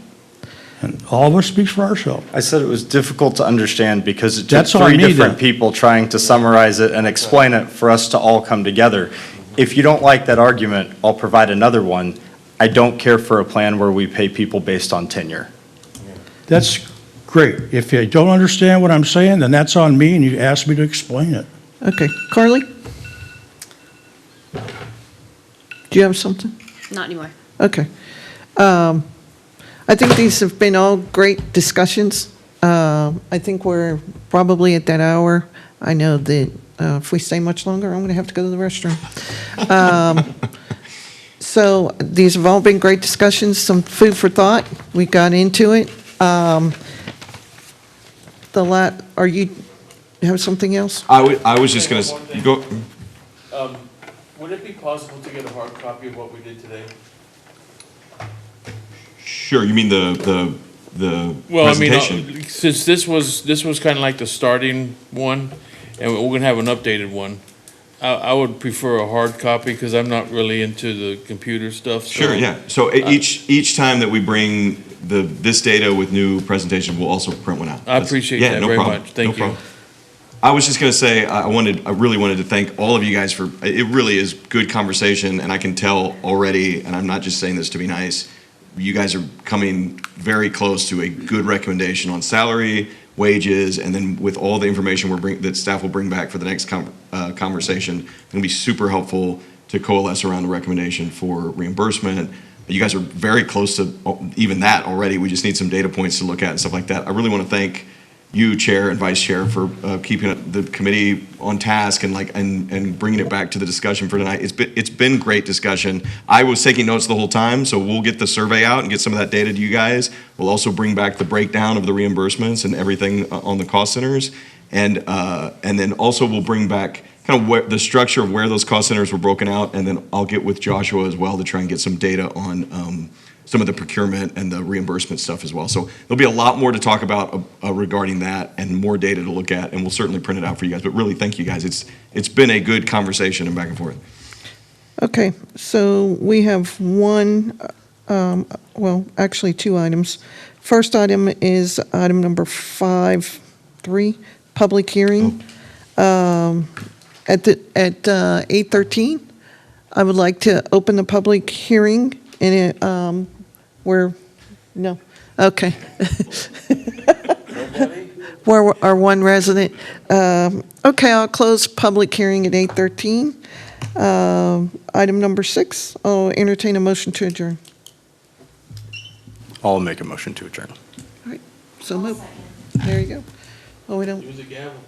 And all of us speak for ourselves. I said it was difficult to understand because it took That's all I three need different then. people trying to summarize it and explain it for us to all come together. If you don't like that argument, I'll provide another one. I don't care for a plan where we pay people based on tenure. That's great. If you don't understand what I'm saying, then that's on me, and you ask me to explain it. Okay, Carly? Do you have something? Not anymore. Okay. I think these have been all great discussions. I think we're probably at that hour. I know that if we stay much longer, I'm going to have to go to the restroom. So these have all been great discussions, some food for thought. We got into it. You have something else? I was just going to go. Would it be possible to get a hard copy of what we did today? Sure, you mean the Well, I mean, presentation? since this was kind of like the starting one, and we're gonna have an updated one, I would prefer a hard copy, because I'm not really into the computer stuff, so. Sure, yeah. So each time that we bring this data with new presentation, we'll also print one out. I appreciate Yeah, that no very problem. much. Thank No you. problem. I was just going to say, I really wanted to thank all of you guys for, it really is good conversation, and I can tell already, and I'm not just saying this to be nice, you guys are coming very close to a good recommendation on salary, wages, and then with all the information that staff will bring back for the next conversation, it's going to be super helpful to coalesce around the recommendation for reimbursement. You guys are very close to even that already. We just need some data points to look at and stuff like that. I really want to thank you, Chair and Vice Chair, for keeping the committee on task and bringing it back to the discussion for tonight. It's been great discussion. I was taking notes the whole time, so we'll get the survey out and get some of that data to you guys. We'll also bring back the breakdown of the reimbursements and everything on the cost centers, and then also we'll bring back kind of the structure of where those cost centers were broken out, and then I'll get with Joshua as well to try and get some data on some of the procurement and the reimbursement stuff as well. So there'll be a lot more to talk about regarding that, and more data to look at, and we'll certainly print it out for you guys. But really, thank you guys. It's been a good conversation and back and forth. Okay, so we have actually two items. First item is item number 5.3, public hearing. At 8:13, I would like to open the public hearing, and okay. We're our one resident. Okay, I'll close public hearing at 8:13. Item number 6, I'll entertain a motion to adjourn. I'll make a motion to adjourn. So move. There you go. Oh, we don't. Use a gavel.